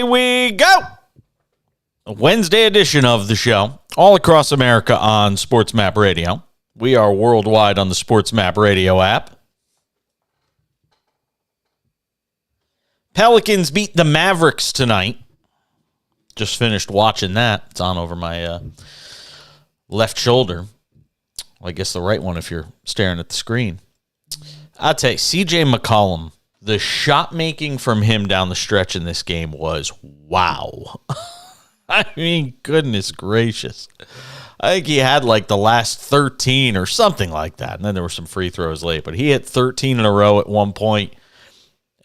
away we go. A Wednesday edition of the show, all across America on SportsMap Radio. We are worldwide on the SportsMap Radio app. Pelicans beat the Mavericks tonight. Just finished watching that. It's on over my left shoulder. Well, I guess the right one if you're staring at the screen. I'll tell you, CJ McCollum, the shot making from him down the stretch in this game was wow. I mean, goodness gracious. I think he had like the last 13 or something like that. And then there were some free throws late. But he hit 13 in a row at one point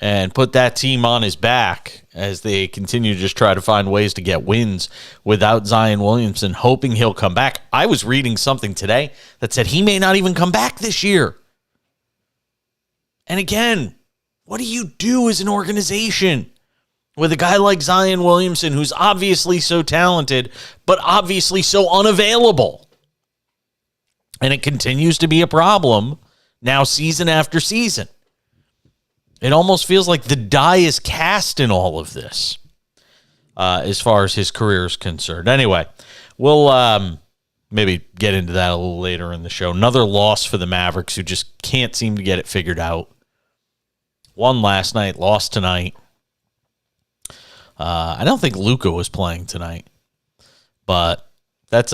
and put that team on his back as they continue to just try to find ways to get wins without Zion Williamson, hoping he'll come back. I was reading something today that said he may not even come back this year. And again, what do you do as an organization with a guy like Zion Williamson, who's obviously so talented, but obviously so unavailable? And it continues to be a problem now season after season. It almost feels like the die is cast in all of this as far as his career is concerned. Anyway, we'll maybe get into that a little later in the show. Another loss for the Mavericks, who just can't seem to get it figured out. Won last night, lost tonight. I don't think Luka was playing tonight, but that's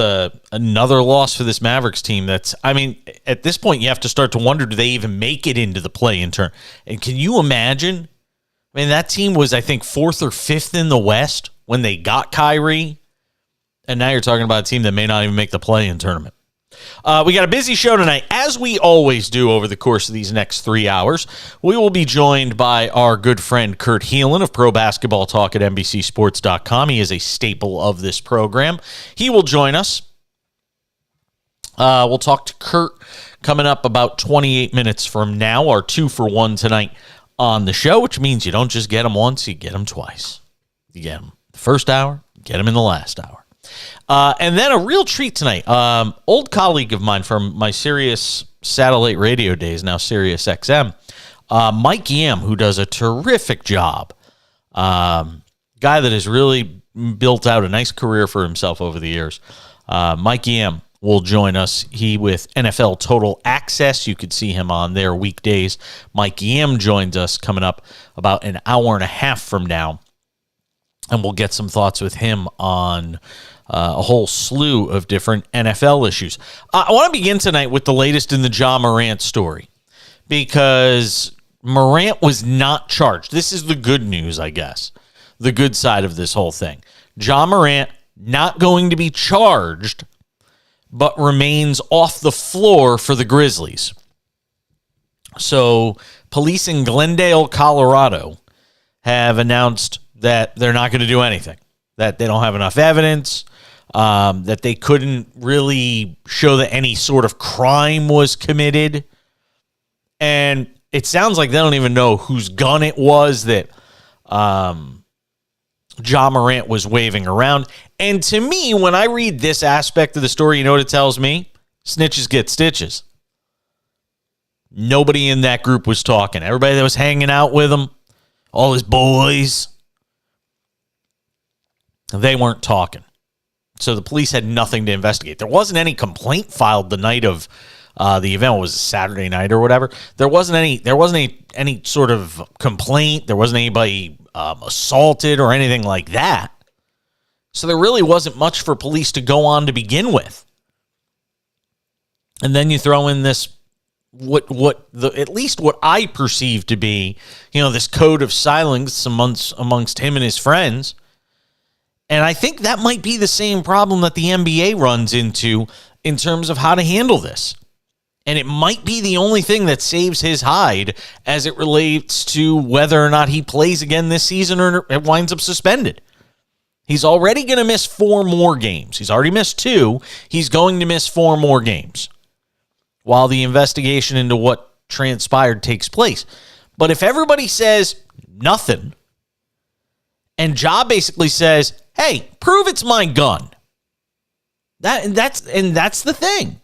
another loss for this Mavericks team. At this point, you have to start to wonder, do they even make it into the play-in turn? And can you imagine? I mean, that team was, I think, 4th or 5th in the West when they got Kyrie, and now you're talking about a team that may not even make the play-in tournament. We got a busy show tonight, as we always do over the course of these next 3 hours. We will be joined by our good friend Kurt Heelan of Pro Basketball Talk at NBCSports.com. He is a staple of this program. He will join us. We'll talk to Kurt coming up about 28 minutes from now, our 2-for-1 tonight on the show, which means you don't just get him once, you get him twice. You get him the first hour, you get him in the last hour. And then a real treat tonight. Old colleague of mine from my Sirius satellite radio days, now Sirius XM, Mike Yam, who does a terrific job. Guy that has really built out a nice career for himself over the years. Mike Yam will join us. He with NFL Total Access. You could see him on there weekdays. Mike Yam joins us coming up about an hour and a half from now. And we'll get some thoughts with him on a whole slew of different NFL issues. I want to begin tonight with the latest in the Ja Morant story, because Morant was not charged. This is the good news, I guess, the good side of this whole thing. Ja Morant not going to be charged, but remains off the floor for the Grizzlies. So police in Glendale, Colorado, have announced that they're not going to do anything, that they don't have enough evidence, that they couldn't really show that any sort of crime was committed. And it sounds like they don't even know whose gun it was that Ja Morant was waving around. And to me, when I read this aspect of the story, you know what it tells me? Snitches get stitches. Nobody in that group was talking. Everybody that was hanging out with him, all his boys, they weren't talking. So the police had nothing to investigate. There wasn't any complaint filed the night of the event. It was a Saturday night or whatever. There wasn't any sort of complaint. There wasn't anybody assaulted or anything like that. So there really wasn't much for police to go on to begin with. And then you throw in this, at least what I perceive to be, this code of silence amongst him and his friends. And I think that might be the same problem that the NBA runs into in terms of how to handle this. And it might be the only thing that saves his hide as it relates to whether or not he plays again this season or it winds up suspended. He's already going to miss 4 more games. He's already missed 2. He's going to miss 4 more games while the investigation into what transpired takes place. But if everybody says nothing, and Ja basically says, hey, prove it's my gun. That's the thing.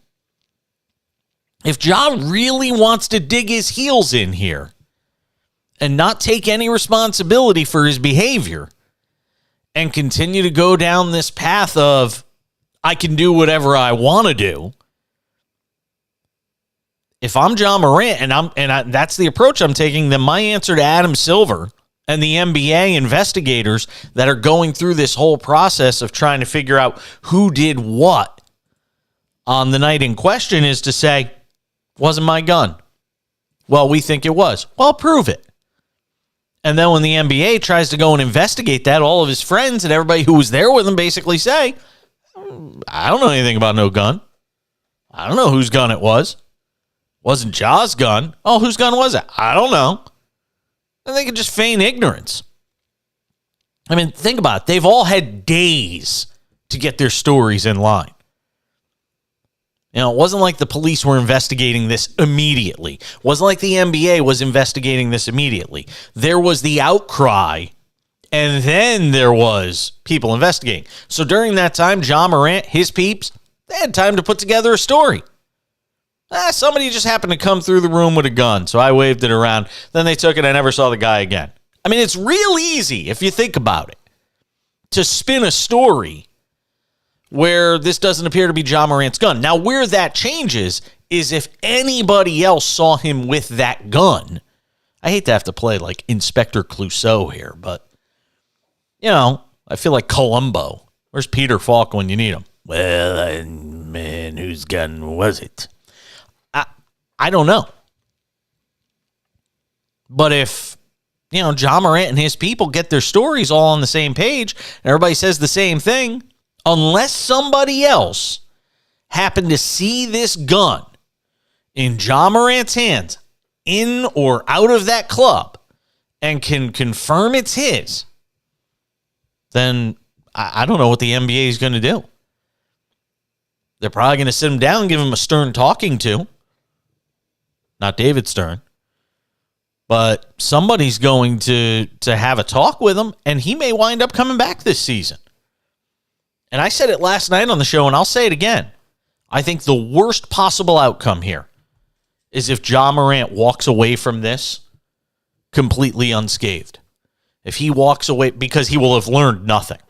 If Ja really wants to dig his heels in here and not take any responsibility for his behavior, and continue to go down this path of I can do whatever I want to do. If I'm John Morant and that's the approach I'm taking, then my answer to Adam Silver and the NBA investigators that are going through this whole process of trying to figure out who did what on the night in question is to say, wasn't my gun. Well, we think it was. Well, prove it. And then when the NBA tries to go and investigate that, all of his friends and everybody who was there with him basically say, I don't know anything about no gun. I don't know whose gun it was. Wasn't Ja's gun. Oh, whose gun was it? I don't know. And they can just feign ignorance. I mean, think about it. They've all had days to get their stories in line. You know, it wasn't like the police were investigating this immediately. It wasn't like the NBA was investigating this immediately. There was the outcry, and then there was people investigating. So during that time, John Morant, his peeps, they had time to put together a story. Somebody just happened to come through the room with a gun, so I waved it around. Then they took it. I never saw the guy again. I mean, it's real easy, if you think about it, to spin a story where this doesn't appear to be John Morant's gun. Now, where that changes is if anybody else saw him with that gun. I hate to have to play like Inspector Clouseau here, but, you know, I feel like Columbo. Where's Peter Falk when you need him? Well, man, whose gun was it? I don't know. But if, you know, John Morant and his people get their stories all on the same page and everybody says the same thing, unless somebody else happened to see this gun in John Morant's hands in or out of that club and can confirm it's his, then I don't know what the NBA is going to do. They're probably going to sit him down and give him a stern talking to. Not David Stern. But somebody's going to have a talk with him, and he may wind up coming back this season. And I said it last night on the show, and I'll say it again. I think the worst possible outcome here is if John Morant walks away from this completely unscathed. If he walks away, because he will have learned nothing.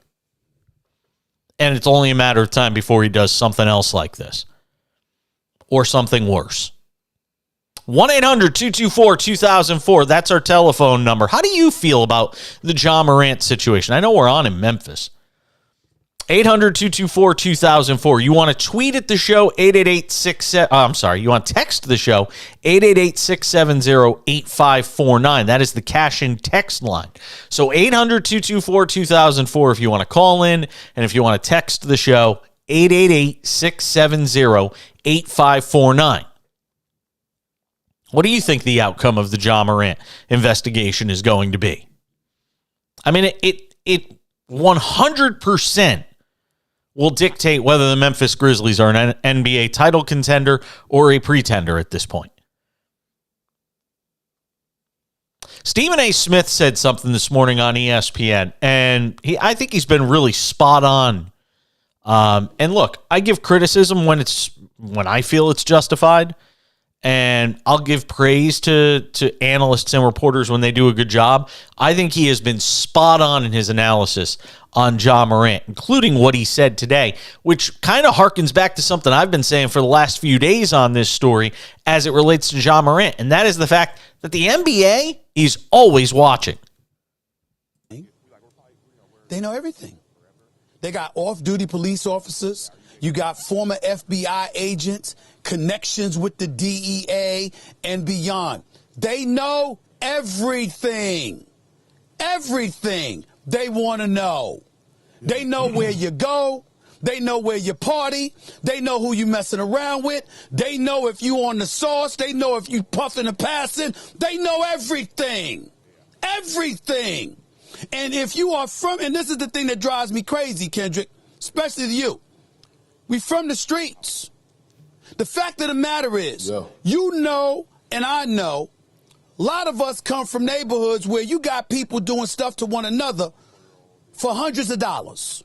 And it's only a matter of time before he does something else like this. Or something worse. 1-800-224-2004. That's our telephone number. How do you feel about the John Morant situation? I know we're on in Memphis. 800-224-2004. You want to tweet at the show, 888-67... you want to text the show, 888-670-8549. That is the cash-in text line. So 800-224-2004 if you want to call in, and if you want to text the show, 888-670-8549. What do you think the outcome of the John Morant investigation is going to be? I mean, it 100% will dictate whether the Memphis Grizzlies are an NBA title contender or a pretender at this point. Stephen A. Smith said something this morning on ESPN, and I think he's been really spot on. And look, I give criticism when I feel it's justified. And I'll give praise to analysts and reporters when they do a good job. I think he has been spot on in his analysis on John Morant, including what he said today, which kind of harkens back to something I've been saying for the last few days on this story as it relates to John Morant, and that is the fact that the NBA is always watching. They know everything. They got off-duty police officers. You got former FBI agents, connections with the DEA and beyond. They know everything. Everything they want to know. They know where you go. They know where you party. They know who you messing around with. They know if you on the sauce. They know if you puffing and passing. They know everything. Everything. And if you are from, and this is the thing that drives me crazy, Kendrick, especially to you. We from the streets. The fact of the matter is, you know and I know, a lot of us come from neighborhoods where you got people doing stuff to one another for hundreds of dollars.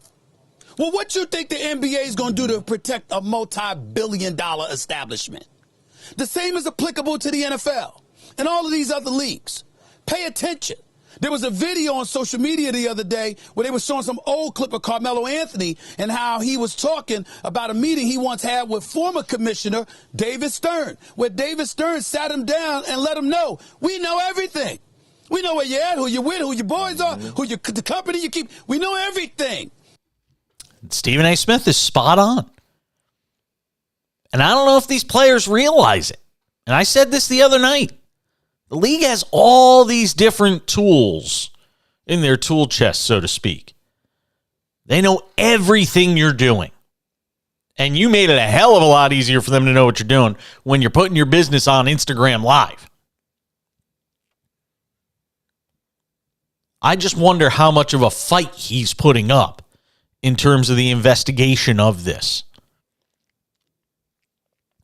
Well, what you think the NBA is going to do to protect a multi-billion-dollar establishment? The same is applicable to the NFL and all of these other leagues. Pay attention. There was a video on social media the other day where they were showing some old clip of Carmelo Anthony and how he was talking about a meeting he once had with former commissioner David Stern, where David Stern sat him down and let him know, we know everything. We know where you're at, who you're with, who your boys are, the company you keep. We know everything. Stephen A. Smith is spot on. And I don't know if these players realize it. And I said this the other night. The league has all these different tools in their tool chest, so to speak. They know everything you're doing. And you made it a hell of a lot easier for them to know what you're doing when you're putting your business on Instagram Live. I just wonder how much of a fight he's putting up in terms of the investigation of this.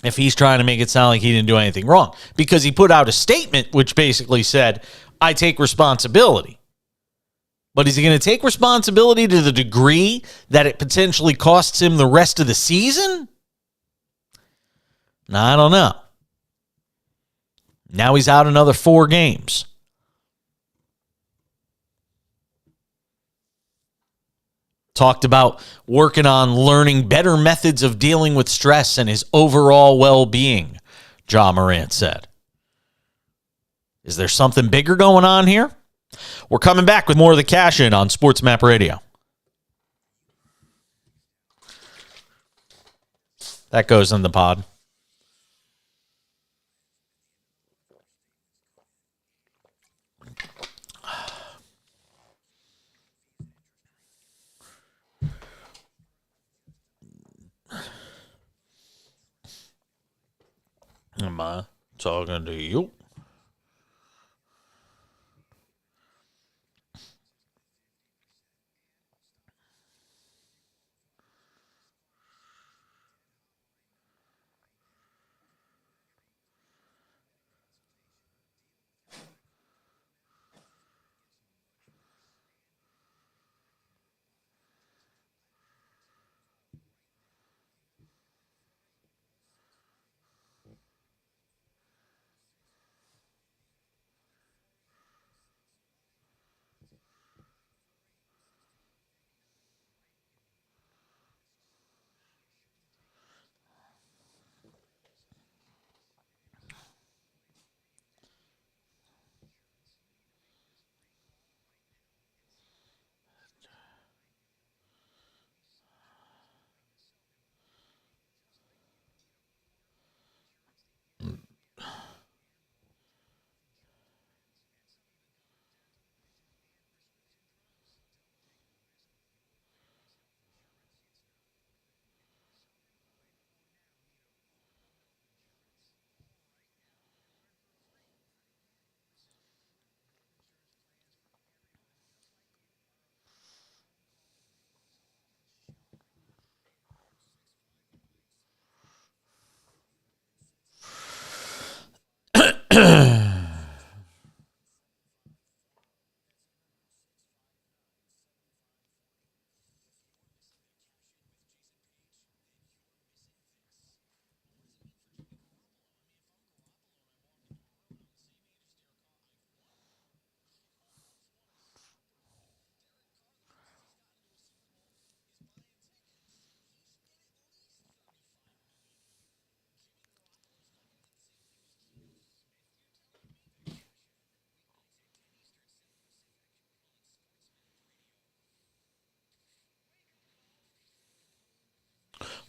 If he's trying to make it sound like he didn't do anything wrong. Because he put out a statement which basically said, I take responsibility. But is he going to take responsibility to the degree that it potentially costs him the rest of the season? I don't know. Now he's out another 4 games. Talked about working on learning better methods of dealing with stress and his overall well-being, Ja Morant said. Is there something bigger going on here? We're coming back with more of the Cash In on SportsMap Radio. That goes in the pod. Am I talking to you?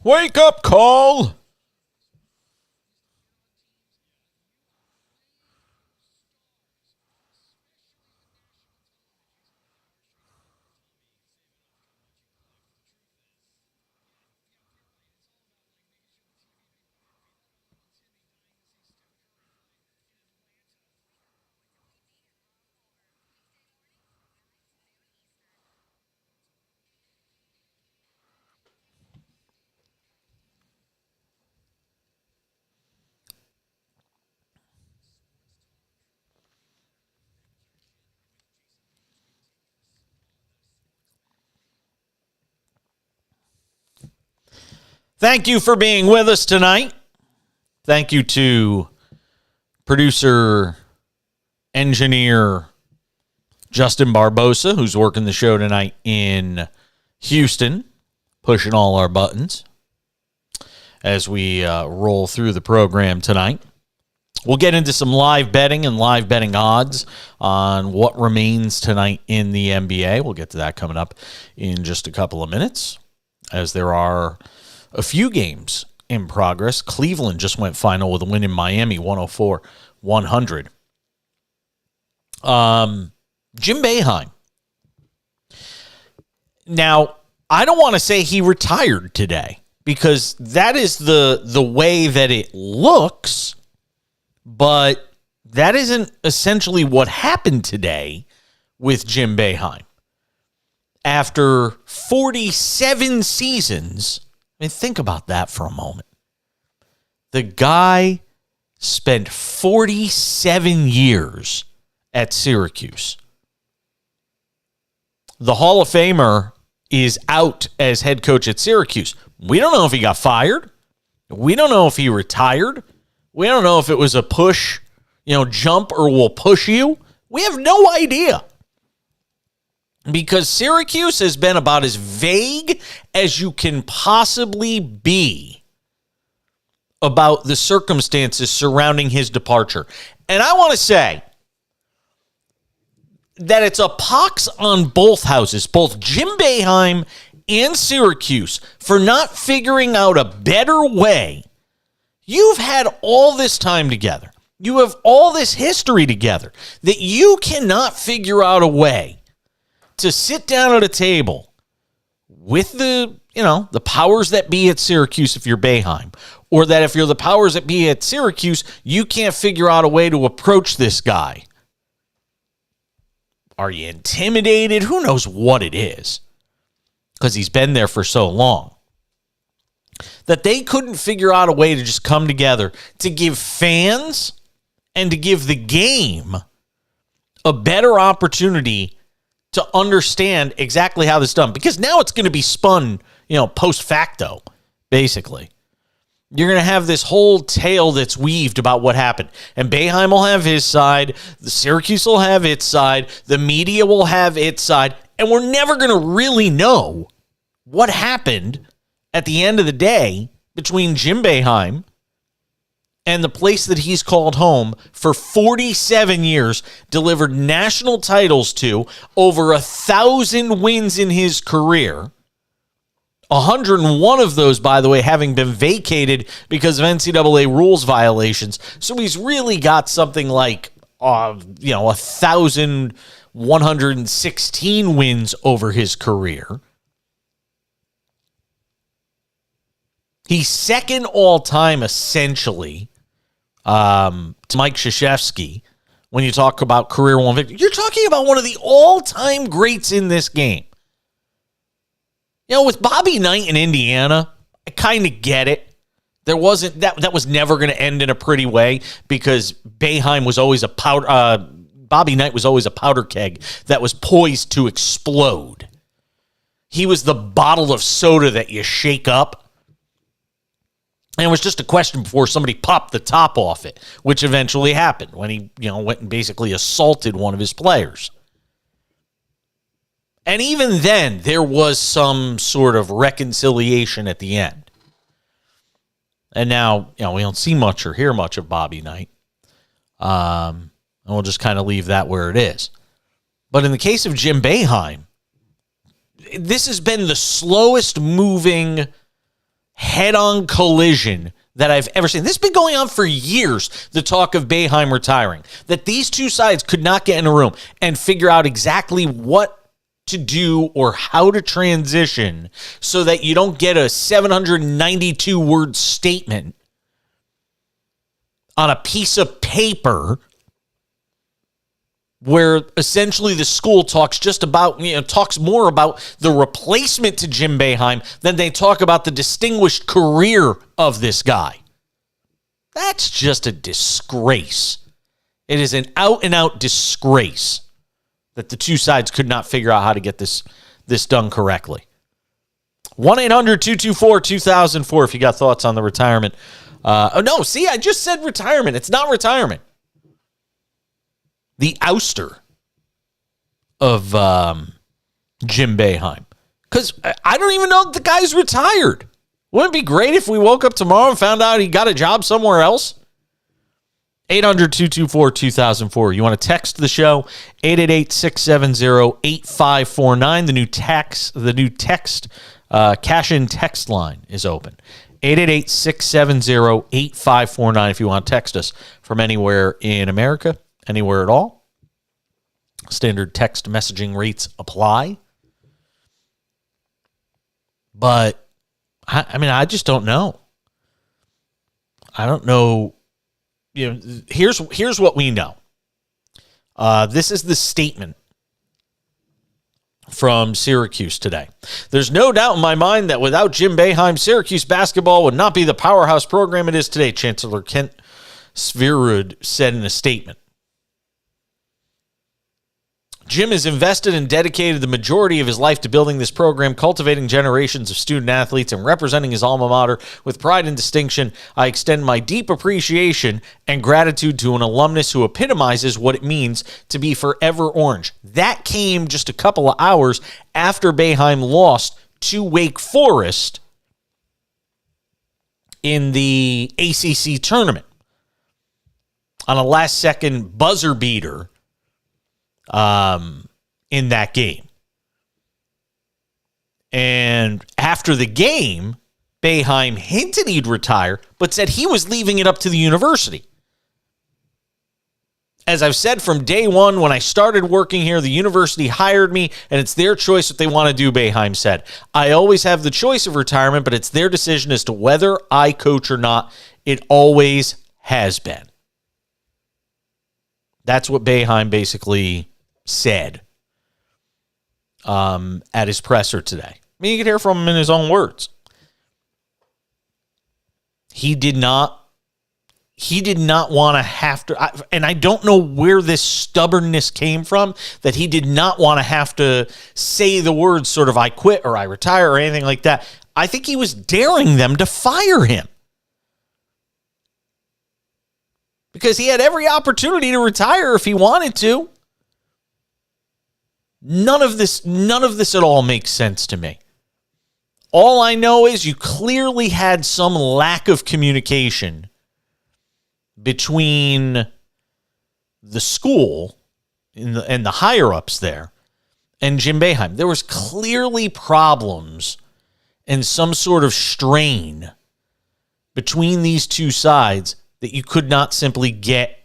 Wake up call. Thank you for being with us tonight. Thank you to producer, engineer, Justin Barbosa, who's working the show tonight in Houston, pushing all our buttons as we roll through the program tonight. We'll get into some live betting and live betting odds on what remains tonight in the NBA. We'll get to that coming up in just a couple of minutes, as there are a few games in progress. Cleveland just went final with a win in Miami, 104-100. Jim Boeheim. Now, I don't want to say he retired today, because that is the way that it looks. But that isn't essentially what happened today with Jim Boeheim. After 47 seasons, I mean, think about that for a moment. The guy spent 47 years at Syracuse. The Hall of Famer is out as head coach at Syracuse. We don't know if he got fired. We don't know if he retired. We don't know if it was a push, jump or we'll push you. We have no idea. Because Syracuse has been about as vague as you can possibly be about the circumstances surrounding his departure. And I want to say that it's a pox on both houses, both Jim Boeheim and Syracuse, for not figuring out a better way. You've had all this time together. You have all this history together that you cannot figure out a way to sit down at a table with the powers that be at Syracuse if you're Boeheim, or that if you're the powers that be at Syracuse, you can't figure out a way to approach this guy. Are you intimidated? Who knows what it is? Because he's been there for so long. That they couldn't figure out a way to just come together to give fans and to give the game a better opportunity to understand exactly how this is done. Because now it's going to be spun, post facto, basically. You're going to have this whole tale that's weaved about what happened. And Boeheim will have his side. The Syracuse will have its side. The media will have its side. And we're never going to really know what happened at the end of the day between Jim Boeheim and the place that he's called home for 47 years, delivered national titles to, over 1,000 wins in his career. 101 of those, by the way, having been vacated because of NCAA rules violations. So he's really got something like, 1,116 wins over his career. He's second all-time, essentially, to Mike Krzyzewski when you talk about career one victory. You're talking about one of the all-time greats in this game. With Bobby Knight in Indiana, I kind of get it. There wasn't that was never going to end in a pretty way, because Boeheim was always Bobby Knight was always a powder keg that was poised to explode. He was the bottle of soda that you shake up. And it was just a question before somebody popped the top off it, which eventually happened when he, went and basically assaulted one of his players. And even then, there was some sort of reconciliation at the end. And now, we don't see much or hear much of Bobby Knight. And we'll just kind of leave that where it is. But in the case of Jim Boeheim, this has been the slowest moving head-on collision that I've ever seen. This has been going on for years, the talk of Boeheim retiring. That these two sides could not get in a room and figure out exactly what to do or how to transition so that you don't get a 792-word statement on a piece of paper where essentially the school talks talks more about the replacement to Jim Boeheim than they talk about the distinguished career of this guy. That's just a disgrace. It is an out-and-out disgrace that the two sides could not figure out how to get this done correctly. 1-800-224-2004 if you got thoughts on the retirement. I just said retirement. It's not retirement. The ouster of Jim Boeheim. Because I don't even know if the guy's retired. Wouldn't it be great if we woke up tomorrow and found out he got a job somewhere else? 800-224-2004. You want to text the show? 888-670-8549. The new text cash-in text line is open. 888-670-8549 if you want to text us from anywhere in America, anywhere at all. Standard text messaging rates apply. But, I just don't know. I don't know. Here's what we know. This is the statement from Syracuse today. There's no doubt in my mind that without Jim Boeheim, Syracuse basketball would not be the powerhouse program it is today, Chancellor Kent Sverud said in a statement. Jim has invested and dedicated the majority of his life to building this program, cultivating generations of student athletes, and representing his alma mater with pride and distinction. I extend my deep appreciation and gratitude to an alumnus who epitomizes what it means to be forever orange. That came just a couple of hours after Boeheim lost to Wake Forest in the ACC tournament on a last-second buzzer beater in that game. And after the game, Boeheim hinted he'd retire, but said he was leaving it up to the university. As I've said from day one, when I started working here, the university hired me, and it's their choice what they want to do, Boeheim said. I always have the choice of retirement, but it's their decision as to whether I coach or not. It always has been. That's what Boeheim basically said at his presser today. You can hear from him in his own words. He did not want to have to, and I don't know where this stubbornness came from, that he did not want to have to say the words sort of I quit or I retire or anything like that. I think he was daring them to fire him. Because he had every opportunity to retire if he wanted to. None of this at all makes sense to me. All I know is you clearly had some lack of communication between the school and the higher-ups there and Jim Boeheim. There was clearly problems and some sort of strain between these two sides that you could not simply get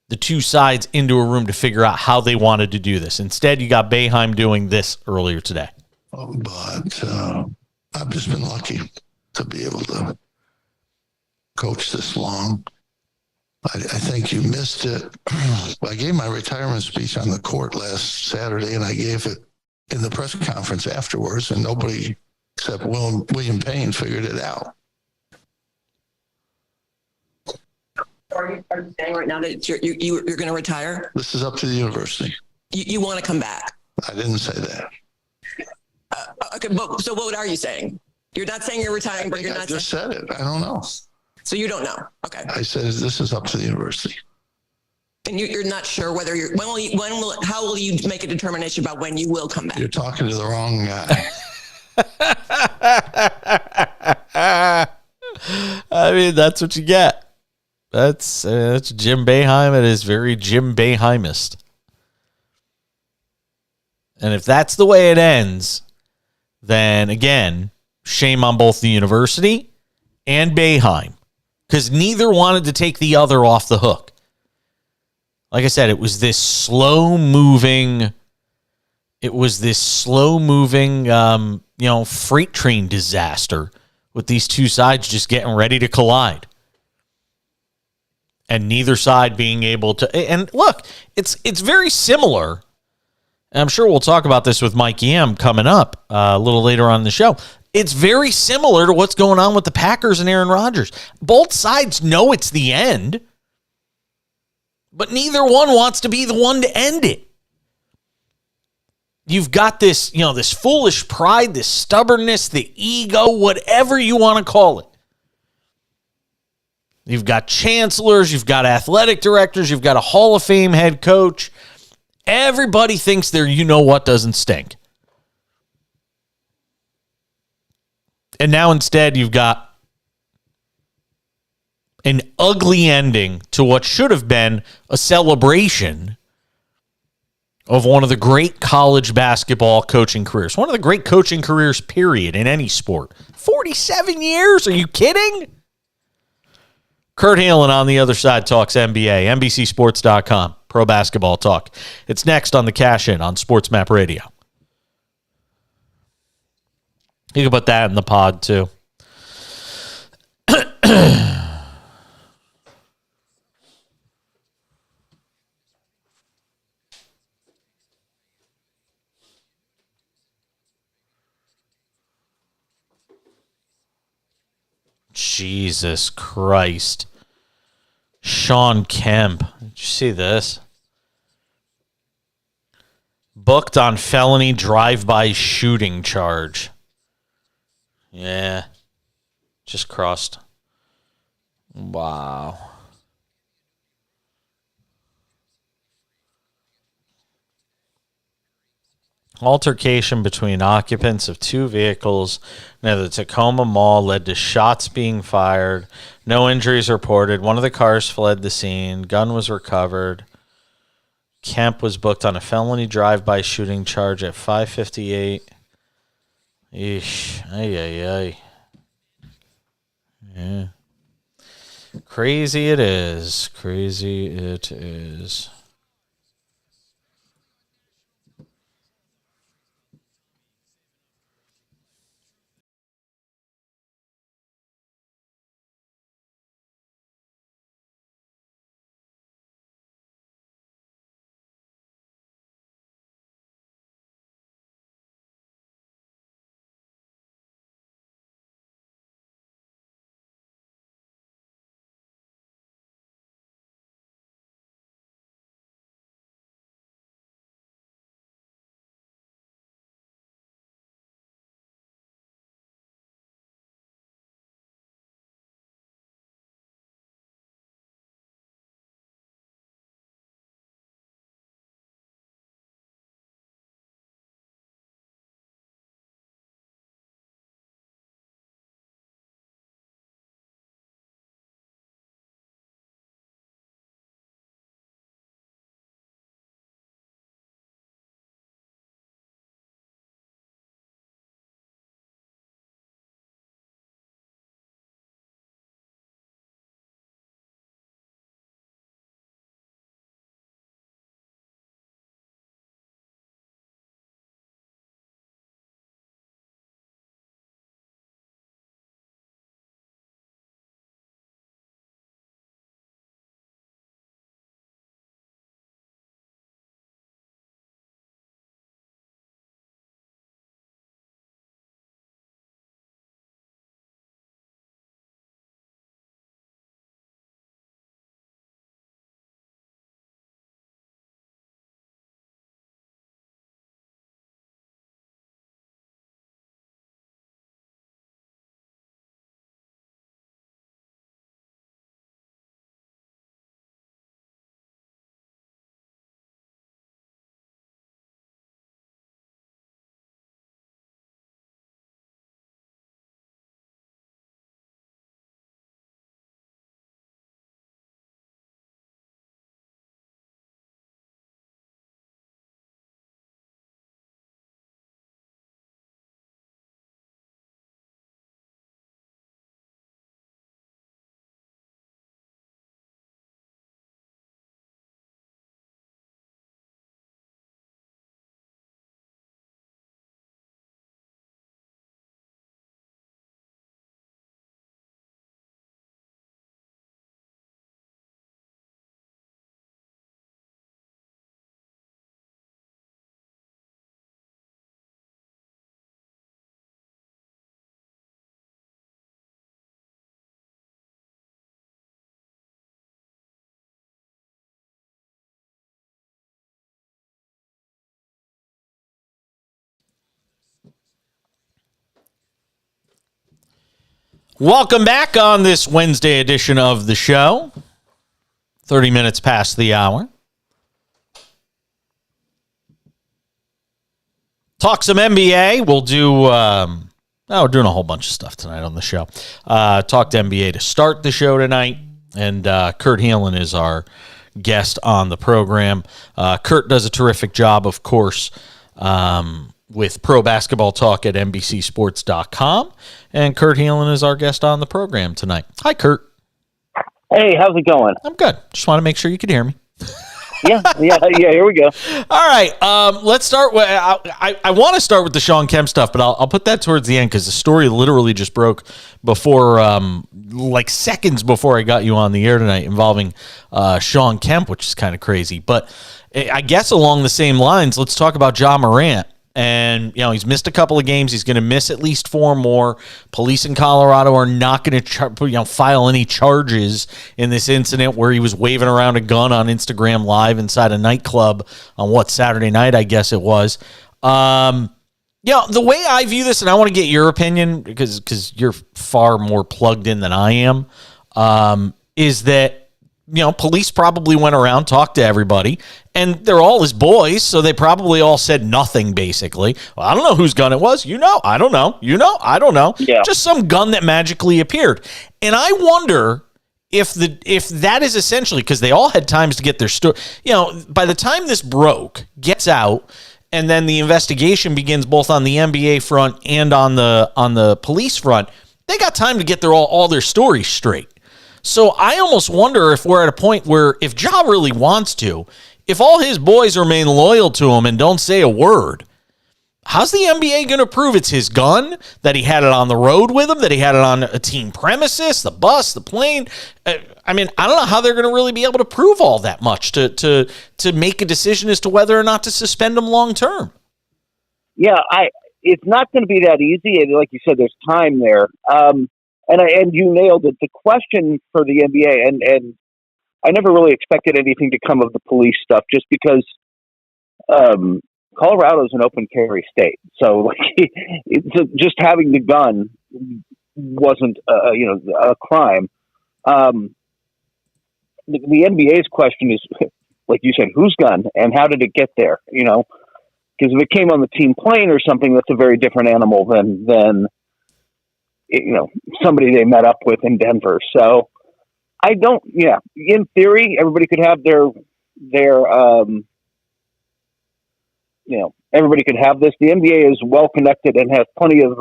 the two sides into a room to figure out how they wanted to do this. Instead, you got Boeheim doing this earlier today. But I've just been lucky to be able to coach this long. I think you missed it. I gave my retirement speech on the court last Saturday, and I gave it in the press conference afterwards, and nobody except William Payne figured it out. Are you saying right now that you're going to retire? This is up to the university. You want to come back? I didn't say that. Okay, so what are you saying? You're not saying you're retiring, but you're not. I just said it. I don't know. So you don't know. Okay. I said this is up to the university. And you're not sure whether you're how will you make a determination about when you will come back? You're talking to the wrong guy. I mean, that's what you get. That's Jim Boeheim. It is very Jim Boeheimist. And if that's the way it ends, then again, shame on both the university and Boeheim, because neither wanted to take the other off the hook. Like I said, it was this slow-moving, freight train disaster with these two sides just getting ready to collide. And neither side being able to, and look, it's very similar. And I'm sure we'll talk about this with Mike Yam coming up a little later on in the show. It's very similar to what's going on with the Packers and Aaron Rodgers. Both sides know it's the end, but neither one wants to be the one to end it. You've got this, this foolish pride, this stubbornness, the ego, whatever you want to call it. You've got chancellors, you've got athletic directors, you've got a Hall of Fame head coach, Everybody thinks their you-know-what doesn't stink. And now instead you've got an ugly ending to what should have been a celebration of one of the great college basketball coaching careers. One of the great coaching careers, period, in any sport. 47 years? Are you kidding? Kurt Halen on the other side talks NBA, NBCSports.com, pro basketball talk. It's next on the Cash In on SportsMap Radio. You can put that in the pod, too. Jesus Christ. Sean Kemp. Did you see this? Booked on felony drive-by shooting charge. Yeah. Just crossed. Wow. Altercation between occupants of two vehicles near the Tacoma Mall led to shots being fired. No injuries reported. One of the cars fled the scene. Gun was recovered. Kemp was booked on a felony drive-by shooting charge at 5:58. Eesh. Ay. Yeah. Crazy it is. Crazy it is. Welcome back on this Wednesday edition of the show. 30 minutes past the hour. Talk some NBA. We'll do. We're doing a whole bunch of stuff tonight on the show. Talked NBA to start the show tonight, and Kurt Heelan is our guest on the program. Kurt does a terrific job, of course, with Pro Basketball Talk at NBCSports.com, and Kurt Heelan is our guest on the program tonight. Hi, Kurt. Hey, how's it going? I'm good. Just want to make sure you can hear me. Yeah. Here we go. All right, let's start with. I want to start with the Sean Kemp stuff, but I'll put that towards the end because the story literally just broke before, like seconds before I got you on the air tonight, involving Sean Kemp, which is kind of crazy. But I guess along the same lines, let's talk about Ja Morant. And, he's missed a couple of games. He's going to miss at least 4 more. Police in Colorado are not going to file any charges in this incident where he was waving around a gun on Instagram Live inside a nightclub on Saturday night, I guess it was. The way I view this, and I want to get your opinion because you're far more plugged in than I am, is that police probably went around, talked to everybody, and they're all his boys, so they probably all said nothing, basically. Well, I don't know whose gun it was. I don't know. I don't know. Yeah. Just some gun that magically appeared. And I wonder if that is essentially, because they all had times to get their story. By the time this gets out, and then the investigation begins both on the NBA front and on the police front, they got time to get all their stories straight. So I almost wonder if we're at a point where if Ja really wants to, if all his boys remain loyal to him and don't say a word, how's the NBA going to prove it's his gun, that he had it on the road with him, that he had it on a team premises, the bus, the plane? I don't know how they're going to really be able to prove all that much to make a decision as to whether or not to suspend him long term. Yeah, it's not going to be that easy. Like you said, there's time there. And you nailed it. The question for the NBA, and I never really expected anything to come of the police stuff, just because Colorado is an open carry state. So just having the gun wasn't a crime. The NBA's question is, like you said, whose gun and how did it get there? Because if it came on the team plane or something, that's a very different animal than somebody they met up with in Denver. So in theory, everybody could have everybody could have this. The NBA is well connected and has plenty of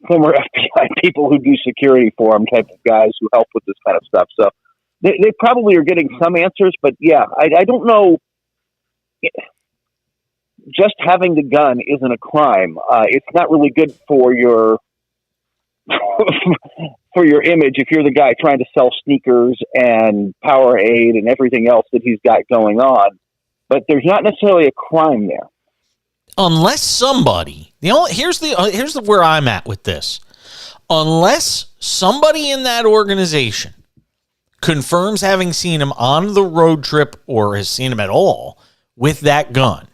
former FBI people who do security for them, type of guys who help with this kind of stuff. So they probably are getting some answers, but I don't know. Just having the gun isn't a crime. It's not really good for your image if you're the guy trying to sell sneakers and Powerade and everything else that he's got going on. But there's not necessarily a crime there, unless somebody. Here's where I'm at with this. Unless somebody in that organization confirms having seen him on the road trip or has seen him at all with that gun.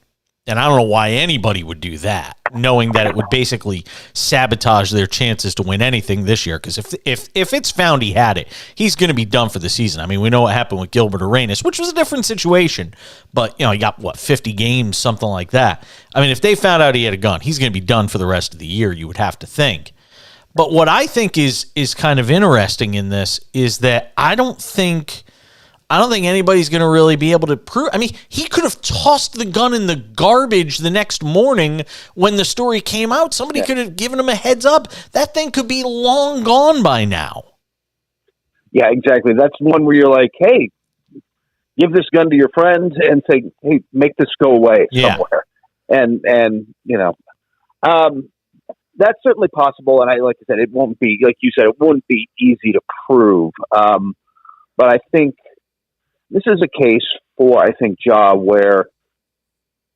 And I don't know why anybody would do that, knowing that it would basically sabotage their chances to win anything this year. Because if it's found he had it, he's going to be done for the season. I mean, we know what happened with Gilbert Arenas, which was a different situation. But, he got, 50 games, something like that. I mean, if they found out he had a gun, he's going to be done for the rest of the year, you would have to think. But what I think is kind of interesting in this is that I don't think anybody's going to really be able to prove. I mean, he could have tossed the gun in the garbage the next morning when the story came out. Somebody could have given him a heads up. That thing could be long gone by now. Yeah, exactly. That's one where you're like, hey, give this gun to your friends and say, hey, make this go away somewhere. And that's certainly possible. And like I said, it won't be, like you said, it won't be easy to prove. But I think this is a case for, Ja, where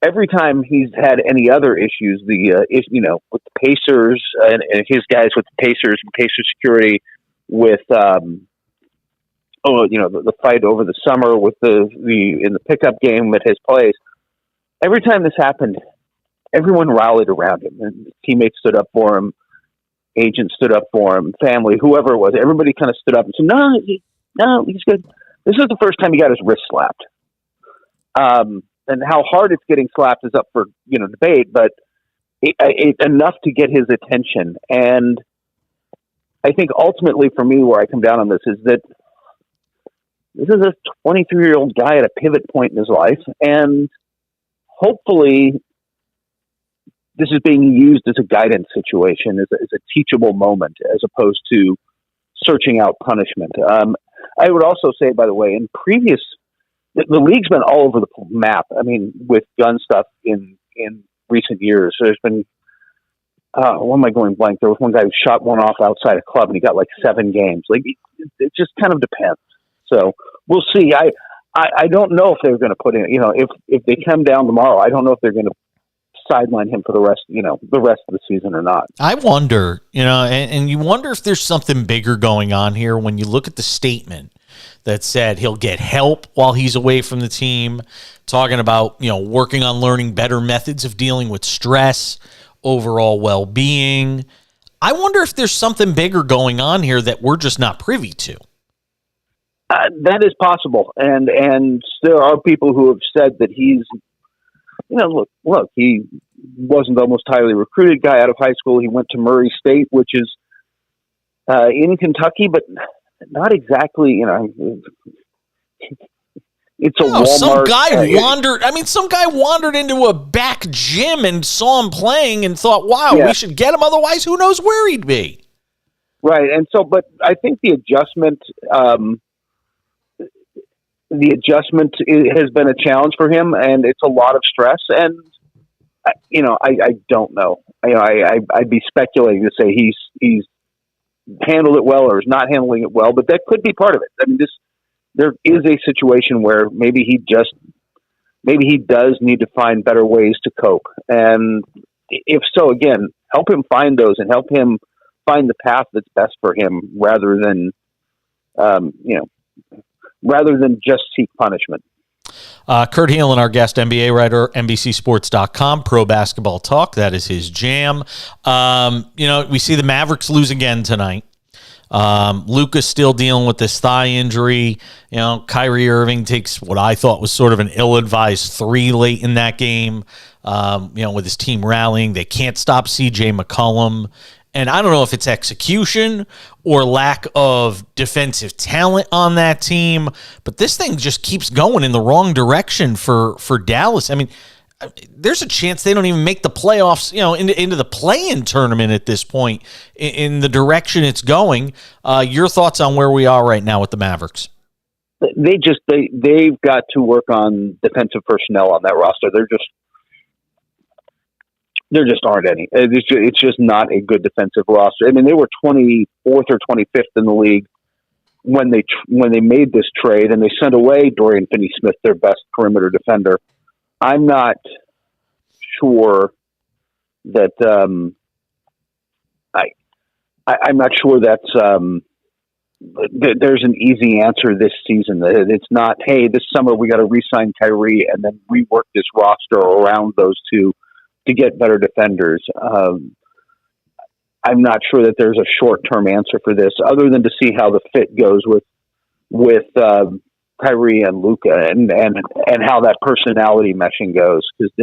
every time he's had any other issues, with the Pacers and his guys with the Pacers and Pacer security, with the fight over the summer with in the pickup game at his place. Every time this happened, everyone rallied around him, and teammates stood up for him, agents stood up for him, family, whoever it was. Everybody kind of stood up and said, "No, he's good." This is the first time he got his wrist slapped. how hard it's getting slapped is up for debate, but enough to get his attention. And I think ultimately for me, where I come down on this is that this is a 23-year-old guy at a pivot point in his life, and hopefully this is being used as a guidance situation, as a teachable moment, as opposed to searching out punishment. I would also say, by the way, in previous, the league's been all over the map. I mean, with gun stuff in recent years, there's been, what am I going blank? There was one guy who shot one off outside a club and he got like 7 games. Like, it just kind of depends. So we'll see. I don't know if they're going to put in, if they come down tomorrow, I don't know if they're going to sideline him for the rest of the season or not. I wonder, and you wonder if there's something bigger going on here when you look at the statement that said he'll get help while he's away from the team, talking about, working on learning better methods of dealing with stress, overall well-being. I wonder if there's something bigger going on here that we're just not privy to. That is possible. And there are people who have said that he's, look, he wasn't the most highly recruited guy out of high school. He went to Murray State, which is in Kentucky, but not exactly, it's a Walmart. Some guy wandered into a back gym and saw him playing and thought, wow, we should get him. Otherwise, who knows where he'd be. Right. And so, but I think the adjustment has been a challenge for him, and it's a lot of stress. And I don't know. I'd be speculating to say he's handled it well or is not handling it well, but that could be part of it. I mean, there is a situation where maybe he does need to find better ways to cope. And if so, again, help him find those and help him find the path that's best for him rather than just seek punishment. Kurt Heelan, our guest, NBA writer, NBCSports.com, pro basketball talk. That is his jam. We see the Mavericks lose again tonight. Luka's still dealing with this thigh injury. Kyrie Irving takes what I thought was sort of an ill-advised 3 late in that game. With his team rallying, they can't stop CJ McCollum. And I don't know if it's execution or lack of defensive talent on that team, but this thing just keeps going in the wrong direction for Dallas. I mean, there's a chance they don't even make the playoffs, into the play-in tournament at this point in the direction it's going. Your thoughts on where we are right now with the Mavericks? They've got to work on defensive personnel on that roster. There just aren't any. It's just not a good defensive roster. I mean, they were 24th or 25th in the league when they made this trade, and they sent away Dorian Finney-Smith, their best perimeter defender. I'm not sure that I'm not sure that's there's an easy answer this season. It's not, hey, this summer we got to re-sign Kyrie and then rework this roster around those two to get better defenders. I'm not sure that there's a short-term answer for this, other than to see how the fit goes with Kyrie and Luka, and how that personality meshing goes, because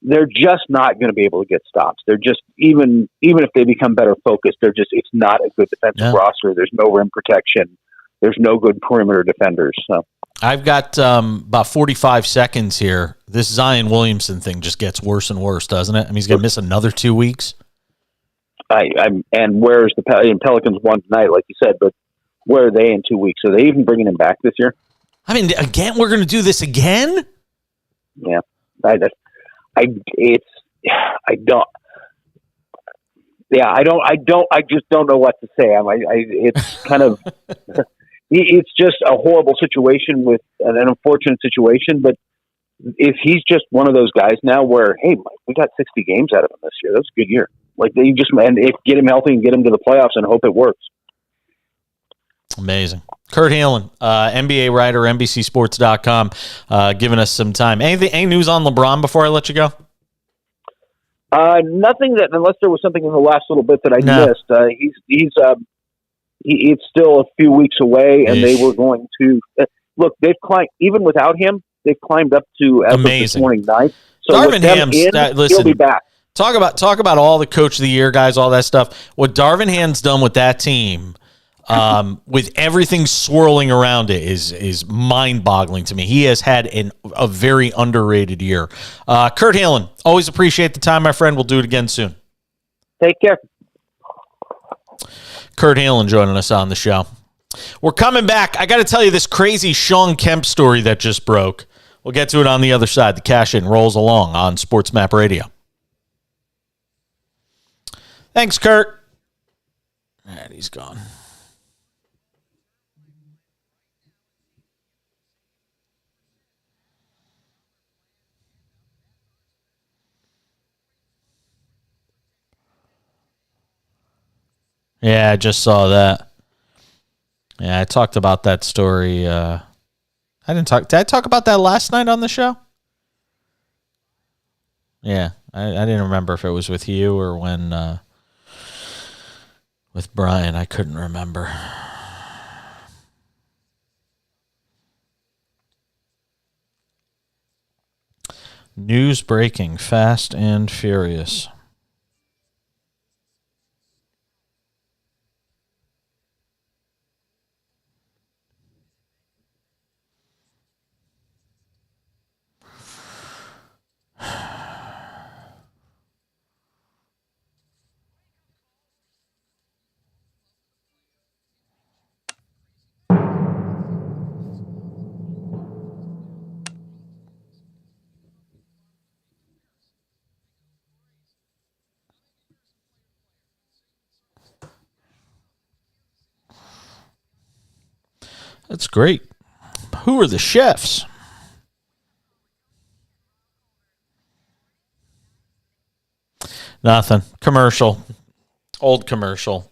they're just not going to be able to get stops. They're just, even if they become better focused, it's not a good defensive roster. There's no rim protection. There's no good perimeter defenders. So I've got about 45 seconds here. This Zion Williamson thing just gets worse and worse, doesn't it? I mean, he's going to miss another 2 weeks. And where's the Pelicans won tonight, like you said, but where are they in 2 weeks? Are they even bringing him back this year? I mean, again, we're going to do this again? Yeah. I just don't know what to say. It's kind of, it's just a horrible situation with an unfortunate situation, but if he's just one of those guys now where, hey, we got 60 games out of him this year, that's a good year. Like, they just, and if get him healthy and get him to the playoffs and hope it works. Amazing. Kurt Heelan, NBA writer, NBCSports.com, giving us some time. Any news on LeBron before I let you go? Nothing that, unless there was something in the last little bit that I missed. It's still a few weeks away, and they were going to look. They've climbed, even without him. they've climbed up to as Amazing. of this morning ninth. So Darvin with them Ham's in, listen. he'll be back. Talk about all the coach of the year guys, all that stuff. What Darvin Ham's done with that team, with everything swirling around it, is mind-boggling to me. He has had a very underrated year. Kurt Halen, always appreciate the time, my friend. We'll do it again soon. Take care. Kurt Halen joining us on the show. We're coming back. I got to tell you this crazy Sean Kemp story that just broke. We'll get to it on the other side. The Cash In rolls along on SportsMap Radio. Thanks, Kurt. All right, he's gone. Yeah, I just saw that. Yeah, I talked about that story. Did I talk about that last night on the show? Yeah, I didn't remember if it was with you or when with Brian. I couldn't remember. News breaking, fast and furious. That's great. Who are the chefs? Nothing. Commercial. Old commercial.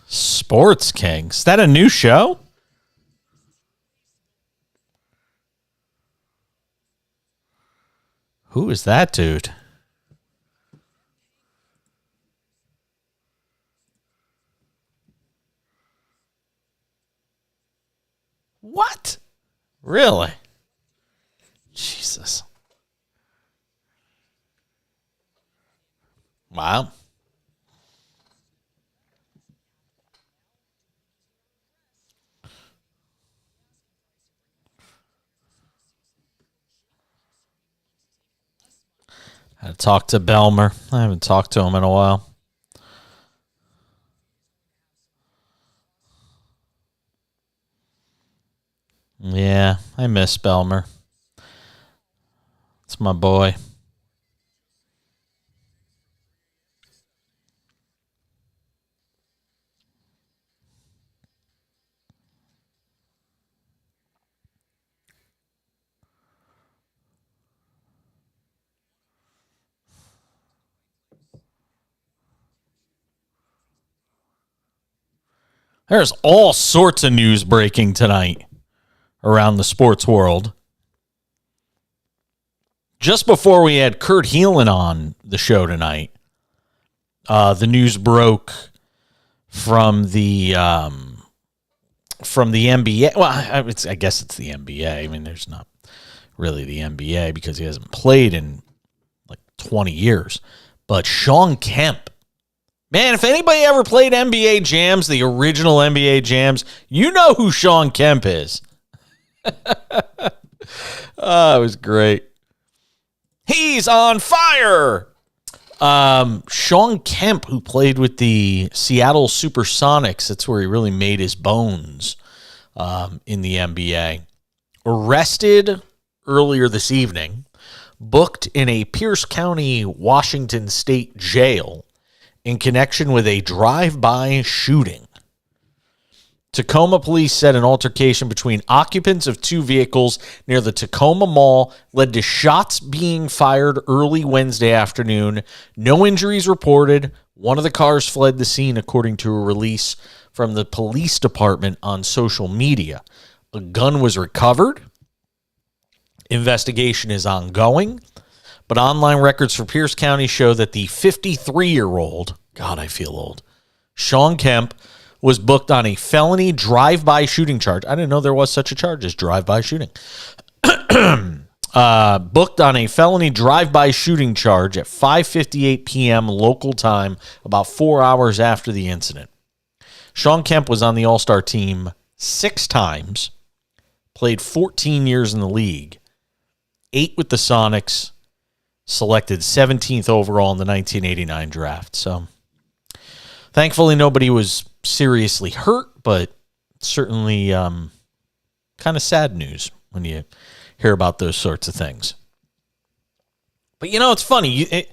Sports Kings. Is that a new show? Who is that dude? What? Really? Jesus. Wow. I talked to Belmer. I haven't talked to him in a while. Yeah, I miss Belmer. It's my boy. There's all sorts of news breaking tonight around the sports world. just before we had Kurt Heelan on the show tonight, the news broke from the NBA. Well, I guess it's the NBA. I mean, there's not really the NBA because he hasn't played in like 20 years. But Sean Kemp, man, if anybody ever played NBA Jams, the original NBA Jams, you know who Sean Kemp is. Oh, it was great. He's on fire. Sean Kemp, who played with the Seattle Supersonics, that's where he really made his bones in the NBA, arrested earlier this evening, booked in a Pierce County, Washington State jail in connection with a drive-by shooting. Tacoma police said an altercation between occupants of two vehicles near the Tacoma Mall led to shots being fired early Wednesday afternoon. No injuries reported. One of the cars fled the scene, according to a release from the police department on social media. A gun was recovered. Investigation is ongoing. But online records for Pierce County show that the 53-year-old, God, I feel old, Sean Kemp, was booked on a felony drive-by shooting charge. I didn't know there was such a charge as drive-by shooting. Booked on a felony drive-by shooting charge at 5:58 p.m. local time, about 4 hours after the incident. Sean Kemp was on the All-Star team 6 times, played 14 years in the league, 8 with the Sonics, selected 17th overall in the 1989 draft. So thankfully nobody was seriously hurt, but certainly kind of sad news when you hear about those sorts of things. But, you know, it's funny.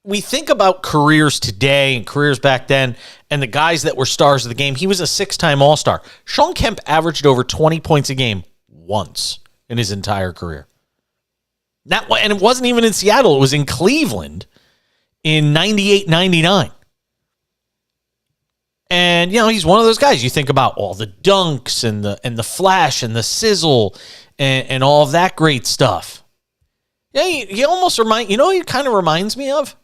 We think about careers today and careers back then and the guys that were stars of the game. He was a 6-time All-Star. Sean Kemp averaged over 20 points a game once in his entire career. And it wasn't even in Seattle. It was in Cleveland in 98-99. And, you know, he's one of those guys. You think about all the dunks and the flash and the sizzle and all of that great stuff. Yeah, he almost who he kind of reminds me of?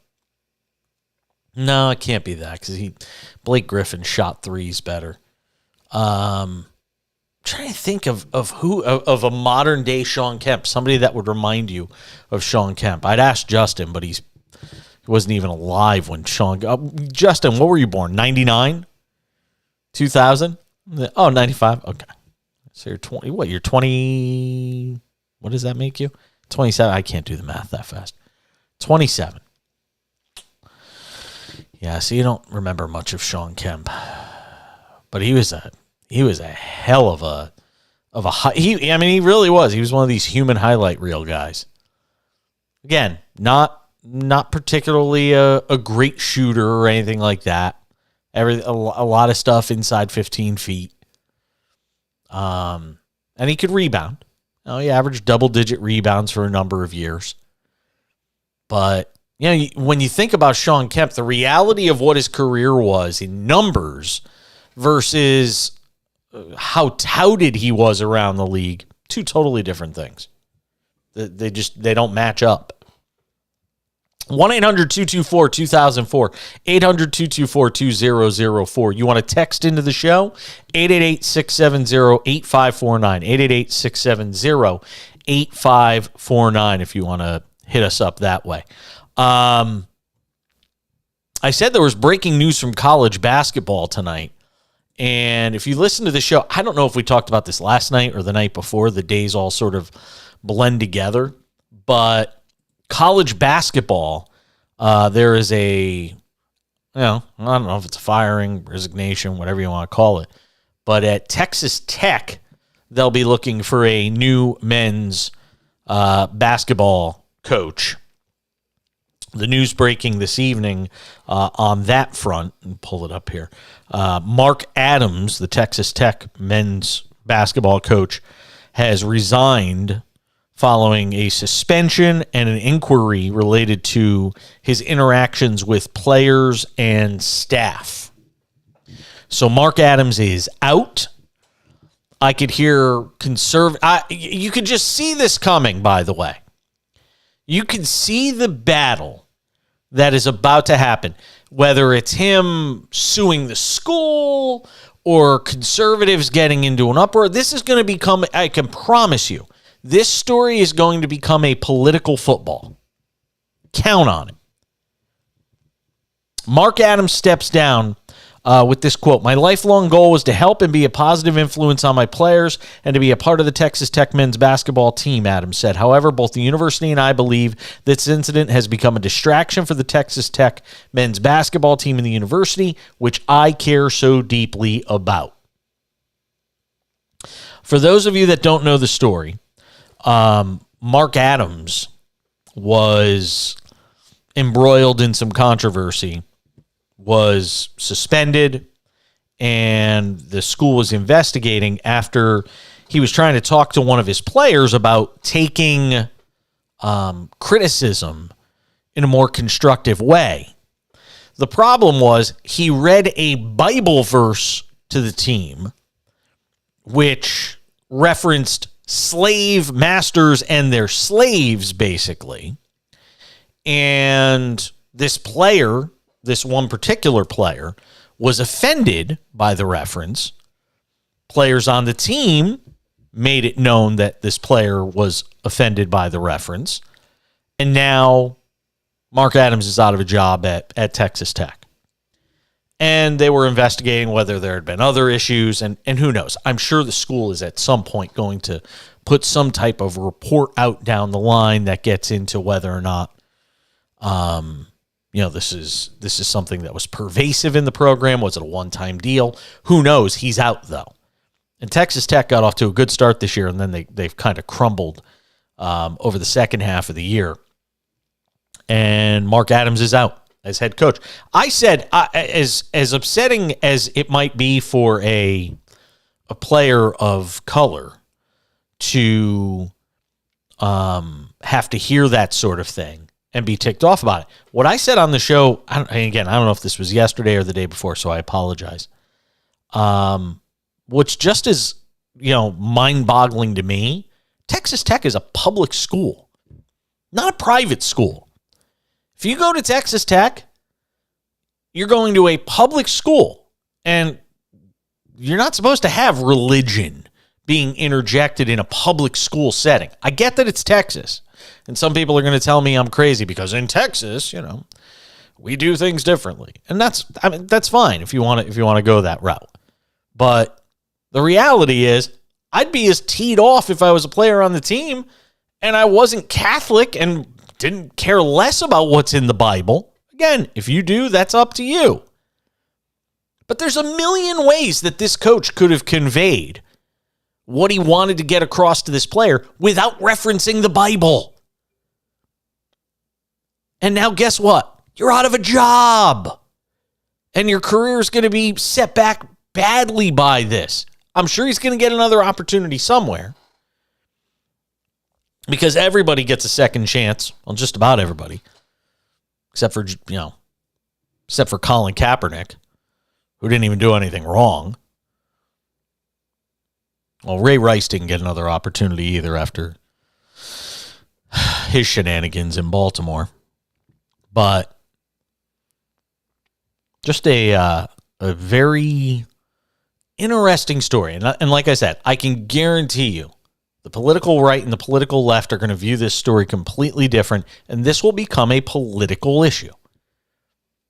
No, it can't be that because Blake Griffin shot threes better. Trying to think of a modern day Sean Kemp, somebody that would remind you of Sean Kemp. I'd ask Justin, but he wasn't even alive when Sean. Justin, what were you born? 99? 2000? Oh, 95. Okay. So you're 20. What? You're 20. What does that make you? 27. I can't do the math that fast. 27. Yeah, so you don't remember much of Sean Kemp. But he was a hell of a he really was. He was one of these human highlight reel guys. Again, not particularly a great shooter or anything like that. A lot of stuff inside 15 feet. And he could rebound. He averaged double-digit rebounds for a number of years. But, you know, when you think about Sean Kemp, the reality of what his career was in numbers versus how touted he was around the league, two totally different things. They don't match up. 1-800-224-2004, 800-224-2004. You want to text into the show? 888-670-8549, 888-670-8549 if you want to hit us up that way. I said there was breaking news from college basketball tonight. And if you listen to the show, I don't know if we talked about this last night or the night before. The days all sort of blend together. But college basketball, there is I don't know if it's a firing, resignation, whatever you want to call it. But at Texas Tech, they'll be looking for a new men's basketball coach. The news breaking this evening on that front, and pull it up here. Mark Adams, the Texas Tech men's basketball coach, has resigned following a suspension and an inquiry related to his interactions with players and staff. So Mark Adams is out. I could hear you could just see this coming, by the way. You can see the battle that is about to happen, whether it's him suing the school or conservatives getting into an uproar. This is going to become, I can promise you, this story is going to become a political football. Count on it. Mark Adams steps down with this quote: "My lifelong goal was to help and be a positive influence on my players and to be a part of the Texas Tech men's basketball team," Adams said. "However, both the university and I believe this incident has become a distraction for the Texas Tech men's basketball team and the university, which I care so deeply about." For those of you that don't know the story, Mark Adams was embroiled in some controversy, was suspended, and the school was investigating after he was trying to talk to one of his players about taking criticism in a more constructive way. The problem was he read a Bible verse to the team, which referenced slave masters and their slaves, basically. And this player, this one particular player, was offended by the reference. Players on the team made it known that this player was offended by the reference. And now Mark Adams is out of a job at Texas Tech. And they were investigating whether there had been other issues, and who knows. I'm sure the school is at some point going to put some type of report out down the line that gets into whether or not this is something that was pervasive in the program. Was it a one-time deal? Who knows? He's out, though. And Texas Tech got off to a good start this year, and then they've kind of crumbled over the second half of the year. And Mark Adams is out as head coach. I said, as upsetting as it might be for a player of color to have to hear that sort of thing and be ticked off about it. What I said on the show, I don't know if this was yesterday or the day before, so I apologize. Which just is, mind-boggling to me. Texas Tech is a public school, not a private school. If you go to Texas Tech, you're going to a public school, and you're not supposed to have religion being interjected in a public school setting. I get that it's Texas, and some people are going to tell me I'm crazy because in Texas, we do things differently, and that's fine if you want to go that route. But the reality is, I'd be as teed off if I was a player on the team and I wasn't Catholic and didn't care less about what's in the Bible. Again, if you do, that's up to you. But there's a million ways that this coach could have conveyed what he wanted to get across to this player without referencing the Bible. And now guess what? You're out of a job. And your career is going to be set back badly by this. I'm sure he's going to get another opportunity somewhere. Because everybody gets a second chance. Well, just about everybody. Except for Colin Kaepernick, who didn't even do anything wrong. Well, Ray Rice didn't get another opportunity either after his shenanigans in Baltimore. But just a very interesting story. And like I said, I can guarantee you, the political right and the political left are going to view this story completely different, and this will become a political issue.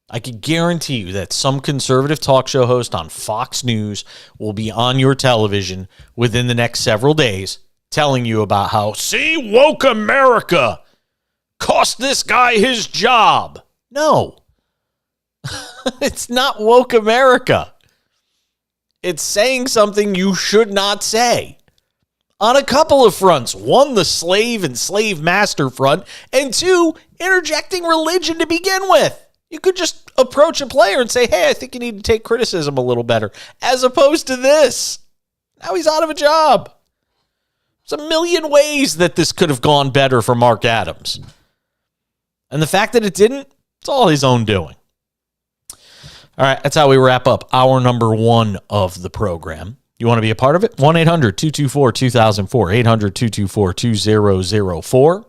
I can guarantee you that some conservative talk show host on Fox News will be on your television within the next several days telling you about how, see, woke America cost this guy his job. No. It's not woke America. It's saying something you should not say. On a couple of fronts. One, the slave and slave master front, and two, interjecting religion to begin with. You could just approach a player and say, hey, I think you need to take criticism a little better, as opposed to this. Now he's out of a job. There's a million ways that this could have gone better for Mark Adams. And the fact that it didn't, it's all his own doing. All right, that's how we wrap up hour number 1 of the program. You want to be a part of it? 1-800-224-2004, 800-224-2004.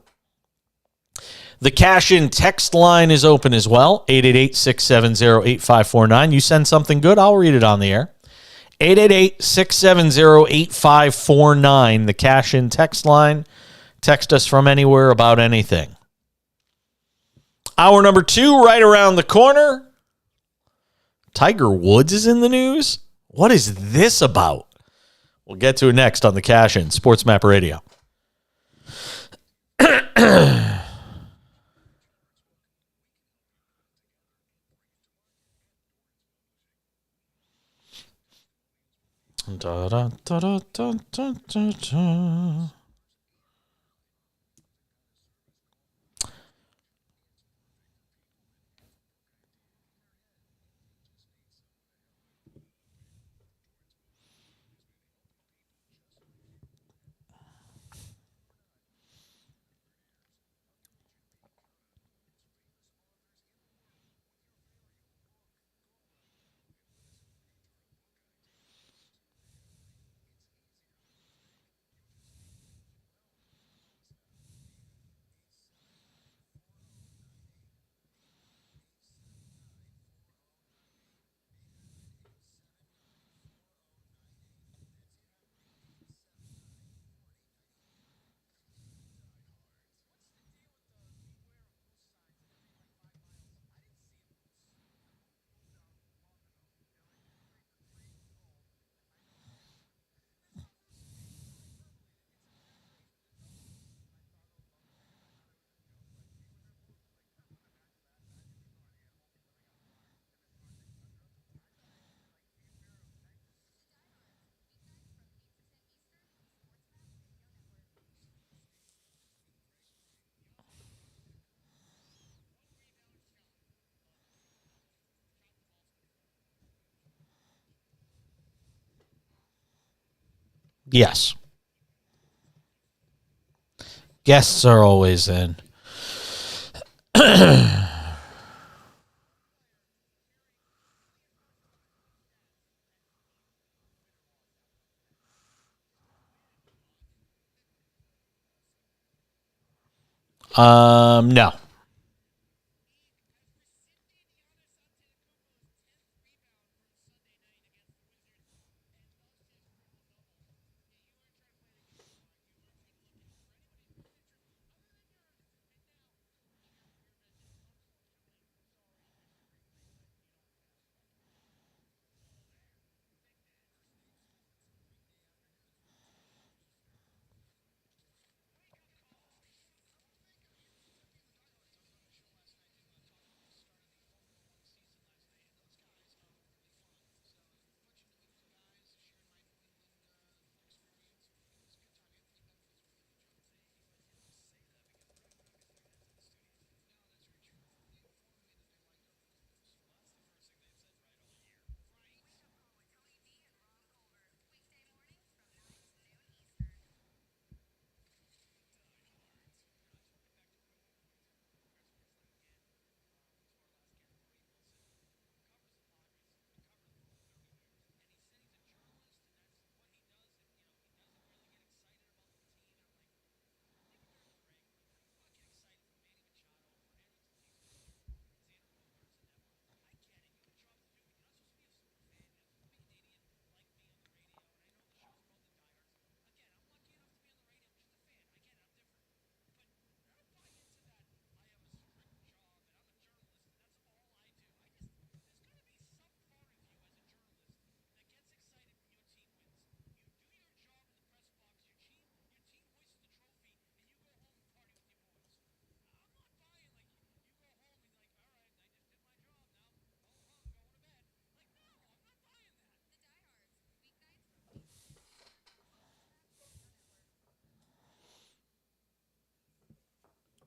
The cash-in text line is open as well, 888-670-8549. You send something good, I'll read it on the air. 888-670-8549, the cash-in text line. Text us from anywhere about anything. Hour number 2, right around the corner. Tiger Woods is in the news? What is this about? We'll get to it next on the cash-in, SportsMap Radio. Da, da, da, da, da, da, da. Yes. Guests are always in. No.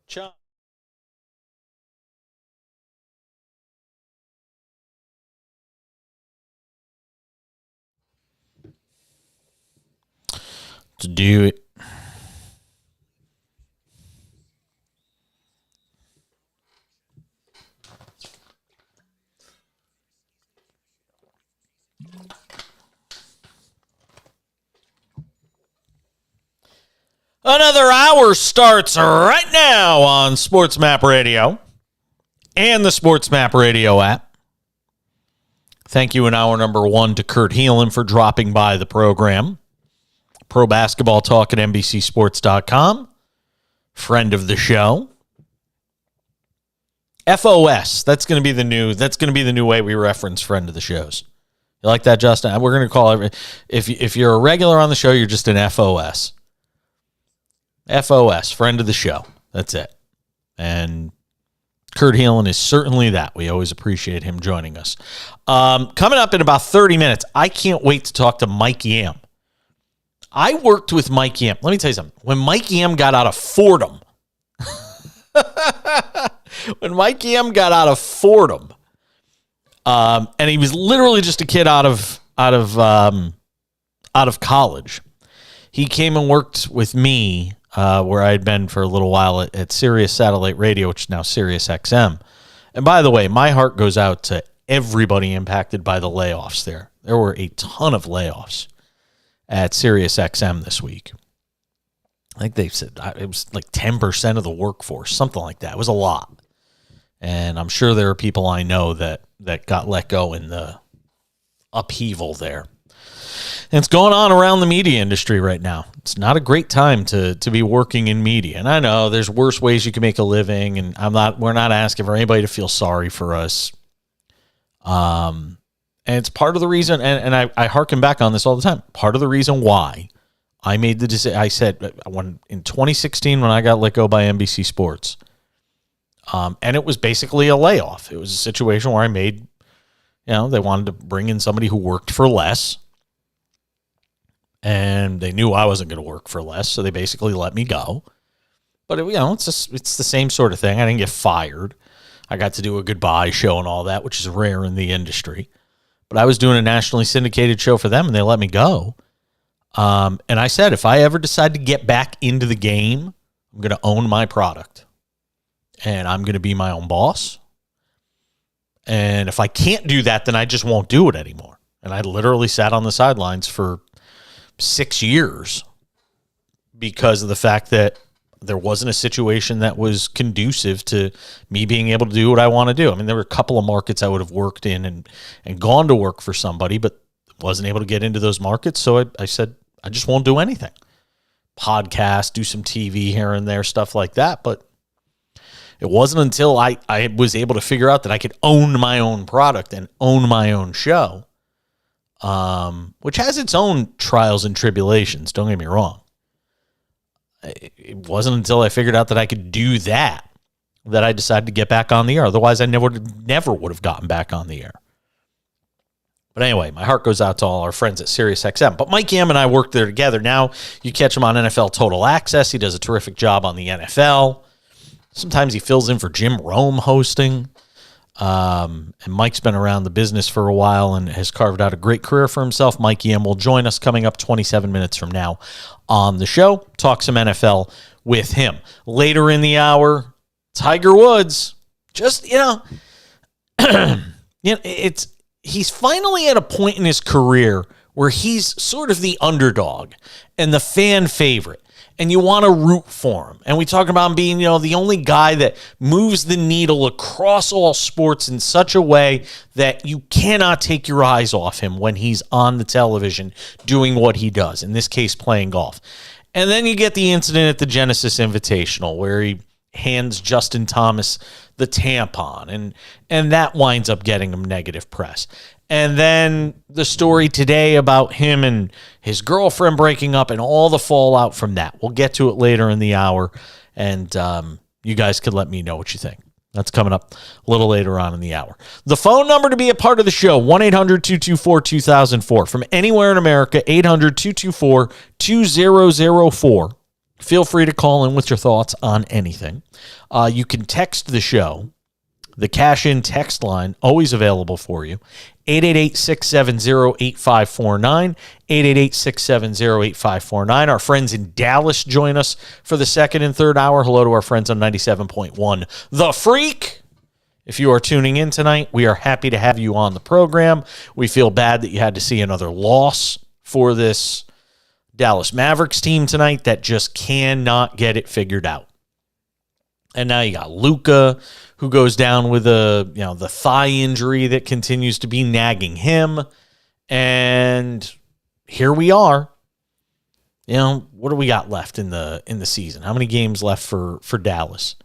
John. To do it. Another hour starts right now on SportsMap Radio and the SportsMap Radio app. Thank you in hour number one to Kurt Heelan for dropping by the program. Pro Basketball Talk at NBCSports.com. Friend of the show. FOS. That's going to be the new way we reference friend of the shows. You like that, Justin? We're going to call it, if you're a regular on the show, you're just an FOS. FOS, friend of the show. That's it. And Kurt Heelan is certainly that. We always appreciate him joining us. Coming up in about 30 minutes, I can't wait to talk to Mike Yam. I worked with Mike Yam. Let me tell you something. When Mike Yam got out of Fordham, and he was literally just a kid out of college, he came and worked with me where I had been for a little while at Sirius Satellite Radio, which is now Sirius XM. And by the way, my heart goes out to everybody impacted by the layoffs there. There were a ton of layoffs at Sirius XM this week. I think they said it was like 10% of the workforce, something like that. It was a lot. And I'm sure there are people I know that got let go in the upheaval there. And it's going on around the media industry right now. It's not a great time to be working in media. And I know there's worse ways you can make a living, and we're not asking for anybody to feel sorry for us. And it's part of the reason, and I harken back on this all the time, part of the reason why I made the decision. I said in 2016 when I got let go by NBC Sports, and it was basically a layoff. It was a situation where I made, they wanted to bring in somebody who worked for less. And they knew I wasn't going to work for less, so they basically let me go. But it's the same sort of thing. I didn't get fired. I got to do a goodbye show and all that, which is rare in the industry. But I was doing a nationally syndicated show for them, and they let me go. And I said, if I ever decide to get back into the game, I'm going to own my product, and I'm going to be my own boss. And if I can't do that, then I just won't do it anymore. And I literally sat on the sidelines for 6 years because of the fact that there wasn't a situation that was conducive to me being able to do what I want to do. I mean, there were a couple of markets I would have worked in and gone to work for somebody, but wasn't able to get into those markets. So I said, I just won't do anything. Podcast, do some TV here and there, stuff like that. But it wasn't until I was able to figure out that I could own my own product and own my own show, which has its own trials and tribulations. Don't get me wrong. It wasn't until I figured out that I could do that I decided to get back on the air. Otherwise, I never would have gotten back on the air. But anyway, my heart goes out to all our friends at SiriusXM. But Mike Yam and I worked there together. Now you catch him on NFL Total Access. He does a terrific job on the NFL. Sometimes he fills in for Jim Rome hosting. And Mike's been around the business for a while and has carved out a great career for himself. Mike Yam will join us coming up 27 minutes from now on the show. Talk some NFL with him. Later in the hour, Tiger Woods. Just, he's finally at a point in his career where he's sort of the underdog and the fan favorite. And you want to root for him. And we talk about him being, the only guy that moves the needle across all sports in such a way that you cannot take your eyes off him when he's on the television doing what he does, in this case, playing golf. And then you get the incident at the Genesis Invitational where he hands Justin Thomas the tampon, and that winds up getting him negative press. And then the story today about him and his girlfriend breaking up and all the fallout from that. We'll get to it later in the hour, and you guys can let me know what you think. That's coming up a little later on in the hour. The phone number to be a part of the show, 1-800-224-2004. From anywhere in America, 800-224-2004. Feel free to call in with your thoughts on anything. You can text the show. The cash-in text line, always available for you, 888-670-8549, 888-670-8549. Our friends in Dallas join us for the second and third hour. Hello to our friends on 97.1 The Freak. If you are tuning in tonight, we are happy to have you on the program. We feel bad that you had to see another loss for this Dallas Mavericks team tonight that just cannot get it figured out. And now you got Luka, who goes down with the thigh injury that continues to be nagging him. And here we are. What do we got left in the season? How many games left for Dallas?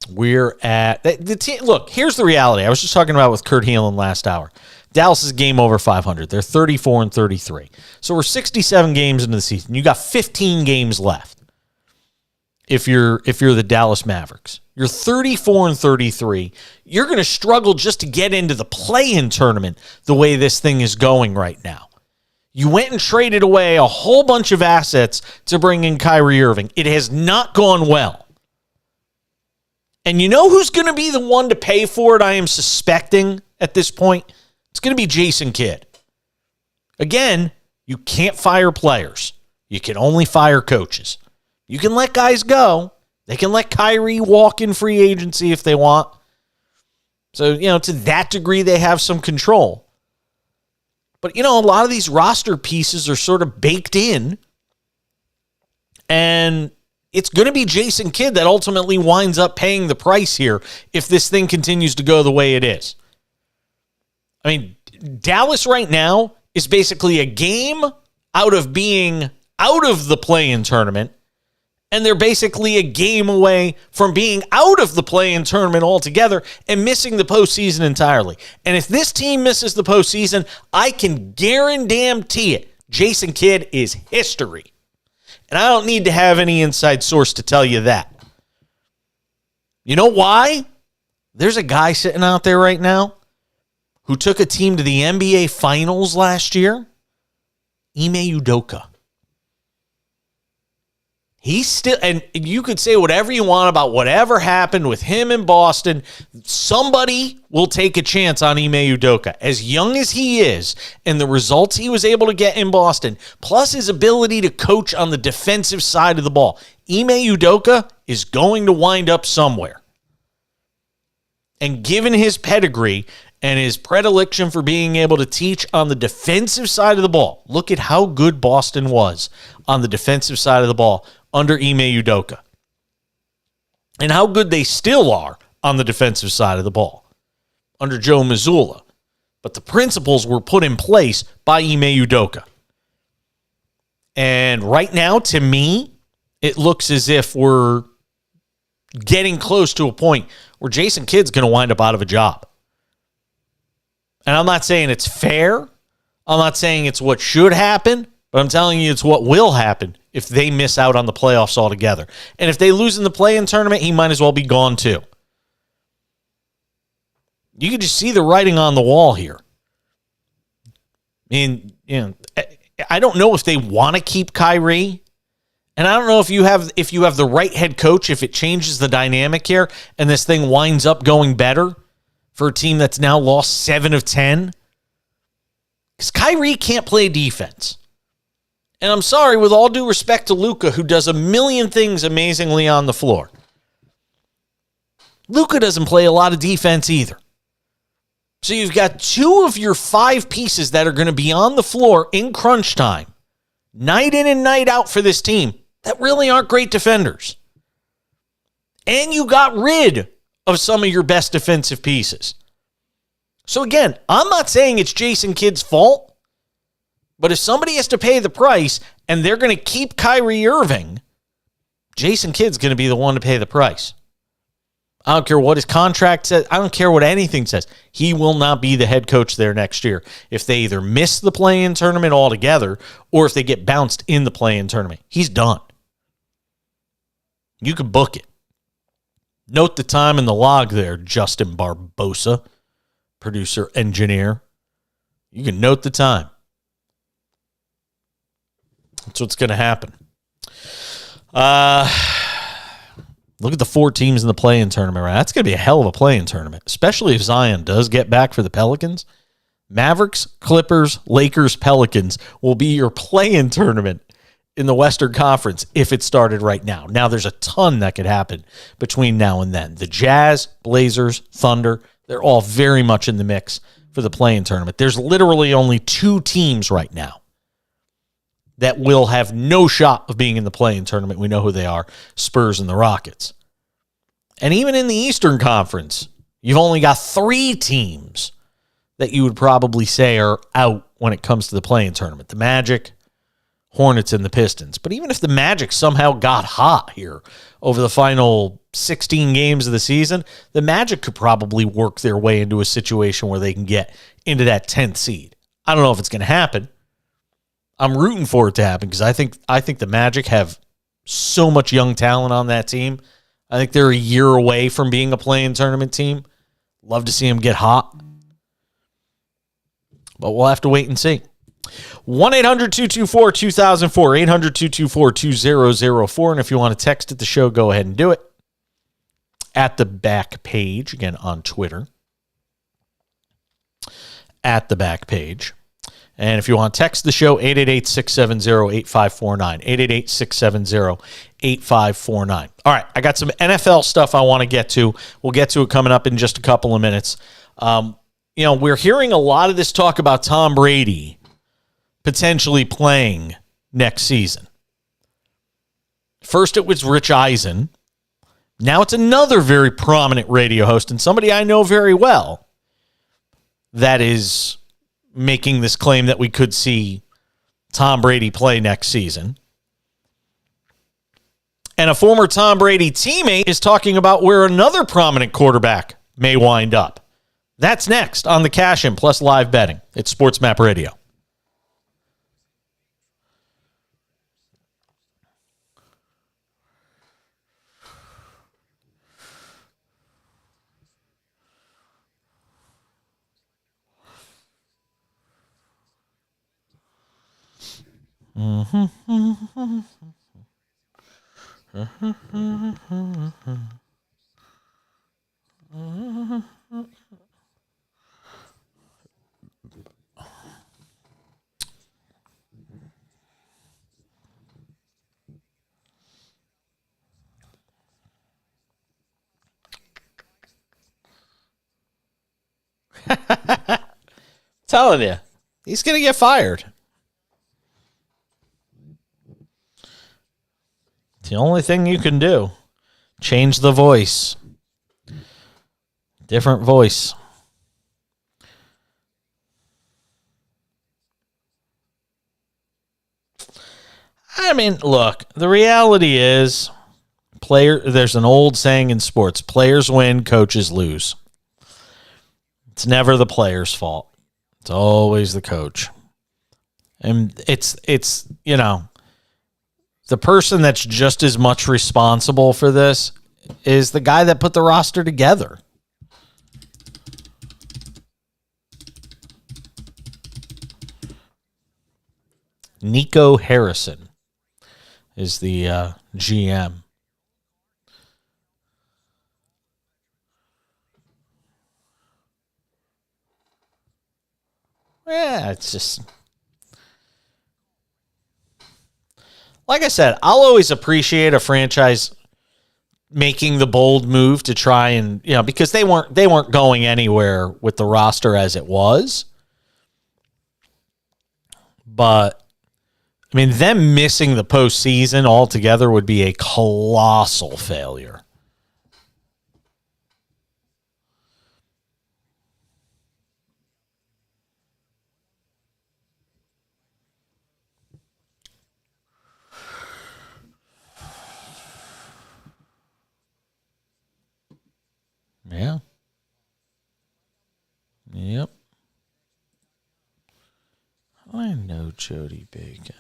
We're at the team. Look, here's the reality. I was just talking about with Kurt Heelan last hour. Dallas is game over 500. They're 34-33. So we're 67 games into the season. You got 15 games left. If you're the Dallas Mavericks, you're 34-33. You're going to struggle just to get into the play-in tournament the way this thing is going right now. You went and traded away a whole bunch of assets to bring in Kyrie Irving. It has not gone well. And you know who's going to be the one to pay for it, I am suspecting at this point? It's going to be Jason Kidd. Again, you can't fire players. You can only fire coaches. You can let guys go. They can let Kyrie walk in free agency if they want. So, to that degree, they have some control. But, a lot of these roster pieces are sort of baked in. And it's going to be Jason Kidd that ultimately winds up paying the price here if this thing continues to go the way it is. I mean, Dallas right now is basically a game out of being out of the play-in tournament, and they're basically a game away from being out of the play-in tournament altogether and missing the postseason entirely. And if this team misses the postseason, I can guarantee it, Jason Kidd is history. And I don't need to have any inside source to tell you that. You know why? There's a guy sitting out there right now who took a team to the NBA Finals last year, Ime Udoka. He's still, and you could say whatever you want about whatever happened with him in Boston. Somebody will take a chance on Ime Udoka. As young as he is, and the results he was able to get in Boston, plus his ability to coach on the defensive side of the ball, Ime Udoka is going to wind up somewhere. And given his pedigree and his predilection for being able to teach on the defensive side of the ball, look at how good Boston was on the defensive side of the ball under Ime Udoka. And how good they still are on the defensive side of the ball under Joe Mazzulla. But the principles were put in place by Ime Udoka. And right now, to me, it looks as if we're getting close to a point where Jason Kidd's going to wind up out of a job. And I'm not saying it's fair. I'm not saying it's what should happen, but I'm telling you it's what will happen if they miss out on the playoffs altogether. And if they lose in the play-in tournament, he might as well be gone too. You can just see the writing on the wall here. I mean, I don't know if they want to keep Kyrie. And I don't know if you have the right head coach, if it changes the dynamic here and this thing winds up going better for a team that's now lost 7 of 10. Because Kyrie can't play defense. And I'm sorry, with all due respect to Luka, who does a million things amazingly on the floor, Luka doesn't play a lot of defense either. So you've got 2 of your 5 pieces that are going to be on the floor in crunch time, night in and night out for this team, that really aren't great defenders. And you got rid of some of your best defensive pieces. So again, I'm not saying it's Jason Kidd's fault, but if somebody has to pay the price and they're going to keep Kyrie Irving, Jason Kidd's going to be the one to pay the price. I don't care what his contract says. I don't care what anything says. He will not be the head coach there next year if they either miss the play-in tournament altogether or if they get bounced in the play-in tournament. He's done. You can book it. Note the time in the log there, Justin Barbosa, producer, engineer. You can note the time. That's what's going to happen. Look at the 4 teams in the play-in tournament, right? That's going to be a hell of a play-in tournament, especially if Zion does get back for the Pelicans. Mavericks, Clippers, Lakers, Pelicans will be your play-in tournament in the Western Conference if it started right now. Now, there's a ton that could happen between now and then. The Jazz, Blazers, Thunder, they're all very much in the mix for the play-in tournament. There's literally only 2 teams right now that will have no shot of being in the play-in tournament. We know who they are, Spurs and the Rockets. And even in the Eastern Conference, you've only got 3 teams that you would probably say are out when it comes to the play-in tournament. The Magic, Hornets, and the Pistons. But even if the Magic somehow got hot here over the final 16 games of the season, the Magic could probably work their way into a situation where they can get into that 10th seed. I don't know if it's going to happen. I'm rooting for it to happen because I think the Magic have so much young talent on that team. I think they're a year away from being a play-in tournament team. Love to see them get hot. But we'll have to wait and see. 1-800-224-2004, 800-224-2004. And if you want to text at the show, go ahead and do it. At the back page, again on Twitter. At the back page. And if you want to text the show, 888-670-8549, 888-670-8549. All right, I got some NFL stuff I want to get to. We'll get to it coming up in just a couple of minutes. We're hearing a lot of this talk about Tom Brady potentially playing next season. First, it was Rich Eisen. Now it's another very prominent radio host and somebody I know very well that is making this claim that we could see Tom Brady play next season. And a former Tom Brady teammate is talking about where another prominent quarterback may wind up. That's next on the Cash In Plus live betting. It's SportsMap Radio. Telling you, he's going to get fired. It's the only thing you can do. Change the voice. Different voice. I mean, look, the reality is there's an old saying in sports, players win, coaches lose. It's never the player's fault. It's always the coach. And it's the person that's just as much responsible for this is the guy that put the roster together. Nico Harrison is the GM. Yeah, it's just... Like I said, I'll always appreciate a franchise making the bold move to try and, because they weren't going anywhere with the roster as it was. But, I mean, them missing the postseason altogether would be a colossal failure. Yeah. Yep. I know Jody Bacon.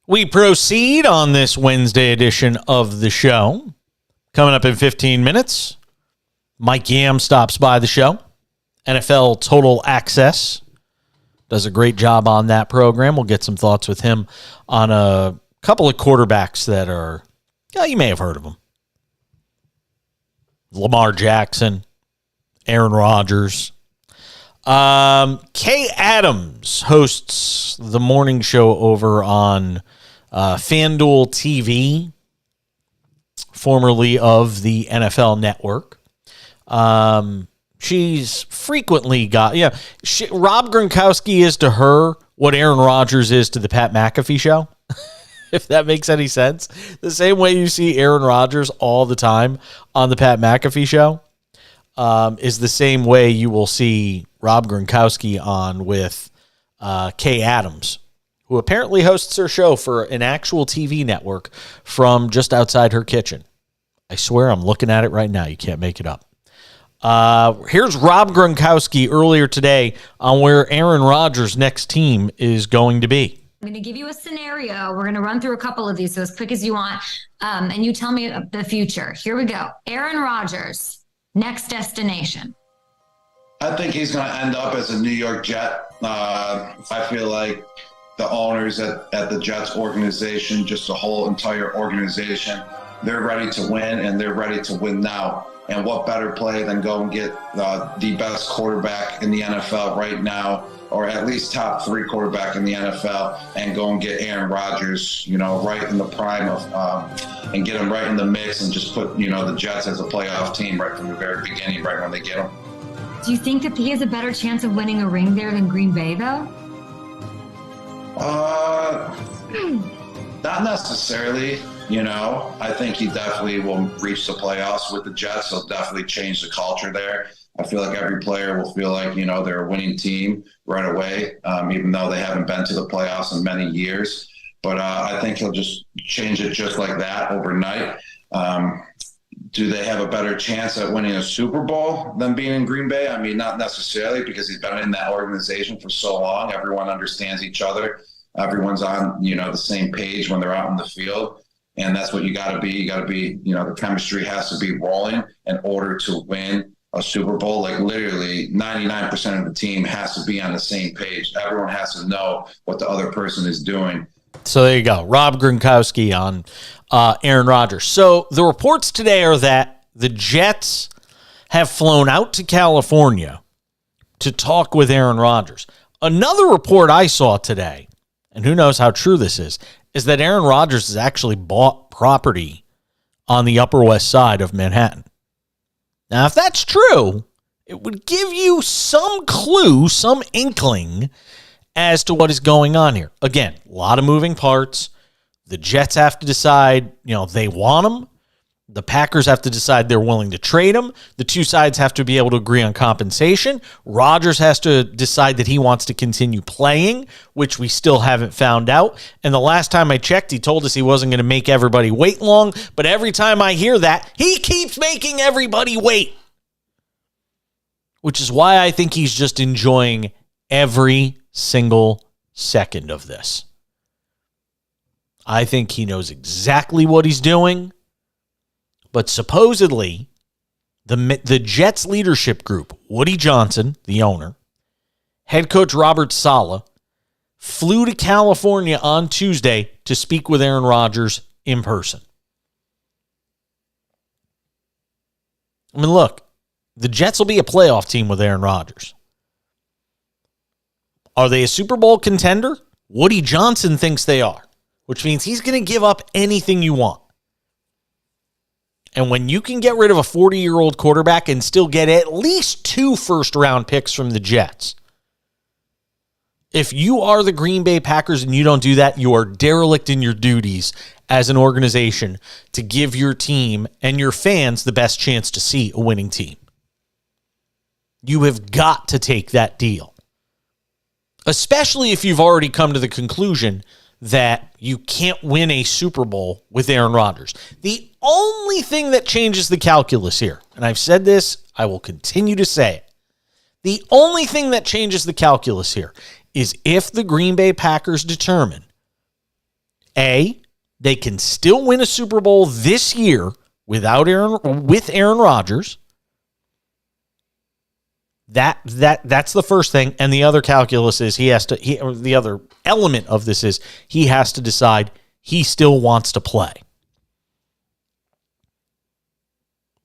We proceed on this Wednesday edition of the show. Coming up in 15 minutes, Mike Yam stops by the show. NFL Total Access does a great job on that program. We'll get some thoughts with him on a couple of quarterbacks that are, you may have heard of them. Lamar Jackson, Aaron Rodgers. Kay Adams hosts the morning show over on FanDuel TV, formerly of the NFL Network. She's frequently got, Rob Gronkowski is to her what Aaron Rodgers is to the Pat McAfee show, if that makes any sense. The same way you see Aaron Rodgers all the time on the Pat McAfee show is the same way you will see Rob Gronkowski on with Kay Adams, who apparently hosts her show for an actual TV network from just outside her kitchen. I swear I'm looking at it right now. You can't make it up. Here's Rob Gronkowski earlier today on where Aaron Rodgers' next team is going to be. I'm going to give you a scenario. We're going to run through a couple of these so as quick as you want, and you tell me the future. Here we go. Aaron Rodgers, next destination. I think he's going to end up as a New York Jet. I feel like the owners at the Jets organization, just the whole entire organization, they're ready to win, and they're ready to win now. And what better play than go and get the best quarterback in the NFL right now, or at least top 3 quarterback in the NFL, and go and get Aaron Rodgers, right in the prime of, and get him right in the mix, and just put, the Jets as a playoff team right from the very beginning, right when they get him. Do you think that he has a better chance of winning a ring there than Green Bay, though? Not necessarily. I think he definitely will reach the playoffs with the Jets. He'll definitely change the culture there. I feel like every player will feel like, they're a winning team right away, even though they haven't been to the playoffs in many years. But I think he'll just change it just like that overnight. Do they have a better chance at winning a Super Bowl than being in Green Bay? I mean, not necessarily, because he's been in that organization for so long. Everyone understands each other. Everyone's on, the same page when they're out in the field. And that's what you got to be. You got to be, the chemistry has to be rolling in order to win a Super Bowl. Like literally 99% of the team has to be on the same page. Everyone has to know what the other person is doing. So there you go. Rob Gronkowski on Aaron Rodgers. So the reports today are that the Jets have flown out to California to talk with Aaron Rodgers. Another report I saw today, and who knows how true this is that Aaron Rodgers has actually bought property on the Upper West Side of Manhattan. Now, if that's true, it would give you some clue, some inkling as to what is going on here. Again, a lot of moving parts. The Jets have to decide, they want him. The Packers have to decide they're willing to trade him. The two sides have to be able to agree on compensation. Rodgers has to decide that he wants to continue playing, which we still haven't found out. And the last time I checked, he told us he wasn't going to make everybody wait long. But every time I hear that, he keeps making everybody wait. Which is why I think he's just enjoying every single second of this. I think he knows exactly what he's doing. But supposedly, the Jets leadership group, Woody Johnson, the owner, head coach Robert Saleh, flew to California on Tuesday to speak with Aaron Rodgers in person. I mean, look, the Jets will be a playoff team with Aaron Rodgers. Are they a Super Bowl contender? Woody Johnson thinks they are, which means he's going to give up anything you want. And when you can get rid of a 40-year-old quarterback and still get at least 2 first-round picks from the Jets, if you are the Green Bay Packers and you don't do that, you are derelict in your duties as an organization to give your team and your fans the best chance to see a winning team. You have got to take that deal, especially if you've already come to the conclusion that you can't win a Super Bowl with Aaron Rodgers. The only thing that changes the calculus here, and I've said this, I will continue to say it, the only thing that changes the calculus here is if the Green Bay Packers determine A, they can still win a Super Bowl this year with Aaron Rodgers. That's the first thing. And the other calculus is the other element of this is he has to decide he still wants to play.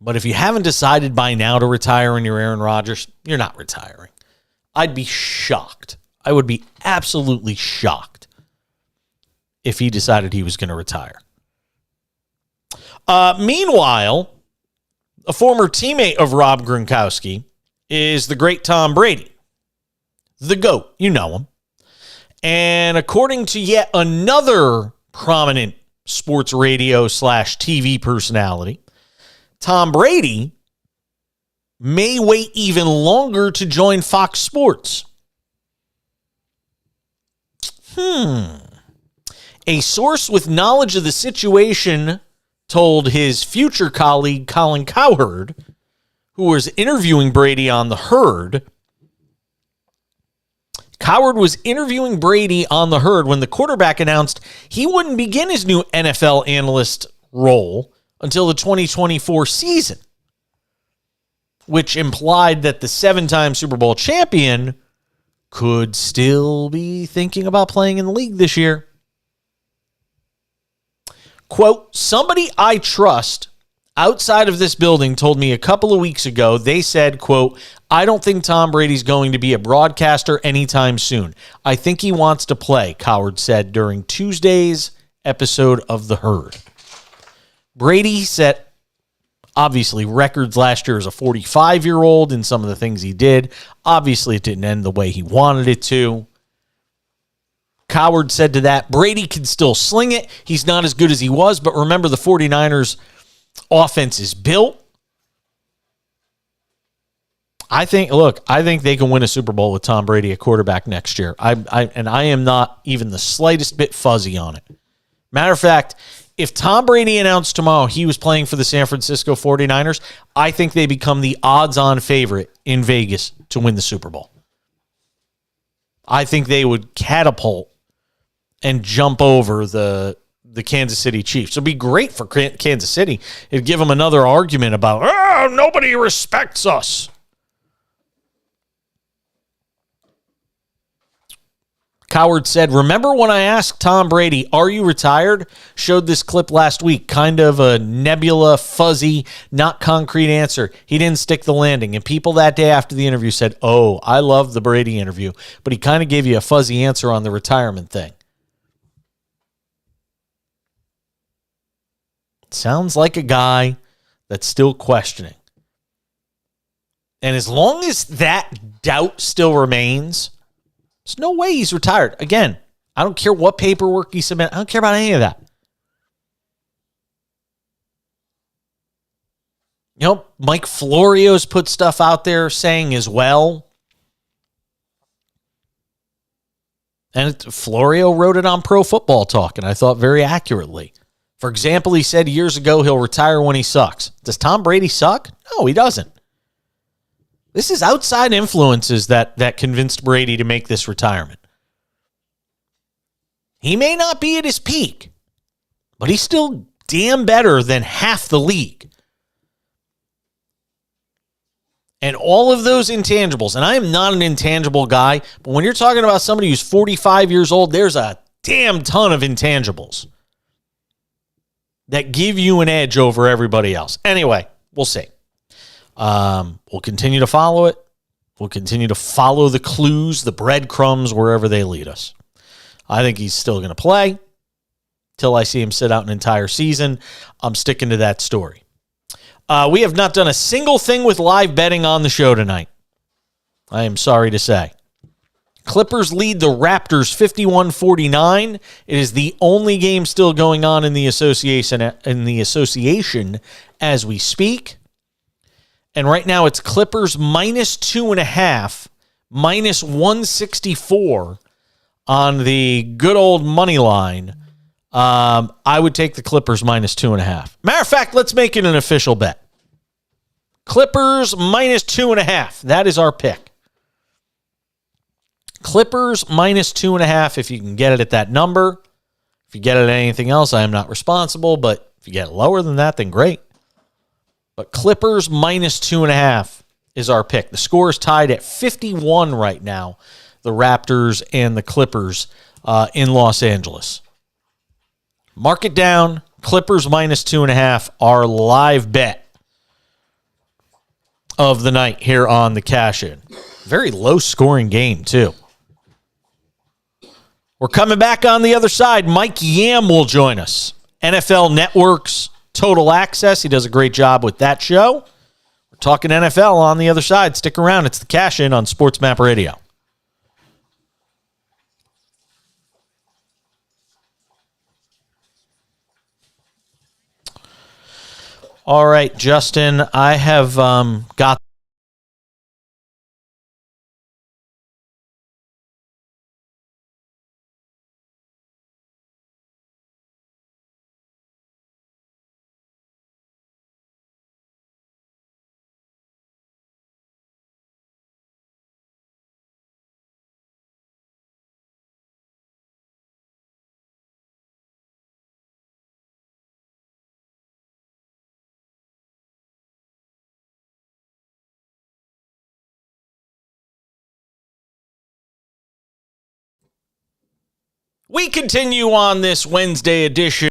But if you haven't decided by now to retire and you're Aaron Rodgers, you're not retiring. I'd be shocked. I would be absolutely shocked if he decided he was going to retire. Meanwhile, a former teammate of Rob Gronkowski is the great Tom Brady, the GOAT. You know him. And according to yet another prominent sports radio / TV personality, Tom Brady may wait even longer to join Fox Sports. A source with knowledge of the situation told his future colleague Colin Cowherd, who was interviewing Brady on The Herd. Cowherd was interviewing Brady on The Herd when the quarterback announced he wouldn't begin his new NFL analyst role until the 2024 season, which implied that the 7-time Super Bowl champion could still be thinking about playing in the league this year. Quote, somebody I trust outside of this building told me a couple of weeks ago, they said, quote, I don't think Tom Brady's going to be a broadcaster anytime soon. I think he wants to play, Cowherd said during Tuesday's episode of The Herd. Brady set, obviously, records last year as a 45-year-old in some of the things he did. Obviously, it didn't end the way he wanted it to. Cowherd said to that, Brady can still sling it. He's not as good as he was, but remember the 49ers offense is built. I think they can win a Super Bowl with Tom Brady at quarterback next year. I am not even the slightest bit fuzzy on it. Matter of fact, if Tom Brady announced tomorrow he was playing for the San Francisco 49ers, I think they become the odds-on favorite in Vegas to win the Super Bowl. I think they would catapult and jump over the Kansas City Chiefs. It'd be great for Kansas City. It'd give them another argument about, nobody respects us. Cowherd said, remember when I asked Tom Brady, are you retired? Showed this clip last week, kind of a nebula, fuzzy, not concrete answer. He didn't stick the landing. And people that day after the interview said, oh, I love the Brady interview, but he kind of gave you a fuzzy answer on the retirement thing. Sounds like a guy that's still questioning. And as long as that doubt still remains, there's no way he's retired. Again, I don't care what paperwork he submitted. I don't care about any of that. You know, Mike Florio's put stuff out there saying as well. And Florio wrote it on Pro Football Talk, and I thought very accurately. For example, he said years ago he'll retire when he sucks. Does Tom Brady suck? No, he doesn't. This is outside influences that convinced Brady to make this retirement. He may not be at his peak, but he's still damn better than half the league. And all of those intangibles, and I am not an intangible guy, but when you're talking about somebody who's 45 years old, there's a damn ton of intangibles that give you an edge over everybody else. Anyway, we'll see. We'll continue to follow it. We'll continue to follow the clues, the breadcrumbs, wherever they lead us. I think he's still going to play till I see him sit out an entire season. I'm sticking to that story. We have not done a single thing with live betting on the show tonight. I am sorry to say. Clippers lead the Raptors 51-49. It is the only game still going on in the association as we speak. And right now it's Clippers minus 2.5, minus 164 on the good old money line. I would take the Clippers minus 2.5. Matter of fact, let's make it an official bet. Clippers minus 2.5. That is our pick. Clippers minus 2.5 if you can get it at that number. If you get it at anything else, I am not responsible, but if you get lower than that, then great. But Clippers -2.5 is our pick. The score is tied at 51 right now, the Raptors and the Clippers in Los Angeles. Mark it down. Clippers -2.5, our live bet of the night here on the Cash In. Very low-scoring game, too. We're coming back on the other side. Mike Yam will join us. NFL Network's Total Access. He does a great job with that show. We're talking NFL on the other side. Stick around. It's the Cash In on SportsMap Radio. All right, Justin, I have got We continue on this Wednesday edition.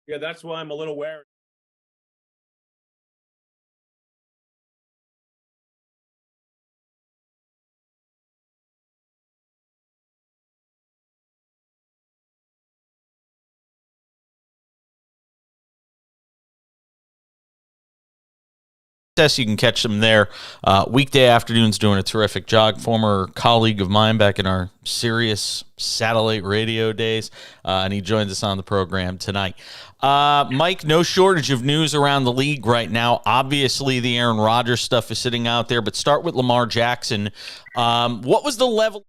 Yeah, that's why I'm a little wary. You can catch them there weekday afternoons doing a terrific job. Former colleague of mine back in our Sirius satellite radio days, and he joins us on the program tonight. Mike, no shortage of news around the league right now. Obviously, the Aaron Rodgers stuff is sitting out there, but start with Lamar Jackson. What was the level?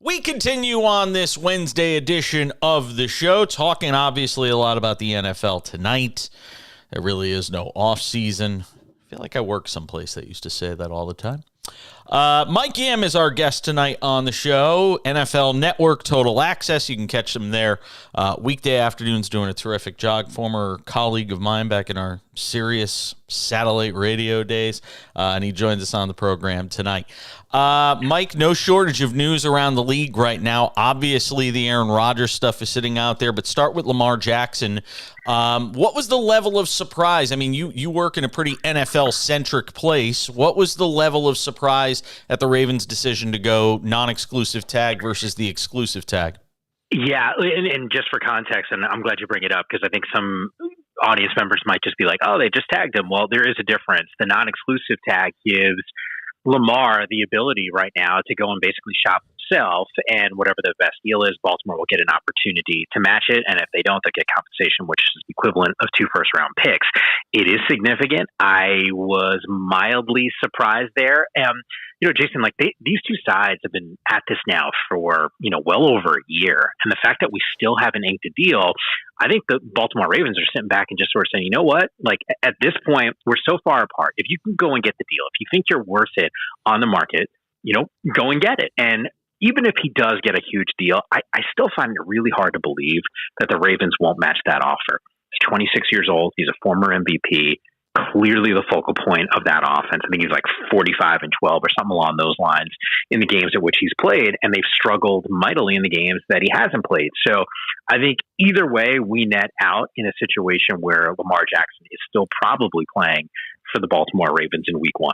We continue on this Wednesday edition of the show, talking obviously a lot about the NFL tonight. There really is no off season. I feel like I work someplace that used to say that all the time. Mike Yam is our guest tonight on the show. NFL Network Total Access. You can catch him there weekday afternoons doing a terrific job. Former colleague of mine back in our Sirius satellite radio days, and he joins us on the program tonight. Mike, no shortage of news around the league right now. Obviously, the Aaron Rodgers stuff is sitting out there, but start with Lamar Jackson. What was the level of surprise? I mean, you work in a pretty NFL-centric place. What was the level of surprise at the Ravens' decision to go non-exclusive tag versus the exclusive tag? Yeah, and just for context, and I'm glad you bring it up because I think some audience members might just be like, oh, they just tagged him. Well, there is a difference. The non-exclusive tag gives Lamar the ability right now to go and basically shop himself, and whatever the best deal is, Baltimore will get an opportunity to match it, and if they don't, they'll get compensation, which is the equivalent of 2 first-round picks. It is significant. I was mildly surprised there. Jason, these two sides have been at this now for, well over a year, and the fact that we still haven't inked a deal, I think the Baltimore Ravens are sitting back and just sort of saying, you know what, at this point, we're so far apart. If you can go and get the deal, if you think you're worth it on the market, go and get it. And even if he does get a huge deal, I still find it really hard to believe that the Ravens won't match that offer. He's 26 years old. He's a former MVP. Clearly the focal point of that offense. I think he's like 45 and 12 or something along those lines in the games at which he's played, and they've struggled mightily in the games that he hasn't played. So I think either way, we net out in a situation where Lamar Jackson is still probably playing for the Baltimore Ravens in week 1.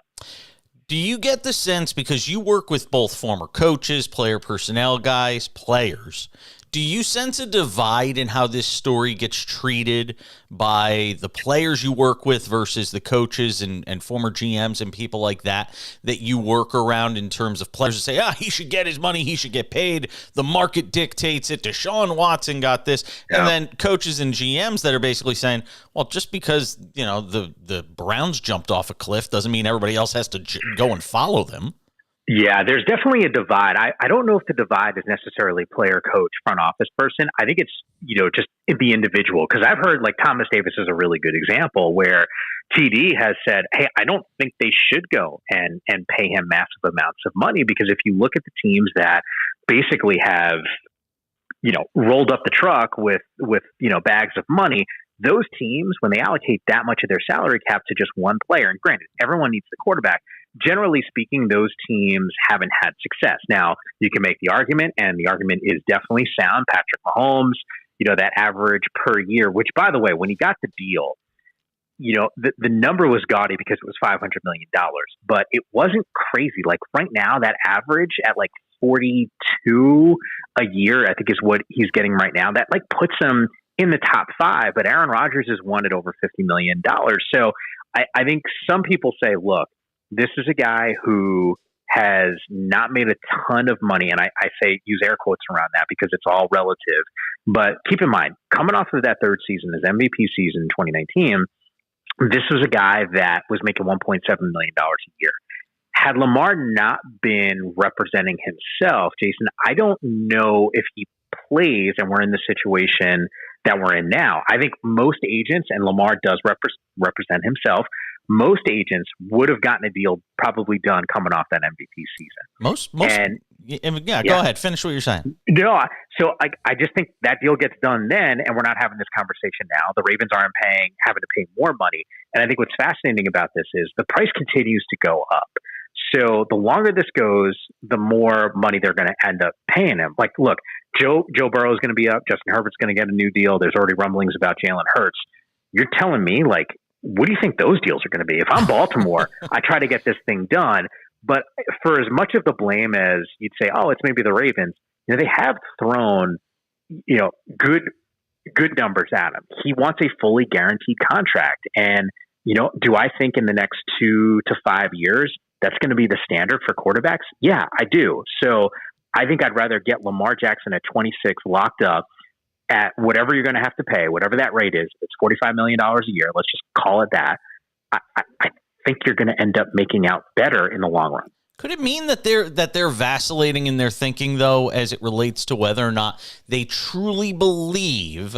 Do you get the sense, because you work with both former coaches, player personnel guys, players, do you sense a divide in how this story gets treated by the players you work with versus the coaches and former GMs and people like that you work around, in terms of players who say, he should get his money, he should get paid, the market dictates it, Deshaun Watson got this, and then coaches and GMs that are basically saying, well, just because the Browns jumped off a cliff doesn't mean everybody else has to go and follow them. Yeah, there's definitely a divide. I don't know if the divide is necessarily player, coach, front office person. I think it's, just the individual. Because I've heard Thomas Davis is a really good example where TD has said, hey, I don't think they should go and pay him massive amounts of money, because if you look at the teams that basically have, rolled up the truck with bags of money, those teams, when they allocate that much of their salary cap to just one player, and granted, everyone needs the quarterback, generally speaking, those teams haven't had success. Now, you can make the argument, and the argument is definitely sound. Patrick Mahomes, that average per year, which, by the way, when he got the deal, the number was gaudy because it was $500 million, but it wasn't crazy. Right now, that average at 42 a year, I think is what he's getting right now. That puts him in the top 5, but Aaron Rodgers has won at over $50 million. So I think some people say, look, this is a guy who has not made a ton of money. And I say use air quotes around that because it's all relative. But keep in mind, coming off of that third season, his MVP season in 2019, this was a guy that was making $1.7 million a year. Had Lamar not been representing himself, Jason, I don't know if he plays and we're in the situation that we're in now. I think most agents, and Lamar does represent himself, most agents would have gotten a deal probably done coming off that MVP season. Go ahead. Finish what you're saying. No, so I just think that deal gets done then, and we're not having this conversation now. The Ravens aren't having to pay more money. And I think what's fascinating about this is the price continues to go up. So the longer this goes, the more money they're going to end up paying him. Look, Joe Burrow is going to be up. Justin Herbert's going to get a new deal. There's already rumblings about Jalen Hurts. You're telling me, what do you think those deals are going to be? If I'm Baltimore, I try to get this thing done. But for as much of the blame as you'd say, it's maybe the Ravens, they have thrown, good numbers at him. He wants a fully guaranteed contract. And, do I think in the next 2 to 5 years, that's going to be the standard for quarterbacks? Yeah, I do. So I think I'd rather get Lamar Jackson at 26 locked up at whatever you're going to have to pay, whatever that rate is. It's $45 million a year. Let's just call it that. I think you're going to end up making out better in the long run. Could it mean that they're vacillating in their thinking, though, as it relates to whether or not they truly believe,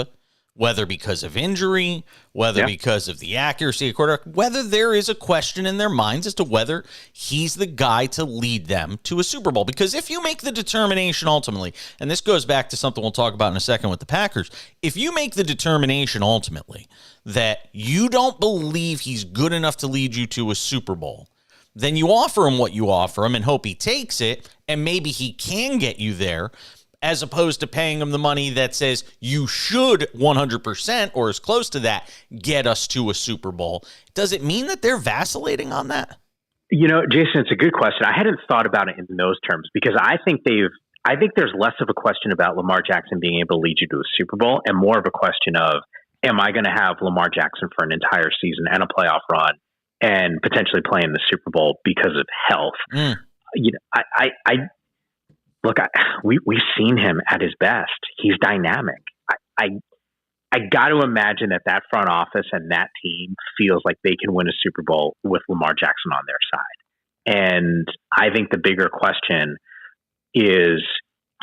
whether because of injury, whether because of the accuracy of quarterback, whether there is a question in their minds as to whether he's the guy to lead them to a Super Bowl? Because if you make the determination ultimately, and this goes back to something we'll talk about in a second with the Packers, if you make the determination ultimately that you don't believe he's good enough to lead you to a Super Bowl, then you offer him what you offer him and hope he takes it, and maybe he can get you there, as opposed to paying him the money that says you should 100% or as close to that get us to a Super Bowl. Does it mean that they're vacillating on that? You know, Jason, it's a good question. I hadn't thought about it in those terms because I think there's less of a question about Lamar Jackson being able to lead you to a Super Bowl and more of a question of, am I going to have Lamar Jackson for an entire season and a playoff run and potentially play in the Super Bowl because of health? You know, we've seen him at his best. He's dynamic. I got to imagine that front office and that team feels like they can win a Super Bowl with Lamar Jackson on their side. And I think the bigger question is,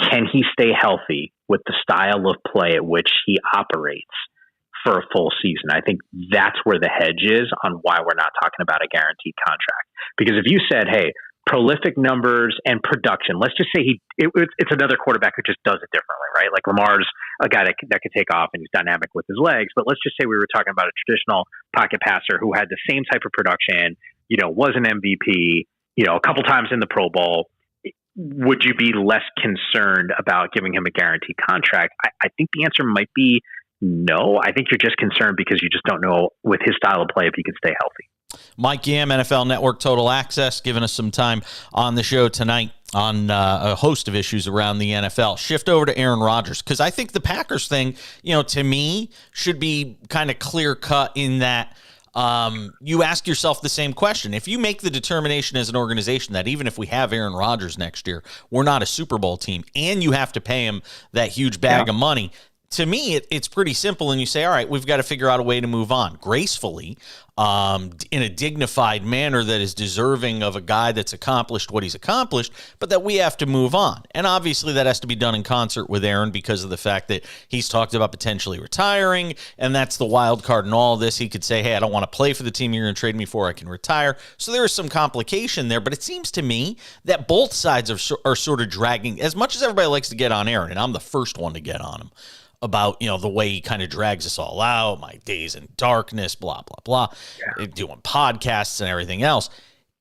can he stay healthy with the style of play at which he operates for a full season? I think that's where the hedge is on why we're not talking about a guaranteed contract. Because if you said, hey, prolific numbers and production, let's just say it's another quarterback who just does it differently, right? Like Lamar's a guy that could take off and he's dynamic with his legs. But let's just say we were talking about a traditional pocket passer who had the same type of production, you know, was an MVP, you know, a couple times in the Pro Bowl. Would you be less concerned about giving him a guaranteed contract? I think the answer might be no. I think you're just concerned because you just don't know with his style of play if he can stay healthy. Mike Yam, NFL Network Total Access, giving us some time on the show tonight on a host of issues around the NFL. Shift over to Aaron Rodgers, because I think the Packers thing, you know, to me, should be kind of clear cut in that you ask yourself the same question. If you make the determination as an organization that even if we have Aaron Rodgers next year, we're not a Super Bowl team, and you have to pay him that huge bag of money, to me, it's pretty simple, and you say, all right, we've got to figure out a way to move on gracefully, in a dignified manner that is deserving of a guy that's accomplished what he's accomplished, but that we have to move on. And obviously that has to be done in concert with Aaron because of the fact that he's talked about potentially retiring, and that's the wild card in all of this. He could say, hey, I don't want to play for the team you're going to trade me for. I can retire. So there is some complication there, but it seems to me that both sides are sort of dragging, as much as everybody likes to get on Aaron, and I'm the first one to get on him, about, you know, the way he kind of drags us all out, my days in darkness, blah, blah, blah, doing podcasts and everything else.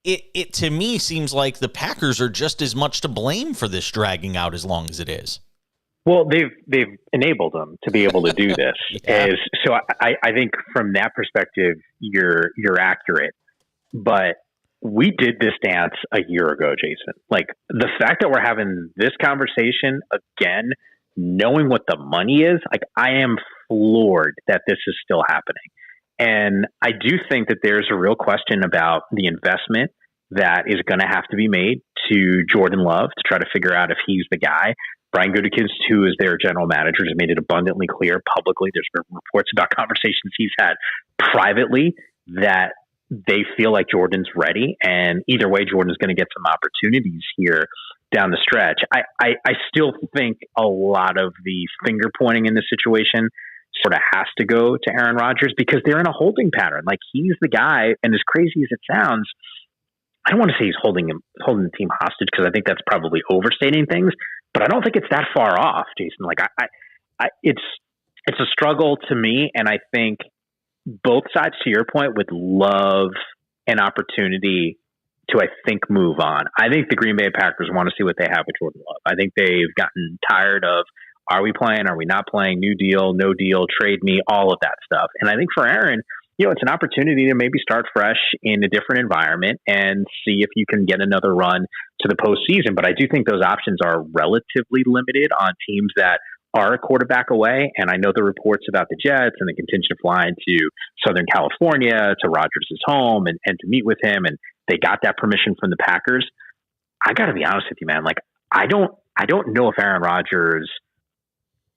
It to me seems like the Packers are just as much to blame for this dragging out as long as it is. Well, they've enabled them to be able to do this. So I think from that perspective, you're accurate. But we did this dance a year ago, Jason. Like, the fact that we're having this conversation again, knowing what the money is, like, I am floored that this is still happening. And I do think that there's a real question about the investment that is going to have to be made to Jordan Love to try to figure out if he's the guy. Brian Gutekunst, who is their general manager, has made it abundantly clear publicly. There's been reports about conversations he's had privately that they feel like Jordan's ready. And either way, Jordan's going to get some opportunities here down the stretch. I still think a lot of the finger pointing in this situation sort of has to go to Aaron Rodgers because they're in a holding pattern. Like, he's the guy, and as crazy as it sounds, I don't want to say he's holding the team hostage because I think that's probably overstating things, but I don't think it's that far off, Jason. Like, it's a struggle to me, and I think both sides, to your point, would love an opportunity to, I think, move on. I think the Green Bay Packers want to see what they have with Jordan Love. I think they've gotten tired of, are we playing? Are we not playing? New deal, no deal, trade me, all of that stuff. And I think for Aaron, you know, it's an opportunity to maybe start fresh in a different environment and see if you can get another run to the postseason. But I do think those options are relatively limited on teams that are a quarterback away. And I know the reports about the Jets and the contingent flying to Southern California, to Rodgers' home and to meet with him. And they got that permission from the Packers. I got to be honest with you, man. Like, I don't know if Aaron Rodgers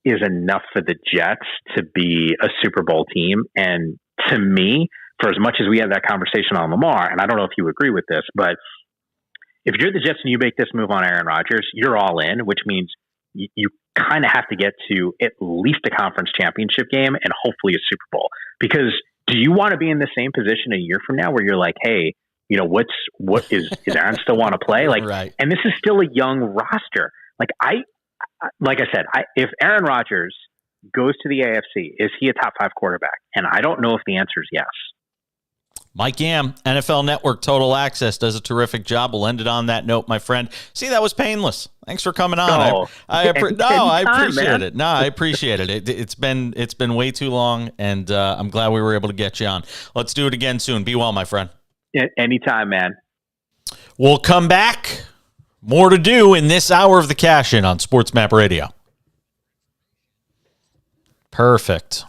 is enough for the Jets to be a Super Bowl team. And to me, for as much as we had that conversation on Lamar, and I don't know if you agree with this, but if you're the Jets and you make this move on Aaron Rodgers, you're all in, which means you kind of have to get to at least a conference championship game and hopefully a Super Bowl. Because do you want to be in the same position a year from now where you're like, hey, you know, what is Aaron still want to play? Like, Right. And this is still a young roster. Like I said, if Aaron Rodgers goes to the AFC, is he a top 5 quarterback? And I don't know if the answer is yes. Mike Yam, NFL Network Total Access, does a terrific job. We'll end it on that note, my friend. See, that was painless. Thanks for coming on. I appreciate it. No, I appreciate it. It's been way too long, and I'm glad we were able to get you on. Let's do it again soon. Be well, my friend. Anytime, man. We'll come back. More to do in this hour of the Cash In on SportsMap Radio. Perfect.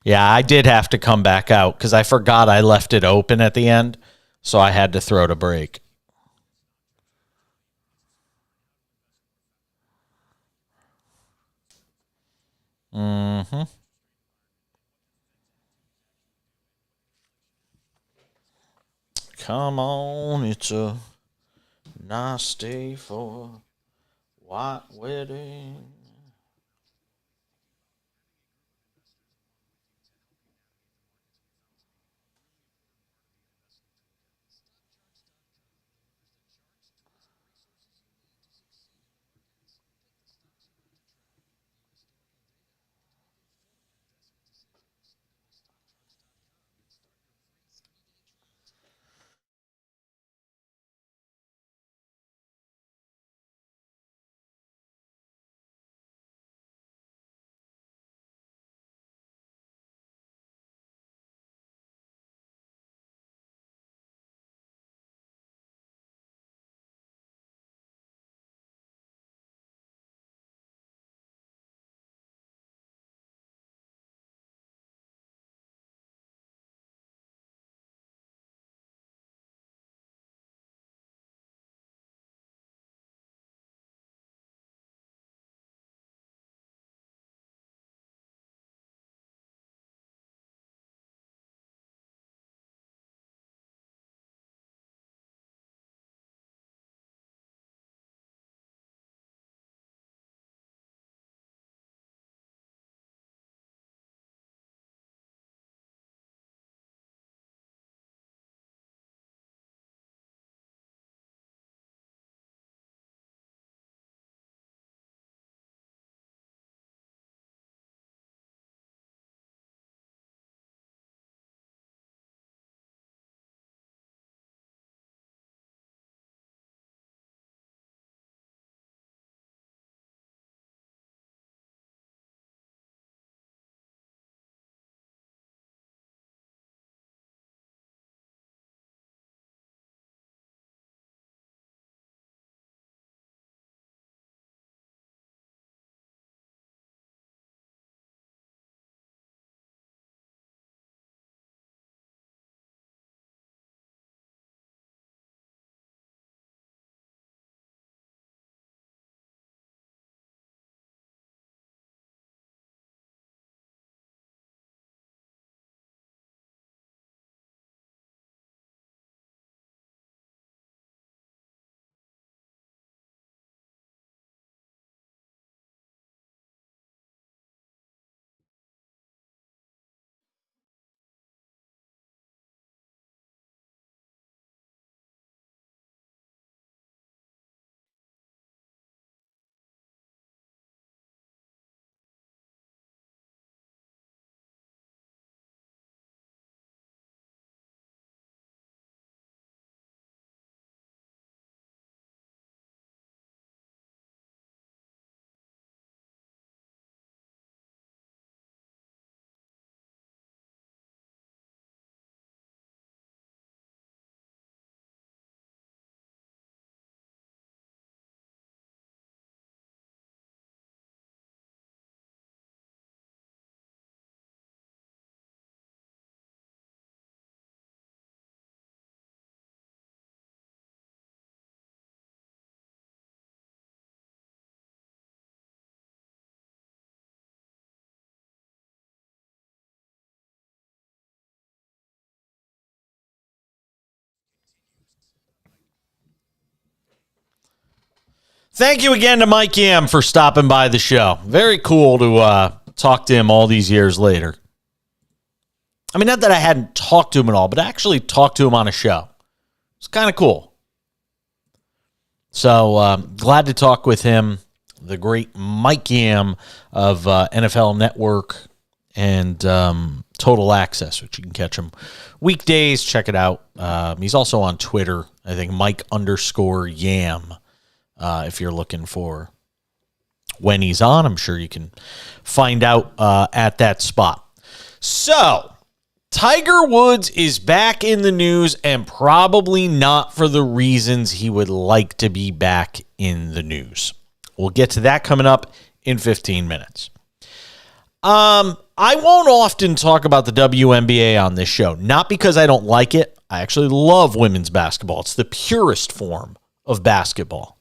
Yeah, I did have to come back out because I forgot I left it open at the end, so I had to throw to break. Mm-hmm. Come on, it's a nice day for white wedding. Thank you again to Mike Yam for stopping by the show. Very cool to talk to him all these years later. I mean, not that I hadn't talked to him at all, but I actually talked to him on a show. It's kind of cool. So glad to talk with him, the great Mike Yam of NFL Network and Total Access, which you can catch him weekdays. Check it out. He's also on Twitter, I think, Mike_Yam. If you're looking for when he's on, I'm sure you can find out at that spot. So, Tiger Woods is back in the news, and probably not for the reasons he would like to be back in the news. We'll get to that coming up in 15 minutes. I won't often talk about the WNBA on this show, not because I don't like it. I actually love women's basketball. It's the purest form of basketball.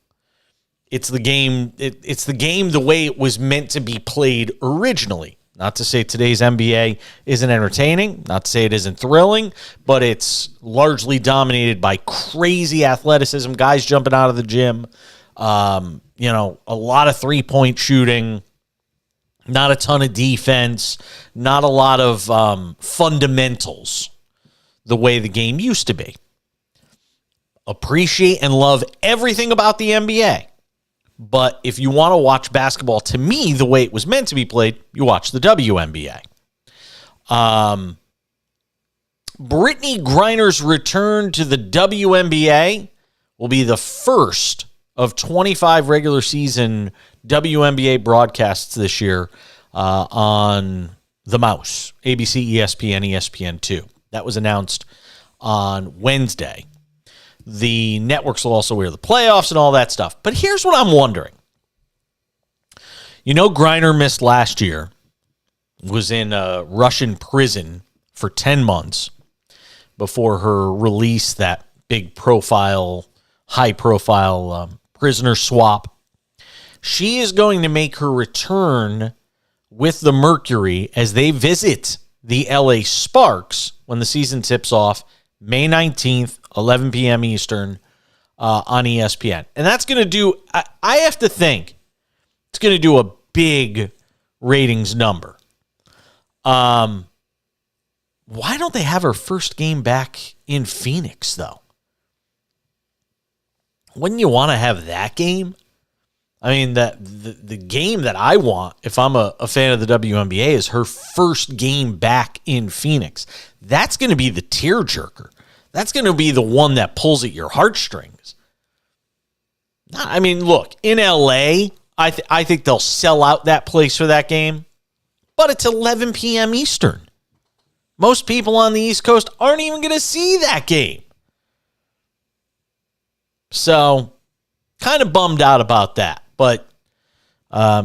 It's the game. It's the game the way it was meant to be played originally. Not to say today's NBA isn't entertaining, not to say it isn't thrilling, but it's largely dominated by crazy athleticism, guys jumping out of the gym, a lot of three-point shooting, not a ton of defense, not a lot of fundamentals the way the game used to be. Appreciate and love everything about the NBA. But if you want to watch basketball, to me, the way it was meant to be played, you watch the WNBA. Brittany Griner's return to the WNBA will be the first of 25 regular season WNBA broadcasts this year on the Mouse, ABC, ESPN, ESPN2. That was announced on Wednesday. The networks will also air the playoffs and all that stuff. But here's what I'm wondering. Griner missed last year, was in a Russian prison for 10 months before her release, that big profile, high-profile prisoner swap. She is going to make her return with the Mercury as they visit the LA Sparks when the season tips off May 19th, 11 p.m. Eastern on ESPN. And that's going to do, I have to think, it's going to do a big ratings number. Why don't they have her first game back in Phoenix, though? Wouldn't you want to have that game? I mean, the game that I want, if I'm a fan of the WNBA, is her first game back in Phoenix. That's going to be the tearjerker. That's going to be the one that pulls at your heartstrings. I mean, look, in LA, I think they'll sell out that place for that game, but it's 11 p.m. Eastern. Most people on the East Coast aren't even going to see that game. So, kind of bummed out about that. But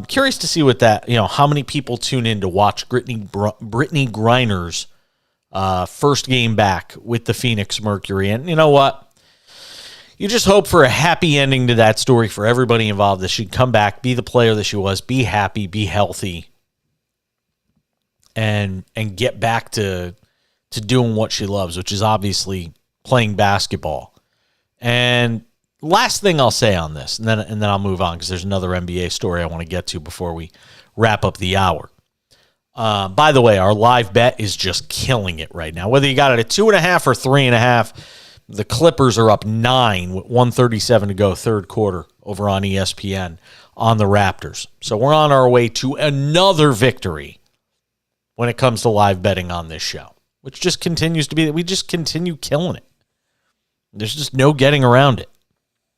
curious to see what that, how many people tune in to watch Brittany Griner's first game back with the Phoenix Mercury. And you know what? You just hope for a happy ending to that story for everybody involved, that she'd come back, be the player that she was, be happy, be healthy, and get back to doing what she loves, which is obviously playing basketball. And last thing I'll say on this, and then I'll move on because there's another NBA story I want to get to before we wrap up the hour. By the way, our live bet is just killing it right now. Whether you got it at 2.5 or 3.5, the Clippers are up 9 with 1:37 to go, third quarter, over on ESPN on the Raptors. So we're on our way to another victory when it comes to live betting on this show, which just continues to be, we just continue killing it. There's just no getting around it.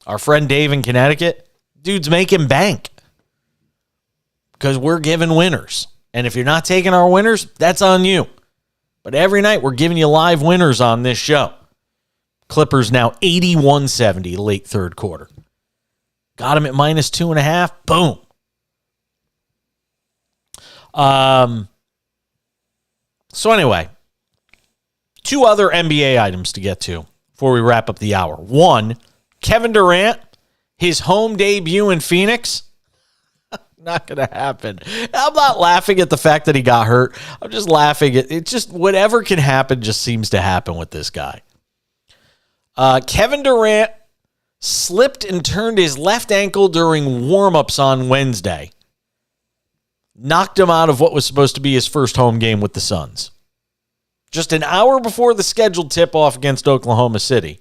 Our friend Dave in Connecticut, dude's making bank because we're giving winners. And if you're not taking our winners, that's on you. But every night we're giving you live winners on this show. Clippers now 81-70 late third quarter. Got him at -2.5. Boom. So anyway, two other NBA items to get to before we wrap up the hour. One, Kevin Durant, his home debut in Phoenix. Not going to happen. I'm not laughing at the fact that he got hurt. I'm just laughing at it. Just whatever can happen just seems to happen with this guy. Kevin Durant slipped and turned his left ankle during warm-ups on Wednesday. Knocked him out of what was supposed to be his first home game with the Suns. Just an hour before the scheduled tip-off against Oklahoma City,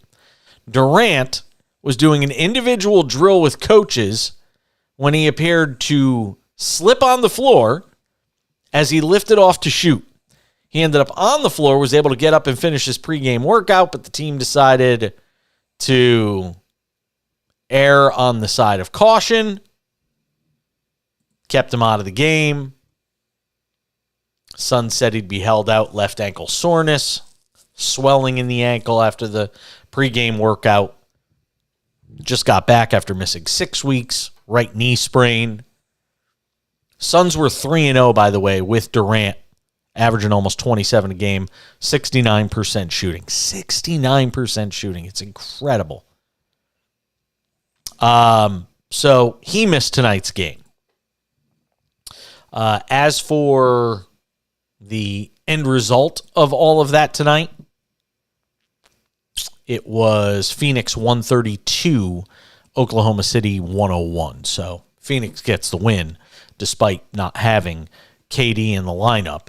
Durant was doing an individual drill with coaches when he appeared to slip on the floor as he lifted off to shoot. He ended up on the floor, was able to get up and finish his pregame workout, but the team decided to err on the side of caution, kept him out of the game. Sun said he'd be held out, left ankle soreness, swelling in the ankle after the pregame workout. Just got back after missing 6 weeks, right knee sprain. Suns were 3-0, by the way, with Durant, averaging almost 27 a game, 69% shooting. 69% shooting. It's incredible. So he missed tonight's game. As for the end result of all of that tonight, it was Phoenix 132, Oklahoma City 101. So Phoenix gets the win despite not having KD in the lineup.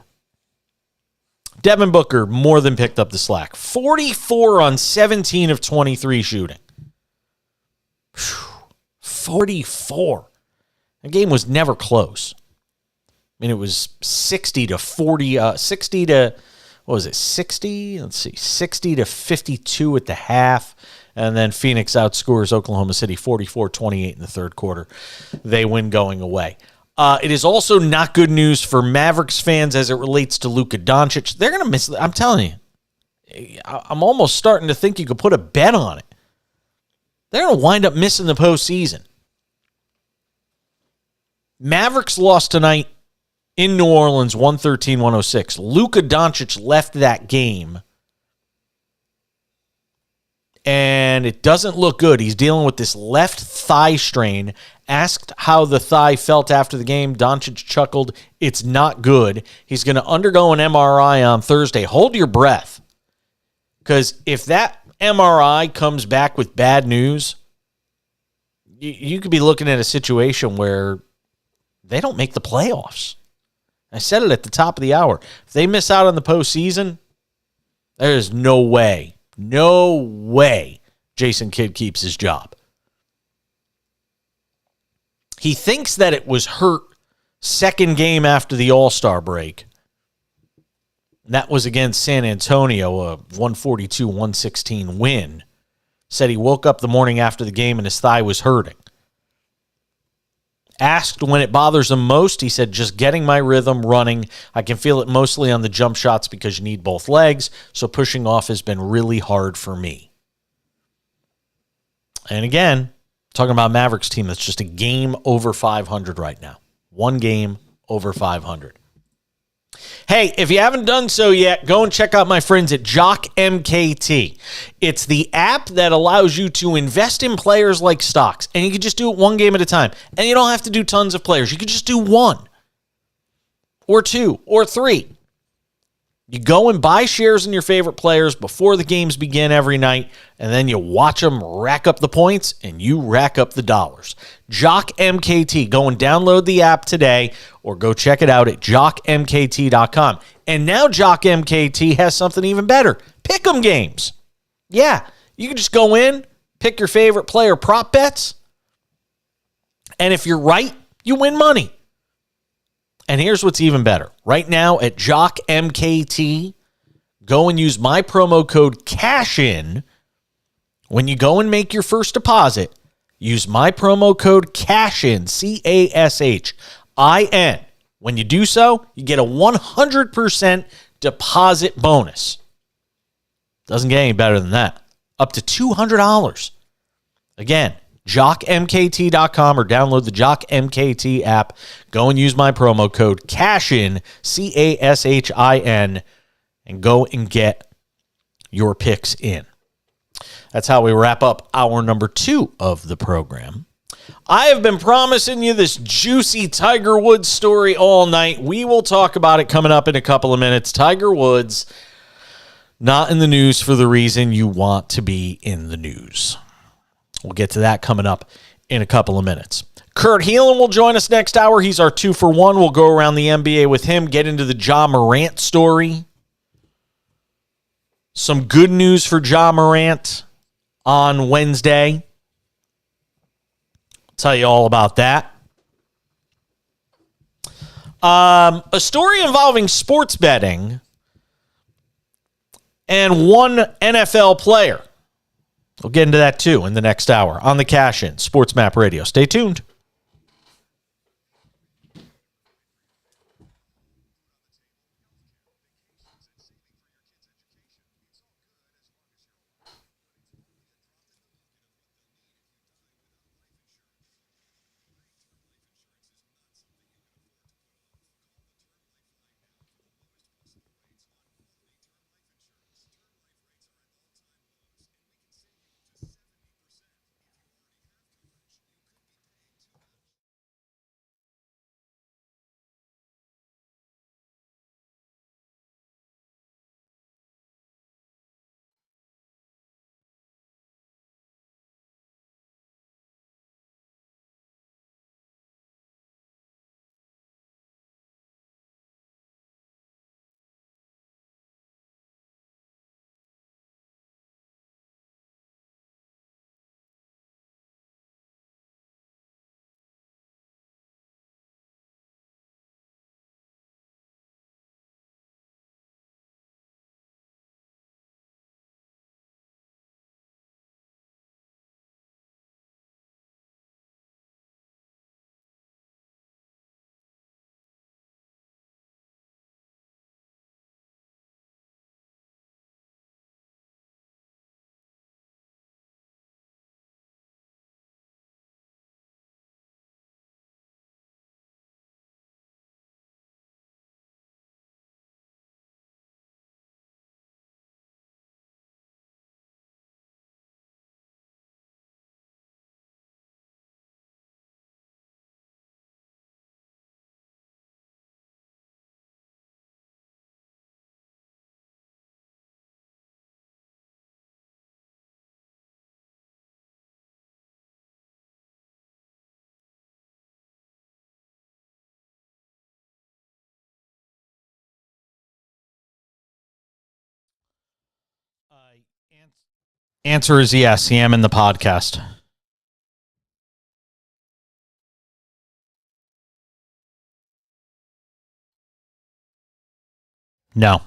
Devin Booker more than picked up the slack. 44 on 17 of 23 shooting. 44. The game was never close. I mean, it was 60 to 40, 60 to, what was it, 60? Let's see, 60 to 52 at the half. And then Phoenix outscores Oklahoma City 44-28 in the third quarter. They win going away. It is also not good news for Mavericks fans as it relates to Luka Doncic. They're going to miss, I'm telling you, I'm almost starting to think you could put a bet on it. They're going to wind up missing the postseason. Mavericks lost tonight in New Orleans, 113-106. Luka Doncic left that game, and it doesn't look good. He's dealing with this left thigh strain. Asked how the thigh felt after the game, Doncic chuckled, "It's not good." He's going to undergo an MRI on Thursday. Hold your breath, because if that MRI comes back with bad news, you could be looking at a situation where they don't make the playoffs. I said it at the top of the hour. If they miss out on the postseason, there is no way Jason Kidd keeps his job. He thinks that it was hurt second game after the All-Star break. And that was against San Antonio, a 142-116 win. Said he woke up the morning after the game and his thigh was hurting. Asked when it bothers him most, he said, "Just getting my rhythm, running. I can feel it mostly on the jump shots because you need both legs, so pushing off has been really hard for me." And again, talking about Mavericks team that's just a game over 500 right now. One game over 500. Hey, if you haven't done so yet, go and check out my friends at Jock MKT. It's the app that allows you to invest in players like stocks, and you can just do it one game at a time. And you don't have to do tons of players. You can just do one or two or three. You go and buy shares in your favorite players before the games begin every night, and then you watch them rack up the points, and you rack up the dollars. Jock MKT. Go and download the app today, or go check it out at jockmkt.com. And now Jock MKT has something even better. Pick'em games. Yeah, you can just go in, pick your favorite player prop bets, and if you're right, you win money. And here's what's even better. Right now at Jock MKT, go and use my promo code CASHIN. When you go and make your first deposit, use my promo code CASHIN, CASHIN. When you do so, you get a 100% deposit bonus. Doesn't get any better than that. Up to $200. Again, jockmkt.com or download the Jock MKT app. Go and use my promo code CASHIN, CASHIN, and go and get your picks in. That's how we wrap up hour number 2 of the program. I have been promising you this juicy Tiger Woods story all night. We will talk about it coming up in a couple of minutes. Tiger Woods, not in the news for the reason you want to be in the news. We'll get to that coming up in a couple of minutes. Kurt Heelan will join us next hour. He's our 2 for 1. We'll go around the NBA with him, get into the Ja Morant story. Some good news for Ja Morant on Wednesday. I'll tell you all about that. A story involving sports betting and one NFL player. We'll get into that too in the next hour on the Cash In, SportsMap Radio. Stay tuned. Answer is yes. I am in the podcast. No.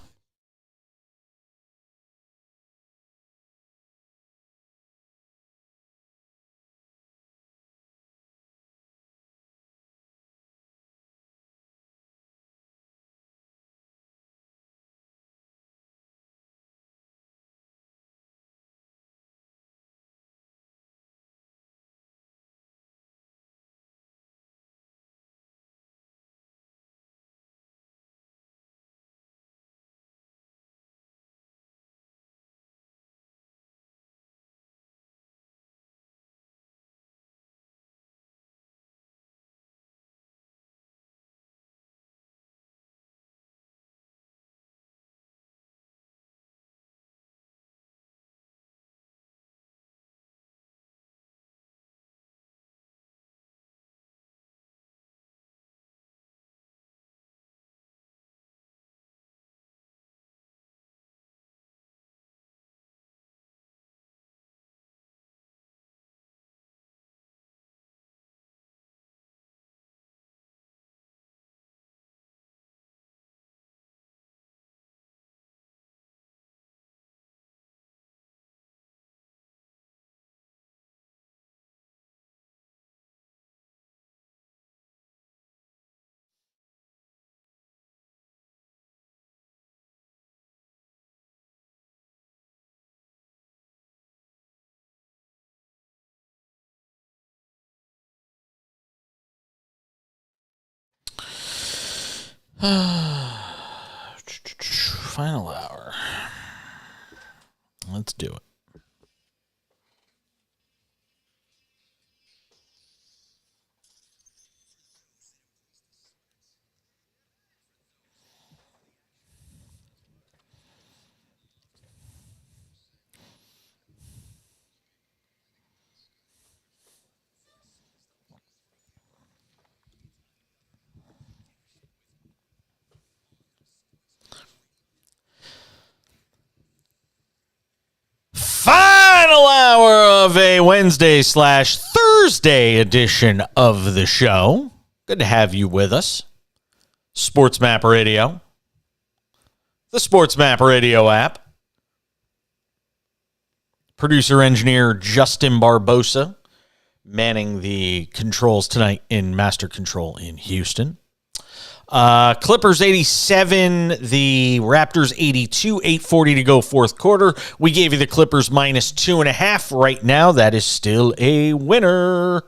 Final hour. Let's do it. of a Wednesday/Thursday edition of the show. Good to have you with us. SportsMap Radio, the SportsMap Radio app. Producer engineer Justin Barbosa manning the controls tonight in Master Control in Houston. Clippers 87, the Raptors 82, 8:40 to go fourth quarter. We gave you the Clippers -2.5 right now. That is still a winner.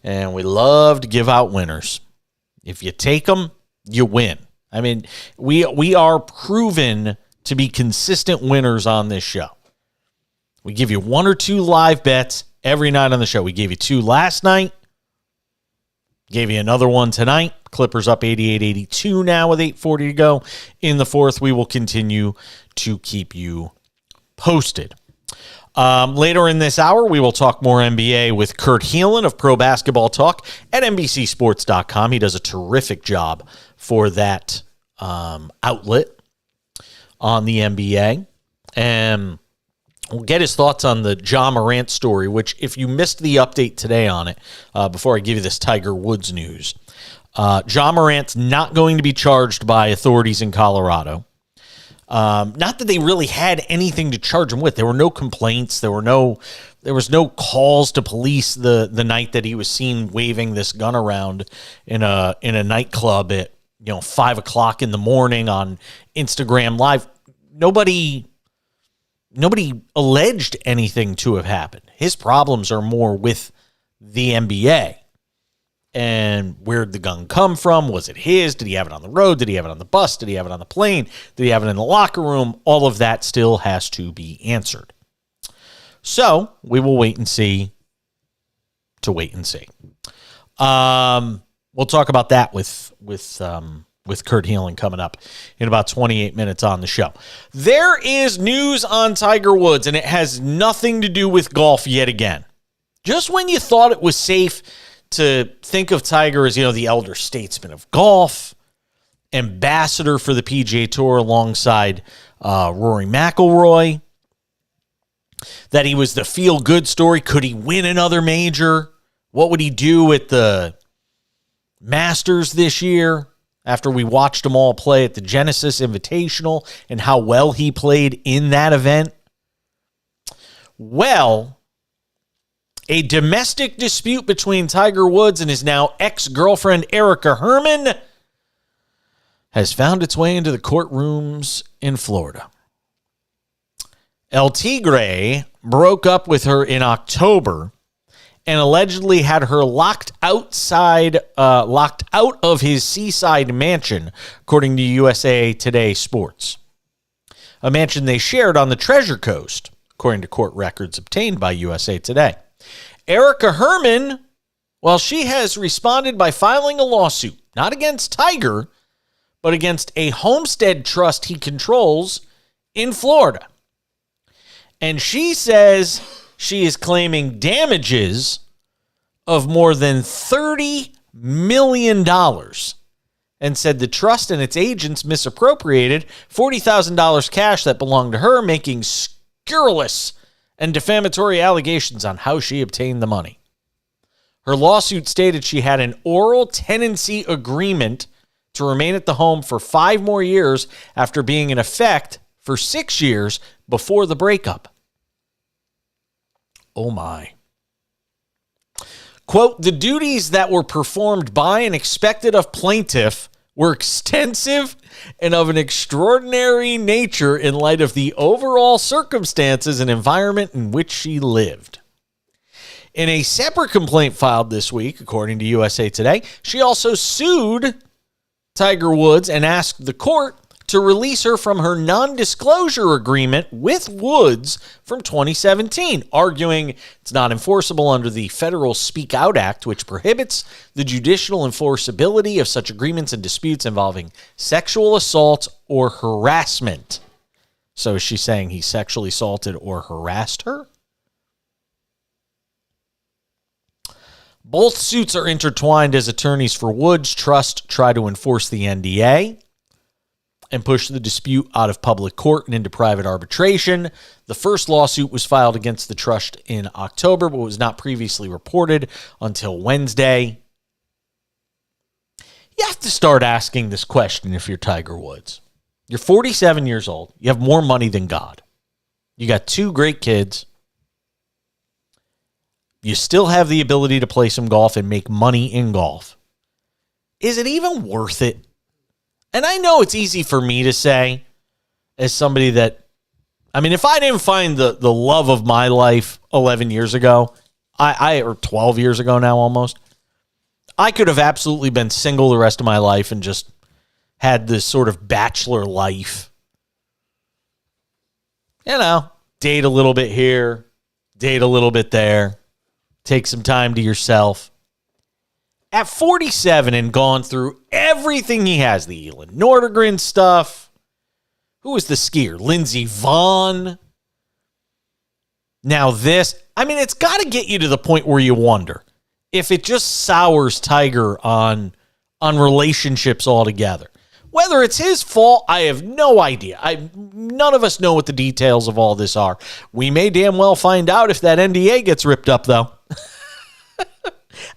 And we love to give out winners. If you take them, you win. I mean, we are proven to be consistent winners on this show. We give you one or two live bets every night on the show. We gave you two last night. Gave you another one tonight. Clippers up 88-82 now with 8:40 to go. In the fourth, we will continue to keep you posted. Later in this hour, we will talk more NBA with Kurt Heelan of Pro Basketball Talk at NBCSports.com. He does a terrific job for that outlet on the NBA. And we'll get his thoughts on the Ja Morant story, which if you missed the update today on it, before I give you this Tiger Woods news, Ja Morant's not going to be charged by authorities in Colorado. Not that they really had anything to charge him with. There were no complaints. There was no calls to police the night that he was seen waving this gun around in a nightclub at 5 o'clock in the morning on Instagram Live. Nobody alleged anything to have happened. His problems are more with the NBA. And where'd the gun come from? Was it his? Did he have it on the road? Did he have it on the bus? Did he have it on the plane? Did he have it in the locker room? All of that still has to be answered. So we will wait and see. We'll talk about that with Kurt Heelan coming up in about 28 minutes on the show. There is news on Tiger Woods, and it has nothing to do with golf yet again. Just when you thought it was safe to think of Tiger as, the elder statesman of golf, ambassador for the PGA Tour alongside Rory McIlroy, that he was the feel-good story. Could he win another major? What would he do at the Masters this year after we watched him all play at the Genesis Invitational and how well he played in that event? Well, a domestic dispute between Tiger Woods and his now ex-girlfriend Erica Herman has found its way into the courtrooms in Florida. El Tigre broke up with her in October and allegedly had her locked out of his seaside mansion, according to USA Today Sports. A mansion they shared on the Treasure Coast, according to court records obtained by USA Today. Erica Herman, she has responded by filing a lawsuit, not against Tiger, but against a homestead trust he controls in Florida. And she says she is claiming damages of more than $30 million and said the trust and its agents misappropriated $40,000 cash that belonged to her, making scurrilous and defamatory allegations on how she obtained the money. Her lawsuit stated she had an oral tenancy agreement to remain at the home for 5 more years after being in effect for 6 years before the breakup. Oh my. Quote, the duties that were performed by and expected of plaintiff were extensive and of an extraordinary nature in light of the overall circumstances and environment in which she lived. In a separate complaint filed this week, according to USA Today, she also sued Tiger Woods and asked the court to release her from her non-disclosure agreement with Woods from 2017, arguing it's not enforceable under the Federal Speak Out Act, which prohibits the judicial enforceability of such agreements and disputes involving sexual assault or harassment. So is she saying he sexually assaulted or harassed her? Both suits are intertwined as attorneys for Woods Trust try to enforce the NDA. and push the dispute out of public court and into private arbitration. The first lawsuit was filed against the trust in October, but was not previously reported until Wednesday. You have to start asking this question if you're Tiger Woods. You're 47 years old. You have more money than God. You got 2 great kids. You still have the ability to play some golf and make money in golf. Is it even worth it? And I know it's easy for me to say as somebody that, I mean, if I didn't find the love of my life 11 years ago, or 12 years ago now almost, I could have absolutely been single the rest of my life and just had this sort of bachelor life. You know, date a little bit here, date a little bit there, take some time to yourself. At 47 and gone through everything he has, the Elin Nordegren stuff. Who was the skier? Lindsey Vonn. Now this. I mean, it's got to get you to the point where you wonder if it just sours Tiger on relationships altogether. Whether it's his fault, I have no idea. None of us know what the details of all this are. We may damn well find out if that NDA gets ripped up, though.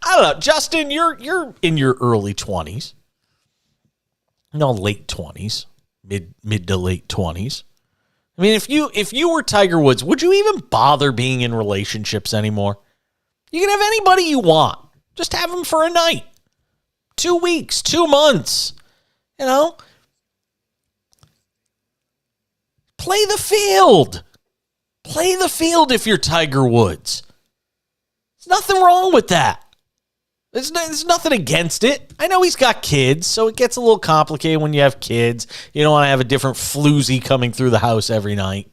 I don't know. Justin, you're in your early 20s. No, late 20s. Mid to late 20s. I mean, if you were Tiger Woods, would you even bother being in relationships anymore? You can have anybody you want. Just have them for a night. 2 weeks, 2 months. You know? Play the field. Play the field if you're Tiger Woods. There's nothing wrong with that. There's nothing against it. I know he's got kids, so it gets a little complicated when you have kids. You don't want to have a different floozy coming through the house every night.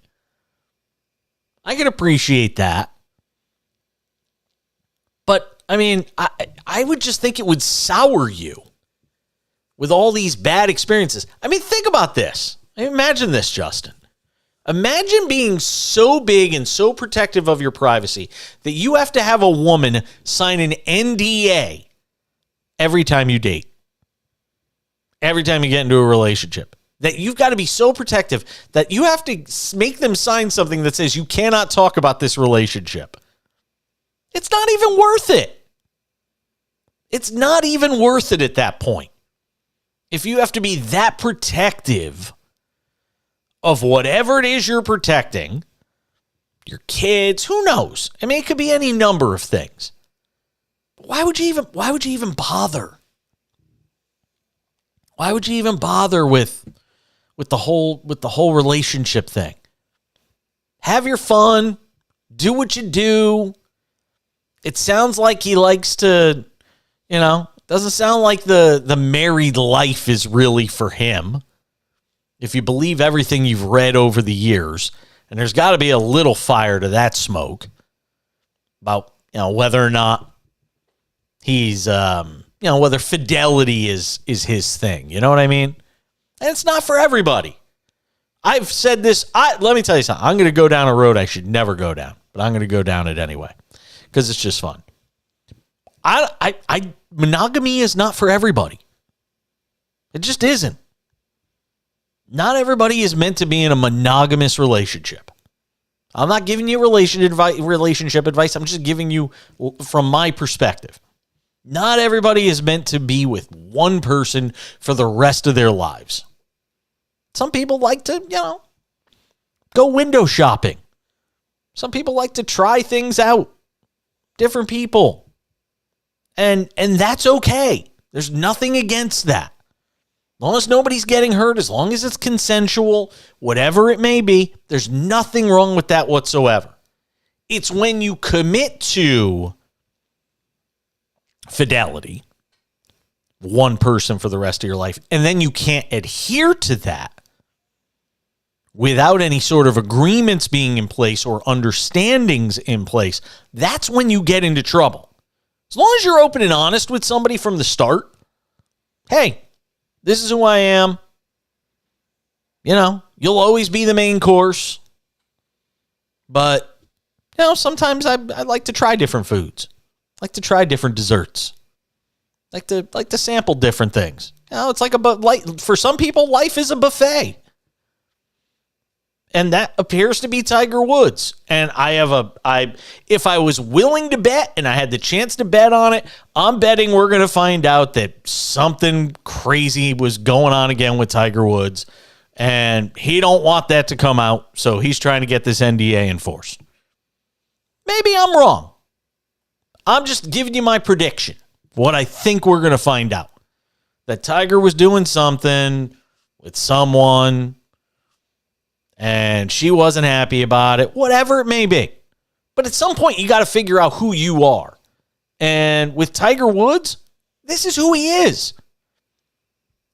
I can appreciate that. But, I mean, I would just think it would sour you with all these bad experiences. I mean, think about this. Imagine this, Justin. Imagine being so big and so protective of your privacy that you have to have a woman sign an NDA every time you date, every time you get into a relationship, that you've got to be so protective that you have to make them sign something that says you cannot talk about this relationship. It's not even worth it. It's not even worth it at that point. If you have to be that protective of whatever it is you're protecting, your kids, who knows? I mean, it could be any number of things. Why would you even bother? Why would you even bother with the whole relationship thing? Have your fun, do what you do. It sounds like he likes to, doesn't sound like the married life is really for him. If you believe everything you've read over the years, and there's got to be a little fire to that smoke about, whether or not he's, whether fidelity is his thing. You know what I mean? And it's not for everybody. I've said this. Let me tell you something. I'm going to go down a road I should never go down, but I'm going to go down it anyway because it's just fun. Monogamy is not for everybody. It just isn't. Not everybody is meant to be in a monogamous relationship. I'm not giving you relationship advice. I'm just giving you from my perspective. Not everybody is meant to be with one person for the rest of their lives. Some people like to, go window shopping. Some people like to try things out. Different people. And that's okay. There's nothing against that. As long as nobody's getting hurt, as long as it's consensual, whatever it may be, there's nothing wrong with that whatsoever. It's when you commit to fidelity, one person for the rest of your life, and then you can't adhere to that without any sort of agreements being in place or understandings in place, that's when you get into trouble. As long as you're open and honest with somebody from the start, hey, this is who I am. You'll always be the main course. But, sometimes I like to try different foods. I like to try different desserts. I like to sample different things. It's like for some people, life is a buffet. And that appears to be Tiger Woods. And if I was willing to bet and I had the chance to bet on it, I'm betting we're going to find out that something crazy was going on again with Tiger Woods. And he don't want that to come out. So he's trying to get this NDA enforced. Maybe I'm wrong. I'm just giving you my prediction. What I think we're going to find out. That Tiger was doing something with someone and she wasn't happy about it, whatever it may be. But at some point, you got to figure out who you are. And with Tiger Woods, this is who he is.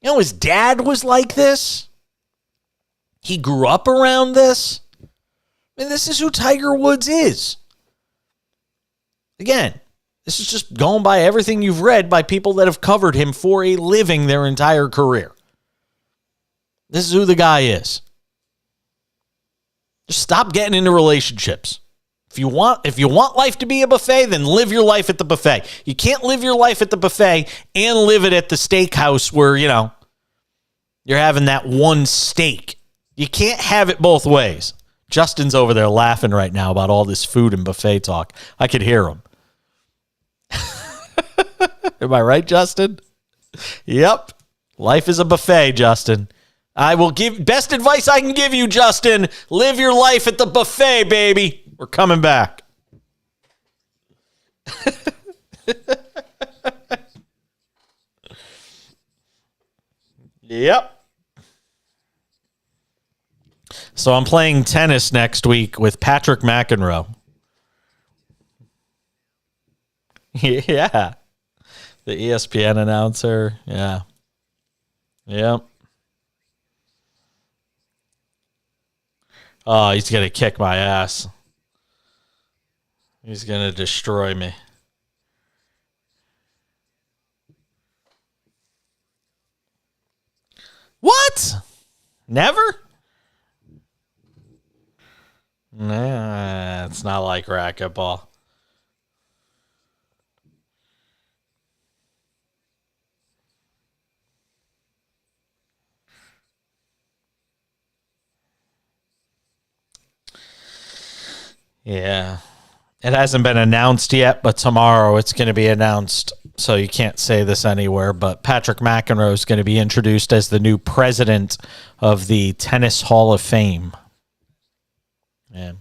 You know, his dad was like this. He grew up around this. And this is who Tiger Woods is. Again, this is just going by everything you've read by people that have covered him for a living their entire career. This is who the guy is. Just stop getting into relationships. If you want life to be a buffet, then live your life at the buffet. You can't live your life at the buffet and live it at the steakhouse where, you're having that one steak. You can't have it both ways. Justin's over there laughing right now about all this food and buffet talk. I could hear him. Am I right, Justin? Yep. Life is a buffet, Justin. I will give best advice I can give you, Justin. Live your life at the buffet, baby. We're coming back. Yep. So I'm playing tennis next week with Patrick McEnroe. Yeah. The ESPN announcer. Yeah. Yep. Oh, he's going to kick my ass. He's going to destroy me. What? Never? Nah, it's not like racquetball. Yeah. It hasn't been announced yet, but tomorrow it's going to be announced. So you can't say this anywhere, but Patrick McEnroe is going to be introduced as the new president of the Tennis Hall of Fame. Yeah.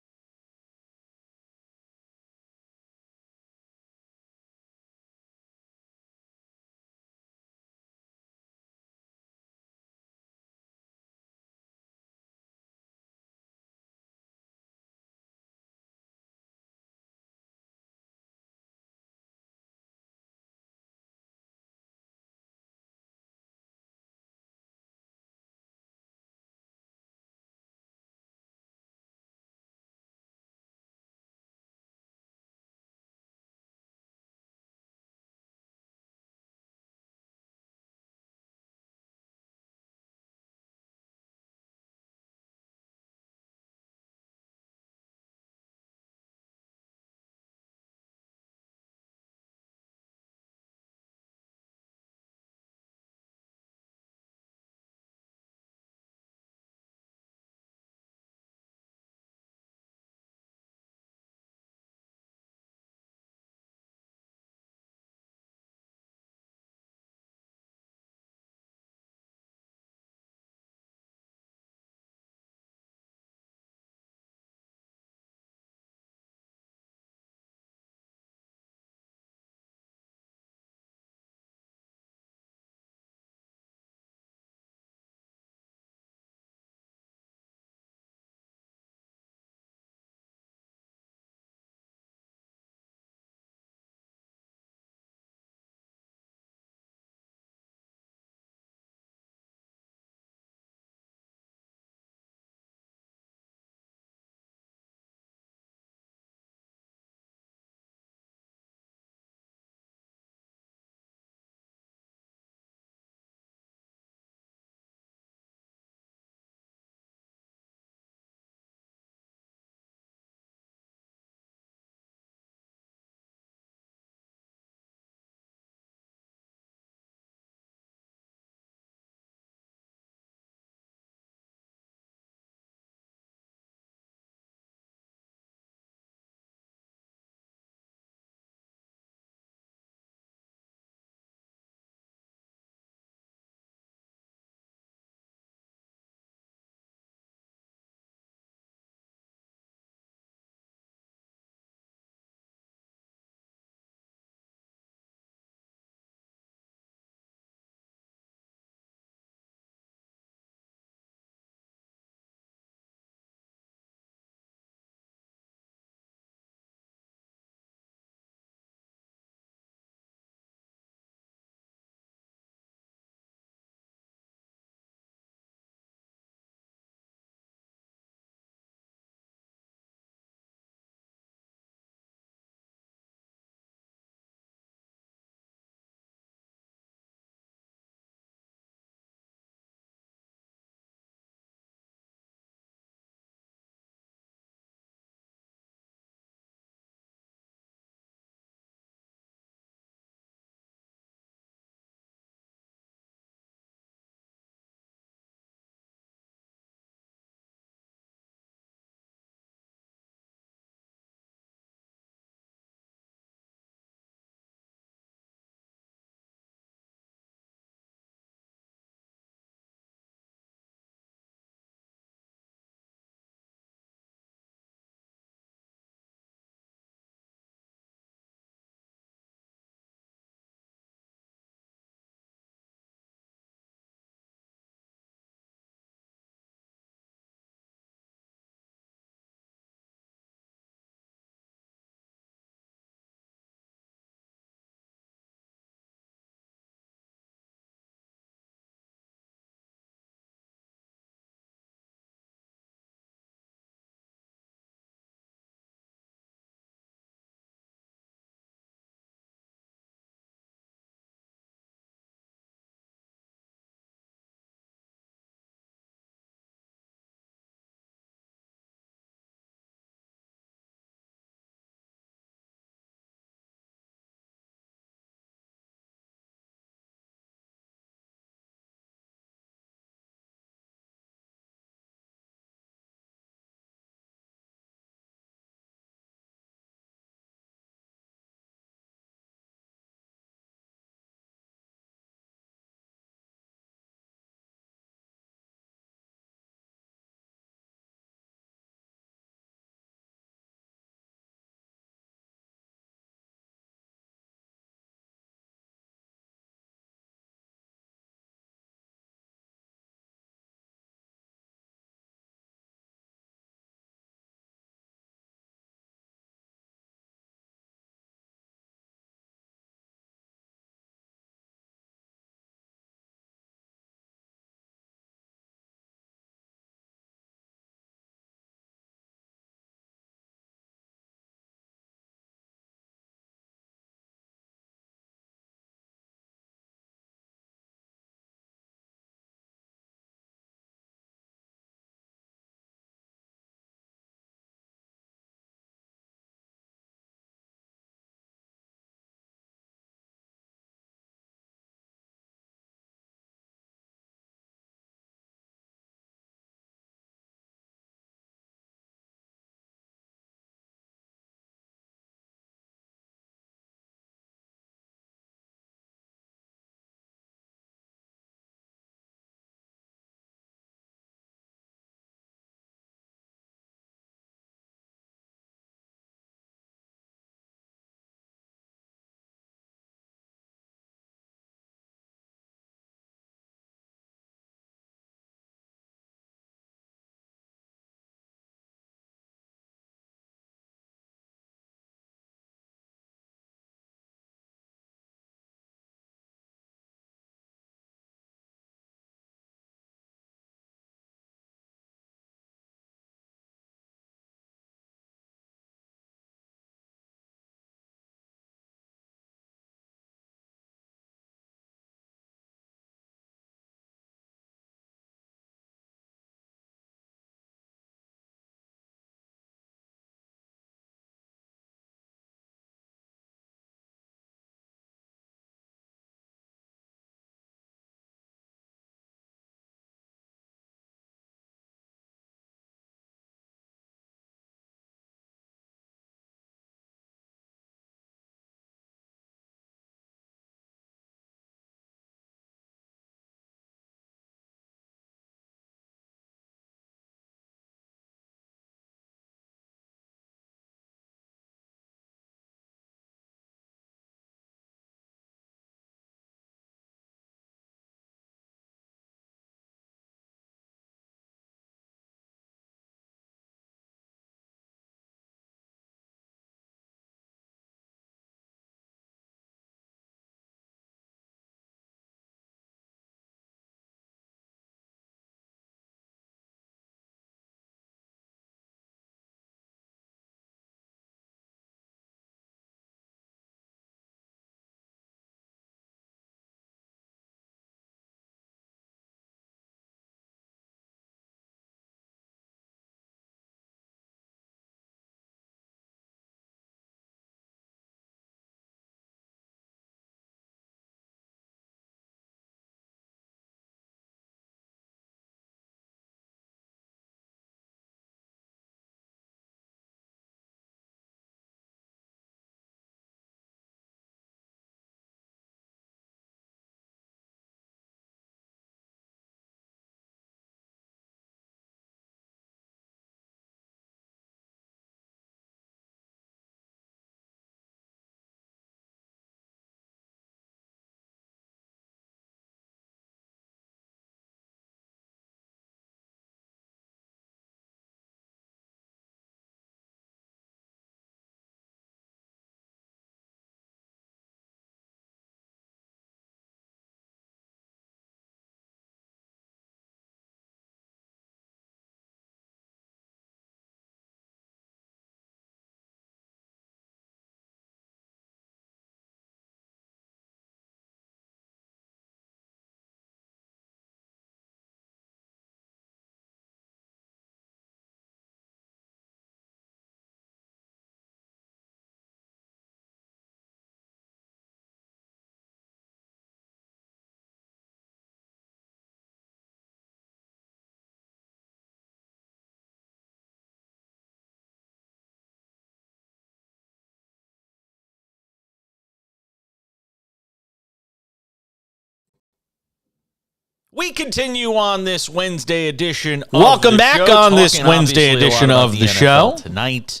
We continue on this Wednesday edition of Welcome the back show, on this talking Wednesday obviously a lot edition about of the NFL show. tonight.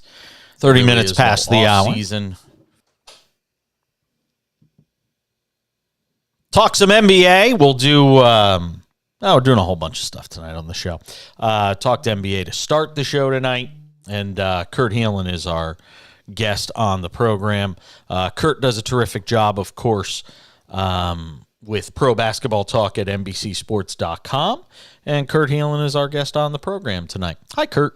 30 Really minutes is past a the off hour. Season. Talk some NBA. We'll do, we're doing a whole bunch of stuff tonight on the show. Talked NBA to start the show tonight, and Kurt Heelan is our guest on the program. Kurt does a terrific job, of course, with Pro Basketball Talk at NBCSports.com, and Kurt Heelan is our guest on the program tonight. Hi, Kurt.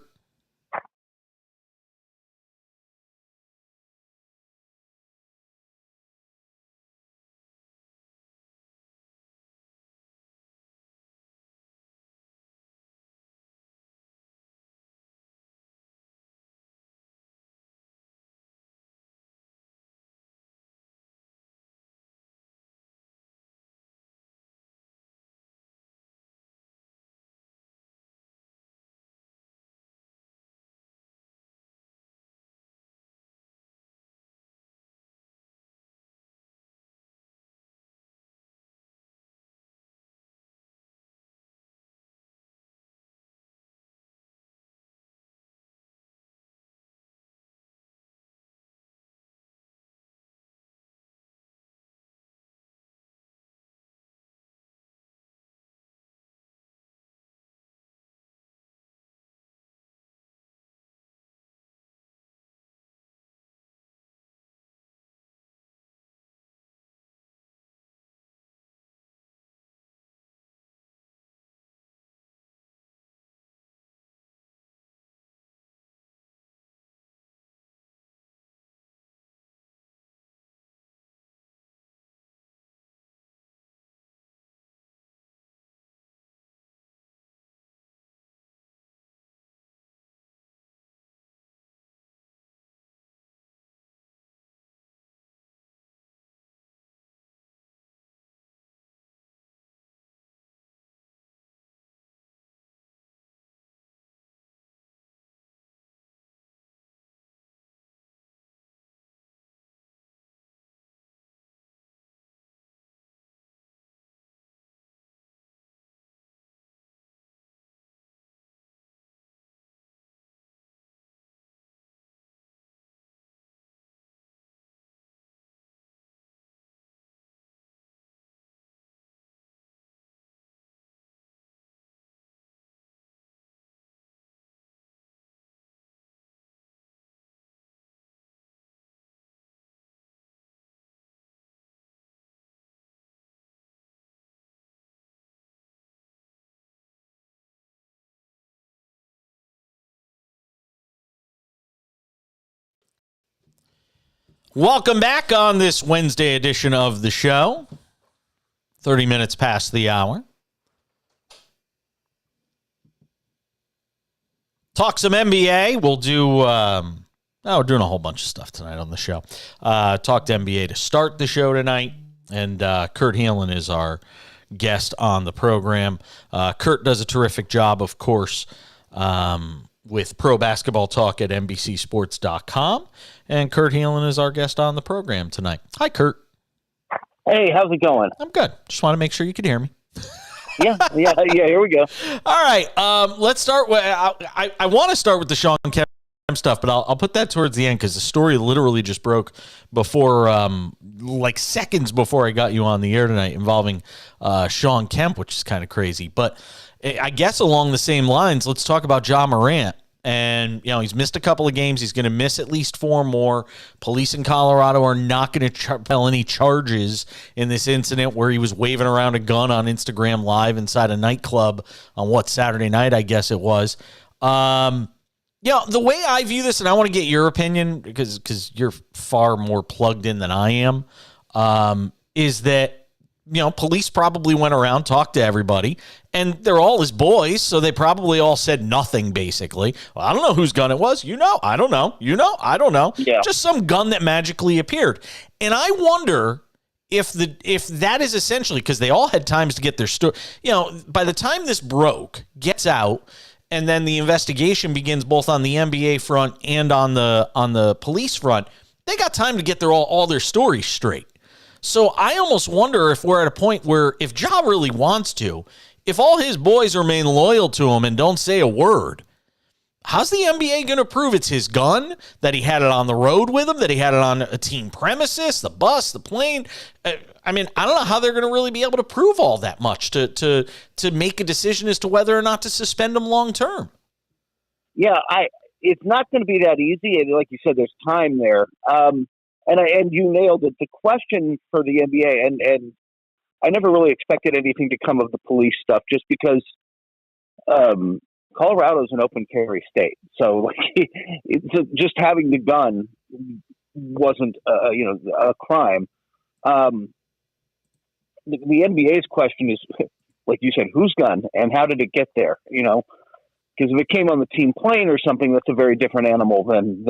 Welcome back on this Wednesday edition of the show. 30 minutes past the hour. Talk some NBA. We'll do, we're doing a whole bunch of stuff tonight on the show. Talked NBA to start the show tonight, and Kurt Heelan is our guest on the program. Kurt does a terrific job, of course, with Pro Basketball Talk at NBCSports.com, and Kurt Heelan is our guest on the program tonight. Hi, Kurt. Hey, how's it going? I'm good. Just want to make sure you can hear me. Yeah. Here we go. All right. Let's start with. I want to start with the Sean Kemp stuff, but I'll put that towards the end because the story literally just broke before, like seconds before I got you on the air tonight, involving Sean Kemp, which is kind of crazy. But I guess along the same lines, let's talk about Ja Morant. And, he's missed a couple of games. He's going to miss at least 4 more. Police in Colorado are not going to file any charges in this incident where he was waving around a gun on Instagram Live inside a nightclub on Saturday night, I guess it was. The way I view this, and I want to get your opinion because you're far more plugged in than I am, is that, police probably went around, talked to everybody, and they're all his boys, so they probably all said nothing, basically. Well, I don't know whose gun it was. I don't know. I don't know. Yeah. Just some gun that magically appeared. And I wonder if that is essentially, because they all had times to get their story. By the time this gets out, and then the investigation begins both on the NBA front and on the police front, they got time to get all their stories straight. So I almost wonder if we're at a point where if Ja really wants to, if all his boys remain loyal to him and don't say a word, how's the NBA going to prove it's his gun, that he had it on the road with him, that he had it on a team premises, the bus, the plane? I mean, I don't know how they're going to really be able to prove all that much to make a decision as to whether or not to suspend him long term. Yeah, it's not going to be that easy. And like you said, there's time there. And you nailed it. The question for the NBA, and I never really expected anything to come of the police stuff, just because Colorado is an open carry state. So just having the gun wasn't a crime. The NBA's question is, like you said, whose gun and how did it get there? Because if it came on the team plane or something, that's a very different animal than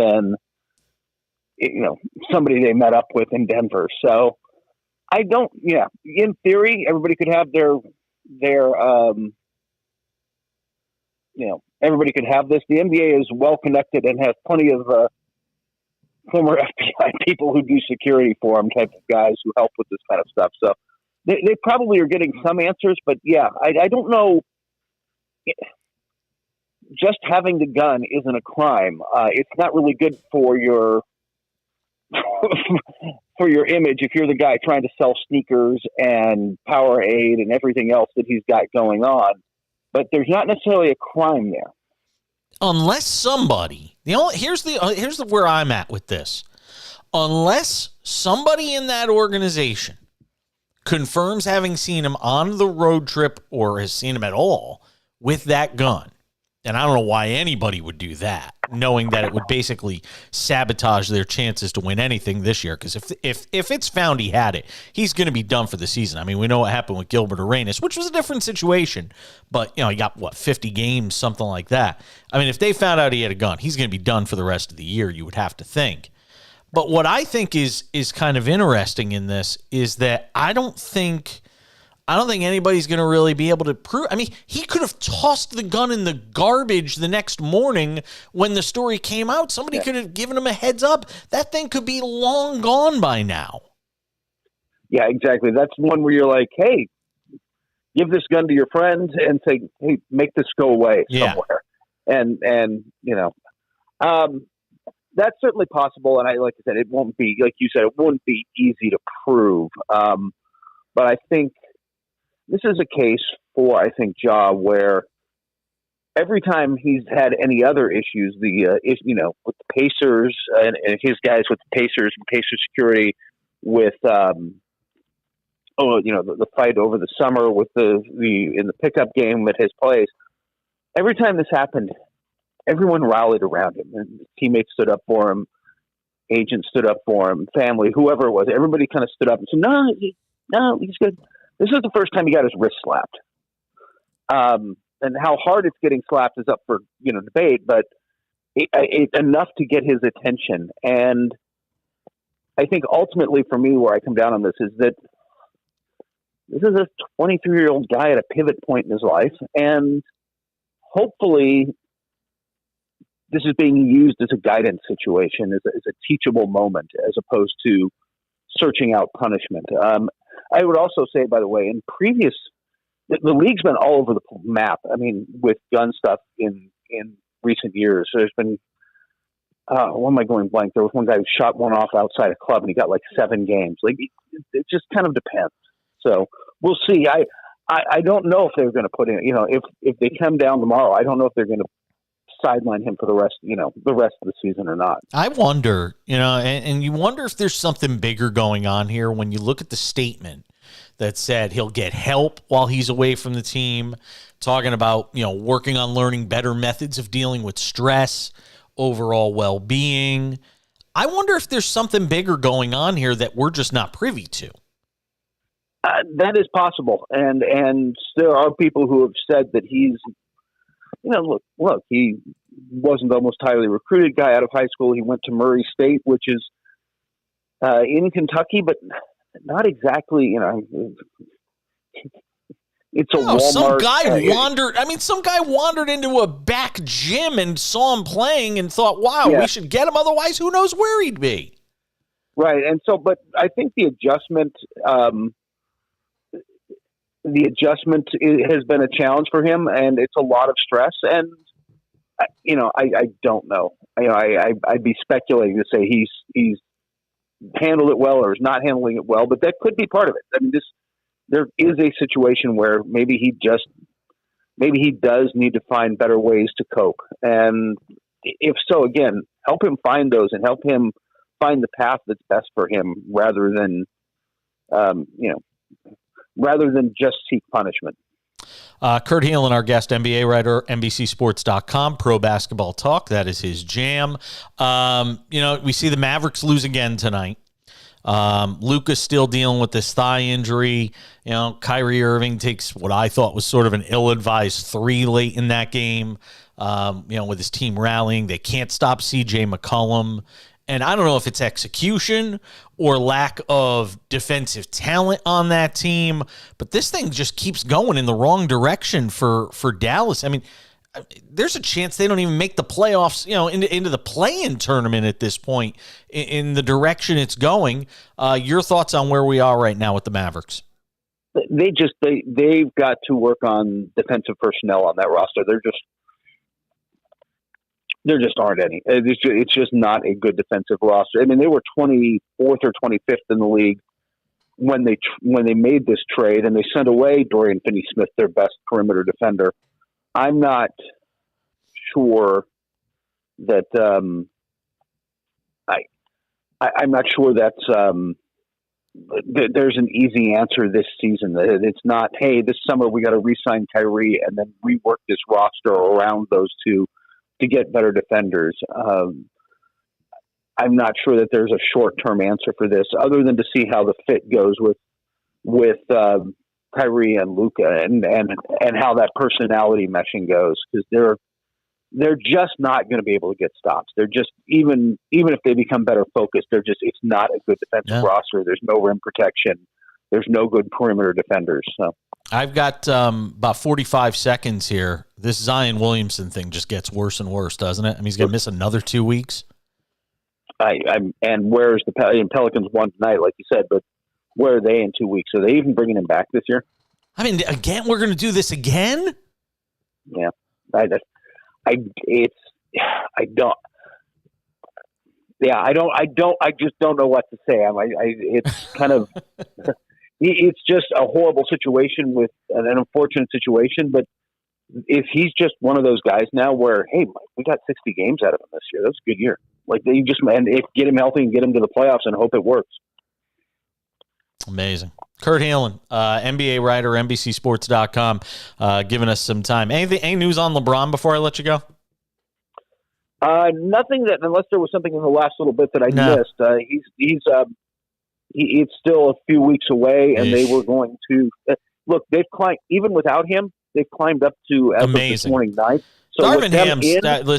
somebody they met up with in Denver. So in theory, everybody could have everybody could have this. The NBA is well connected and has plenty of former FBI people who do security for them, type of guys who help with this kind of stuff. So they probably are getting some answers, but I don't know. Just having the gun isn't a crime. It's not really good for your for your image if you're the guy trying to sell sneakers and Powerade and everything else that he's got going on. But there's not necessarily a crime there, unless somebody. Here's where I'm at with this. Unless somebody in that organization confirms having seen him on the road trip or has seen him at all with that gun. And I don't know why anybody would do that, knowing that it would basically sabotage their chances to win anything this year. Because if it's found he had it, he's going to be done for the season. I mean, we know what happened with Gilbert Arenas, which was a different situation. But, he got, 50 games, something like that. I mean, if they found out he had a gun, he's going to be done for the rest of the year, you would have to think. But what I think is kind of interesting in this is that I don't think anybody's going to really be able to prove. I mean, he could have tossed the gun in the garbage the next morning when the story came out. Somebody could have given him a heads up. That thing could be long gone by now. Yeah, exactly. That's one where you're like, hey, give this gun to your friends and say, hey, make this go away somewhere. And that's certainly possible. And like I said, it won't be, like you said, it won't be easy to prove. But I think this is a case for, Ja, where every time he's had any other issues, with the Pacers and his guys with the Pacers and Pacer security, with the fight over the summer with in the pickup game at his place. Every time this happened, everyone rallied around him, and teammates stood up for him, agents stood up for him, family, whoever it was. Everybody kind of stood up and said, "No, he's good." This is the first time he got his wrist slapped. And how hard it's getting slapped is up for debate, but enough to get his attention. And I think ultimately for me, where I come down on this is that this is a 23-year-old guy at a pivot point in his life, and hopefully this is being used as a guidance situation, as a teachable moment, as opposed to searching out punishment. I would also say, by the way, the league's been all over the map. I mean, with gun stuff in recent years, there's been, when am I going blank? There was one guy who shot one off outside a club and he got like 7 games. Like, it just kind of depends. So we'll see. I don't know if they're going to put in, if they come down tomorrow, I don't know if they're going to sideline him for the rest of the season or not. I wonder, and you wonder if there's something bigger going on here when you look at the statement that said he'll get help while he's away from the team, talking about, working on learning better methods of dealing with stress, overall well-being. I wonder if there's something bigger going on here that we're just not privy to. That is possible. And there are people who have said that he's, look, he wasn't the most highly recruited guy out of high school. He went to Murray State, which is in Kentucky, but not exactly, it's a Walmart. Some guy wandered into a back gym and saw him playing and thought, wow, we should get him. Otherwise, who knows where he'd be. Right. And so, but I think the adjustment, the adjustment has been a challenge for him, and it's a lot of stress. And I don't know. I'd be speculating to say he's handled it well or is not handling it well, but that could be part of it. I mean, there is a situation where maybe he does need to find better ways to cope. And if so, again, help him find those and help him find the path that's best for him rather than just seek punishment. Kurt Heelan, our guest, NBA writer, NBCSports.com, pro basketball talk. That is his jam. We see the Mavericks lose again tonight. Luka's still dealing with this thigh injury. Kyrie Irving takes what I thought was sort of an ill-advised 3 late in that game. With his team rallying, they can't stop CJ McCollum. And I don't know if it's execution or lack of defensive talent on that team, but this thing just keeps going in the wrong direction for Dallas. I mean, there's a chance they don't even make the playoffs, into the play-in tournament at this point in the direction it's going. Your thoughts on where we are right now with the Mavericks? They've got to work on defensive personnel on that roster. There just aren't any. It's just not a good defensive roster. I mean, they were 24th or 25th in the league when they made this trade, and they sent away Dorian Finney-Smith, their best perimeter defender. I'm not sure that I'm not sure that's there's an easy answer this season. It's not, hey, this summer we got to re-sign Kyrie and then rework this roster around those two to get better defenders. I'm not sure that there's a short-term answer for this, other than to see how the fit goes with Kyrie and Luka, and how that personality meshing goes, because they're just not going to be able to get stops. They're just, even if they become better focused, it's not a good defensive roster. There's no rim protection. There's no good perimeter defenders. So I've got about 45 seconds here. This Zion Williamson thing just gets worse and worse, doesn't it? I mean, he's going to miss another 2 weeks. And where's the Pelicans won tonight, like you said, but where are they in 2 weeks? Are they even bringing him back this year? I mean, again, we're going to do this again? Yeah. I just don't know what to say. It's kind of, it's just a horrible situation with an unfortunate situation, but if he's just one of those guys now where, hey, we got 60 games out of him this year, that's a good year. Like, get him healthy and get him to the playoffs and hope it works. Amazing. Kurt Heelan, NBA writer, NBCSports.com, giving us some time. Any news on LeBron before I let you go? Nothing, that, unless there was something in the last little bit that I missed. It's still a few weeks away, and they were going to look. They've climbed, even without him. They've climbed up to as of this morning 9th. So Darvin Ham's,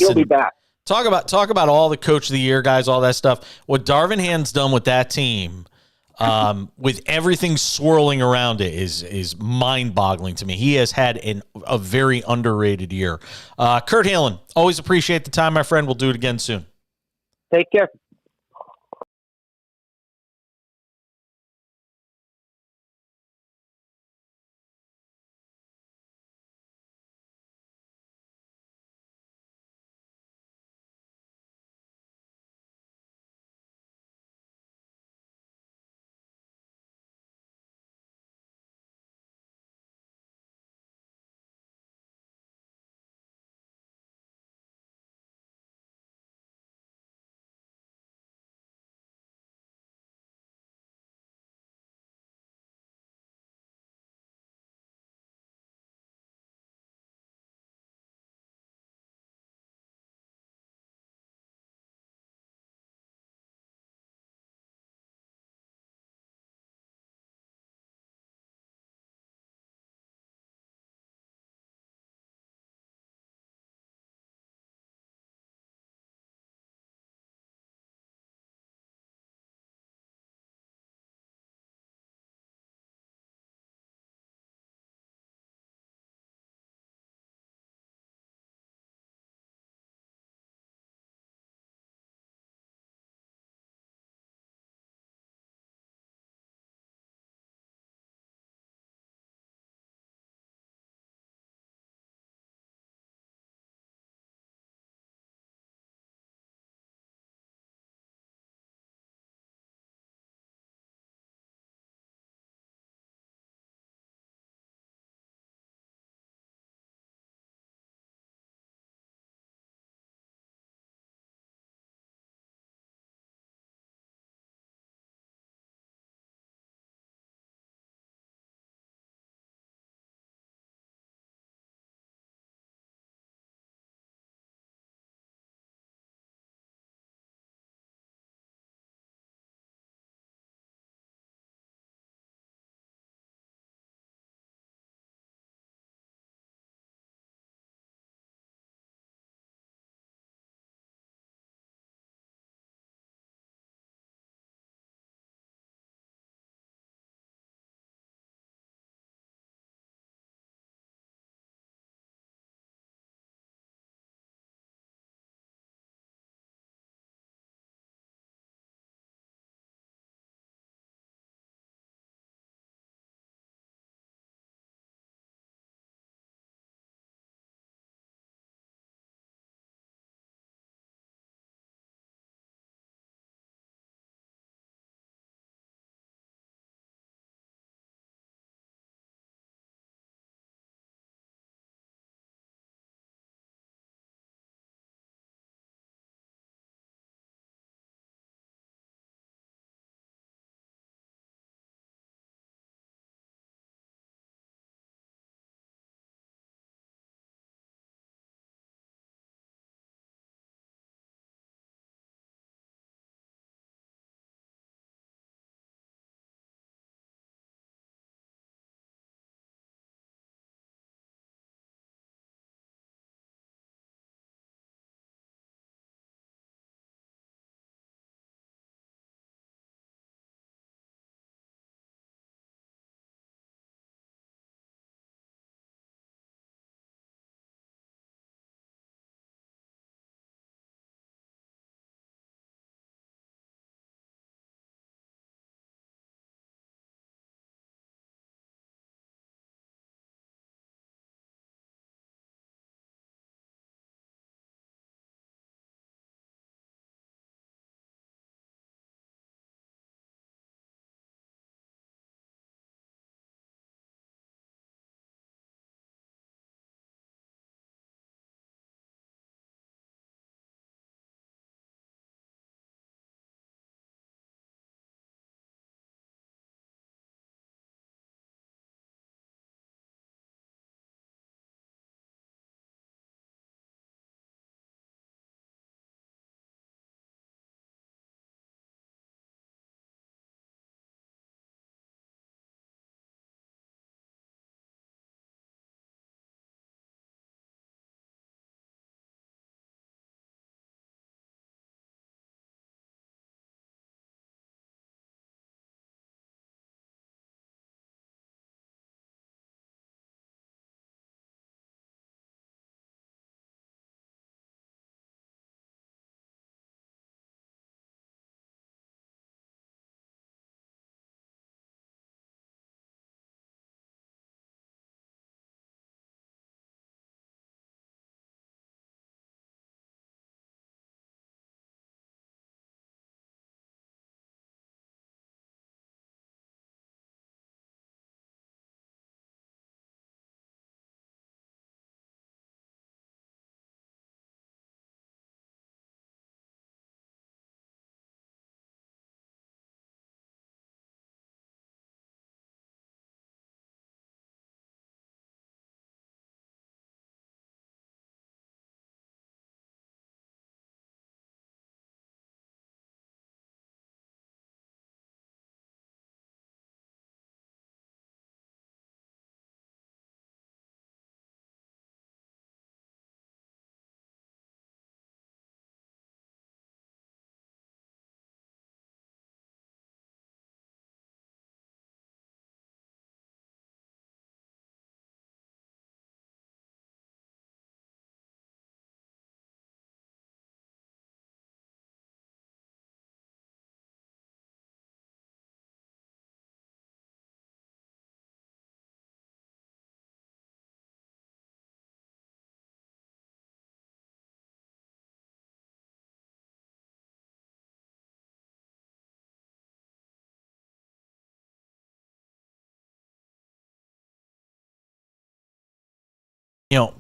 he'll be back. Talk about all the coach of the year guys, all that stuff. What Darvin Ham's done with that team, with everything swirling around it, is mind-boggling to me. He has had a very underrated year. Kurt Heelan, always appreciate the time, my friend. We'll do it again soon. Take care.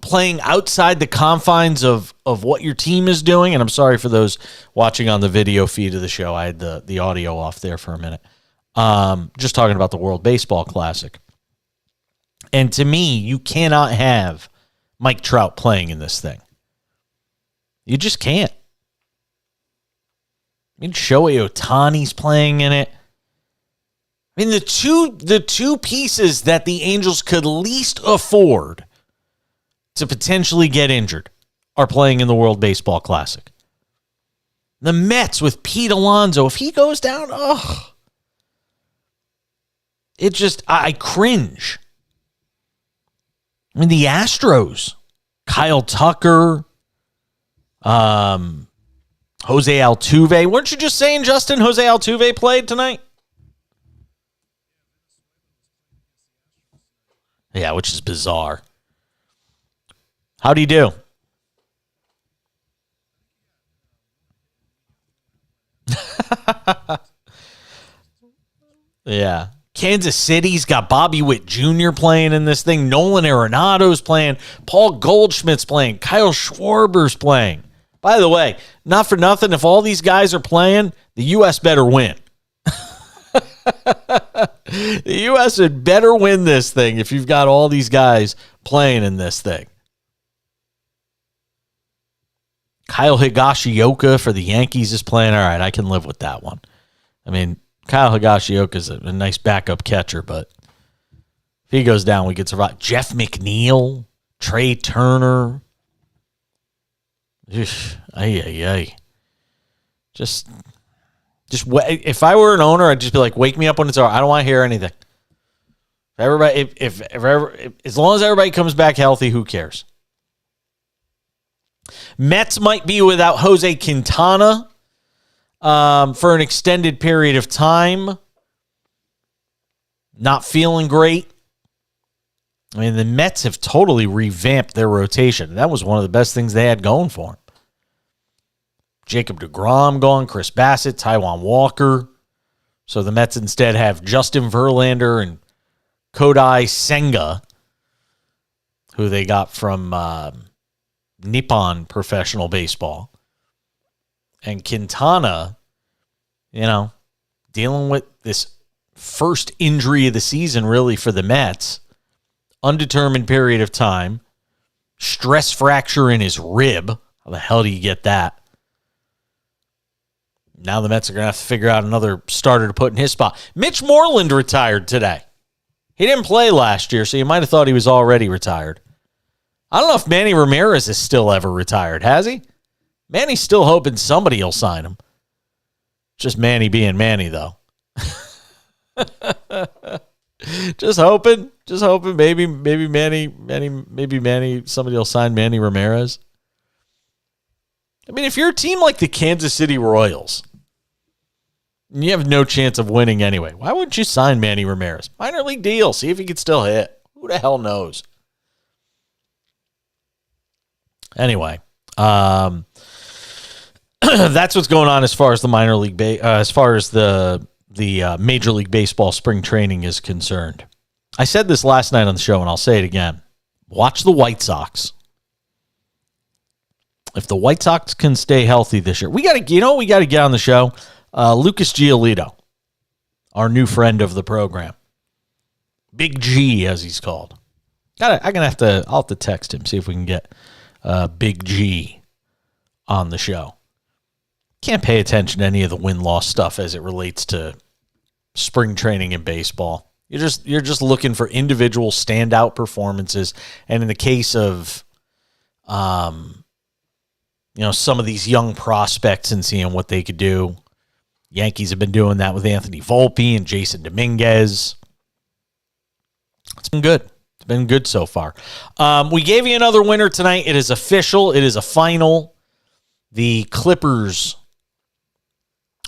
playing outside the confines of what your team is doing. And I'm sorry for those watching on the video feed of the show. I had the audio off there for a minute. Just talking about the World Baseball Classic. And to me, you cannot have Mike Trout playing in this thing. You just can't. I mean, Shohei Ohtani's playing in it. I mean, the two pieces that the Angels could least afford to potentially get injured are playing in the World Baseball Classic. The Mets with Pete Alonso, if he goes down, I cringe. I mean, the Astros, Kyle Tucker, Jose Altuve. Weren't you just saying, Justin, Jose Altuve played tonight? Yeah, which is bizarre. How'd he do? Yeah. Kansas City's got Bobby Witt Jr. playing in this thing. Nolan Arenado's playing. Paul Goldschmidt's playing. Kyle Schwarber's playing. By the way, not for nothing, if all these guys are playing, the U.S. better win. The U.S. had better win this thing if you've got all these guys playing in this thing. Kyle Higashioka for the Yankees is playing. All right, I can live with that one. I mean, Kyle Higashioka is a nice backup catcher, but if he goes down, we could survive. Jeff McNeil, Trey Turner. Just if I were an owner, I'd just be like, wake me up when it's over. I don't want to hear anything. Everybody, if as long as everybody comes back healthy, who cares? Mets might be without Jose Quintana for an extended period of time. Not feeling great. I mean, the Mets have totally revamped their rotation. That was one of the best things they had going for them. Jacob deGrom gone, Chris Bassett, Taijuan Walker. So the Mets instead have Justin Verlander and Kodai Senga, who they got from Nippon Professional Baseball. And Quintana, dealing with this first injury of the season really for the Mets. Undetermined period of time. Stress fracture in his rib. How the hell do you get that? Now the Mets are going to have to figure out another starter to put in his spot. Mitch Moreland retired today. He didn't play last year, so you might have thought he was already retired. I don't know if Manny Ramirez is still ever retired, has he? Manny's still hoping somebody will sign him. Just Manny being Manny, though. Just hoping. Maybe Manny, somebody will sign Manny Ramirez. I mean, if you're a team like the Kansas City Royals, and you have no chance of winning anyway, why wouldn't you sign Manny Ramirez? Minor league deal. See if he could still hit. Who the hell knows? Anyway, that's what's going on as far as the minor league, as far as the Major League Baseball spring training is concerned. I said this last night on the show, and I'll say it again. Watch the White Sox. If the White Sox can stay healthy this year, we got to get on the show. Lucas Giolito, our new friend of the program, Big G as he's called. I'll have to text him, see if we can get Big G on the show. Can't pay attention to any of the win-loss stuff as it relates to spring training in baseball. You're just looking for individual standout performances, and in the case of some of these young prospects and seeing what they could do. Yankees have been doing that with Anthony Volpe and Jason Dominguez. It's been good. It's been good so far. We gave you another winner tonight. It is official. It is a final. The Clippers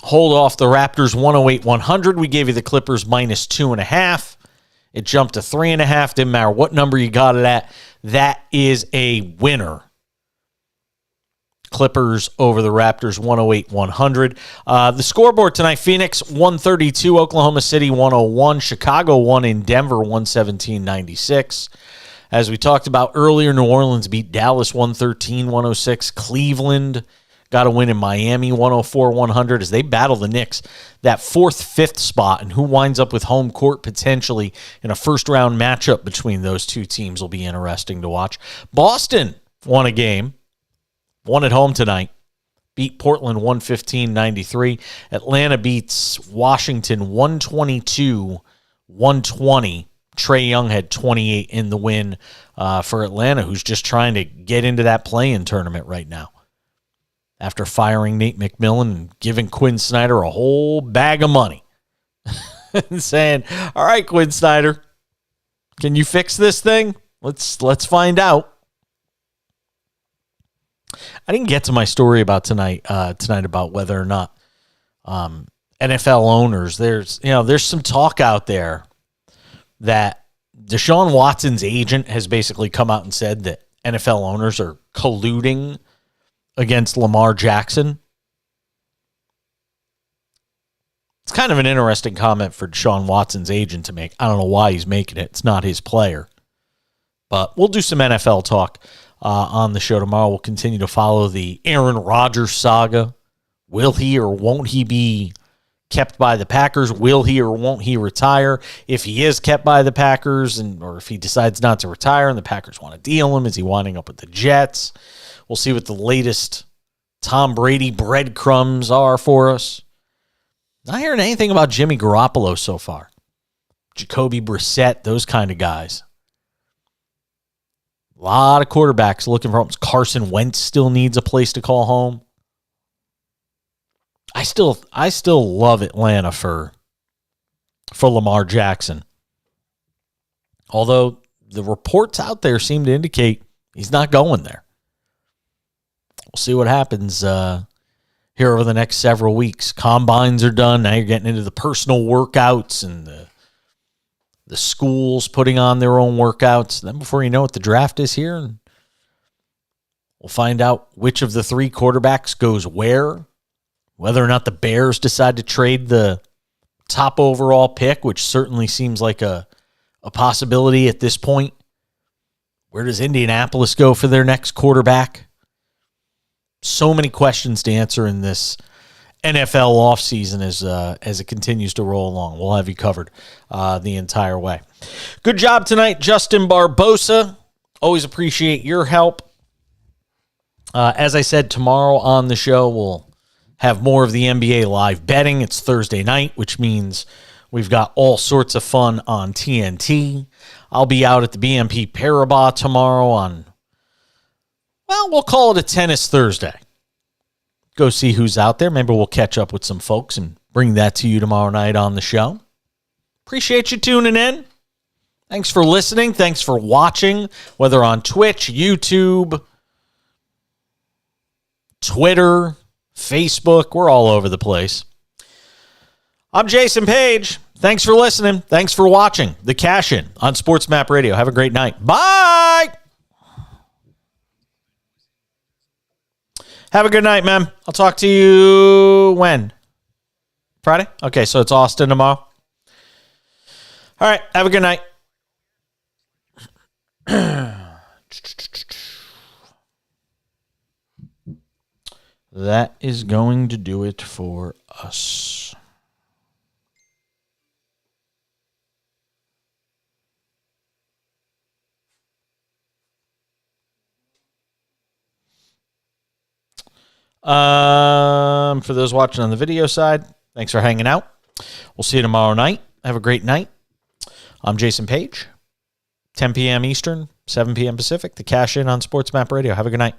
hold off the Raptors 108-100. We gave you the Clippers minus 2.5. It jumped to 3.5. Didn't matter what number you got it at. That is a winner. Clippers over the Raptors 108-100. The scoreboard tonight: Phoenix 132, Oklahoma City 101, Chicago won in Denver 117-96. As we talked about earlier, New Orleans beat Dallas 113-106. Cleveland got a win in Miami 104-100 as they battle the Knicks. That 4th, 5th spot and who winds up with home court potentially in a first-round matchup between those two teams will be interesting to watch. Boston won a game, won at home tonight. Beat Portland 115-93. Atlanta beats Washington 122-120. Trae Young had 28 in the win for Atlanta, who's just trying to get into that play-in tournament right now. After firing Nate McMillan and giving Quinn Snyder a whole bag of money. And saying, all right, Quinn Snyder, can you fix this thing? Let's find out. I didn't get to my story about tonight about whether or not NFL owners, there's some talk out there that Deshaun Watson's agent has basically come out and said that NFL owners are colluding against Lamar Jackson. It's kind of an interesting comment for Deshaun Watson's agent to make. I don't know why he's making it. It's not his player. But we'll do some NFL talk on the show tomorrow. We'll continue to follow the Aaron Rodgers saga. Will he or won't he be kept by the Packers? Will he or won't he retire? If he is kept by the Packers, or if he decides not to retire and the Packers want to deal him, is he winding up with the Jets? We'll see what the latest Tom Brady breadcrumbs are for us. Not hearing anything about Jimmy Garoppolo so far. Jacoby Brissett, those kind of guys. A lot of quarterbacks looking for homes. Carson Wentz still needs a place to call home. I still love Atlanta for Lamar Jackson. Although the reports out there seem to indicate he's not going there. We'll see what happens here over the next several weeks. Combines are done. Now you're getting into the personal workouts and the schools putting on their own workouts. Then before you know it, the draft is here. And we'll find out which of the 3 quarterbacks goes where. Whether or not the Bears decide to trade the top overall pick, which certainly seems like a possibility at this point. Where does Indianapolis go for their next quarterback? So many questions to answer in this NFL offseason as it continues to roll along. We'll have you covered the entire way. Good job tonight, Justin Barbosa. Always appreciate your help. As I said, tomorrow on the show, we'll have more of the NBA live betting. It's Thursday night, which means we've got all sorts of fun on TNT. I'll be out at the BNP Paribas tomorrow on, well, we'll call it a tennis Thursday. Go see who's out there. Maybe we'll catch up with some folks and bring that to you tomorrow night on the show. Appreciate you tuning in. Thanks for listening. Thanks for watching, whether on Twitch, YouTube, Twitter, Facebook. We're all over the place. I'm Jason Page. Thanks for listening. Thanks for watching The Cash In on SportsMap Radio. Have a great night. Bye! Have a good night, man. I'll talk to you when? Friday? Okay, so it's Austin tomorrow. All right, have a good night. That is going to do it for us. For those watching on the video side, thanks for hanging out. We'll see you tomorrow night. Have a great night. I'm Jason Page. 10 p.m. Eastern, 7 p.m. Pacific. The Cash In on SportsMap Radio. Have a good night.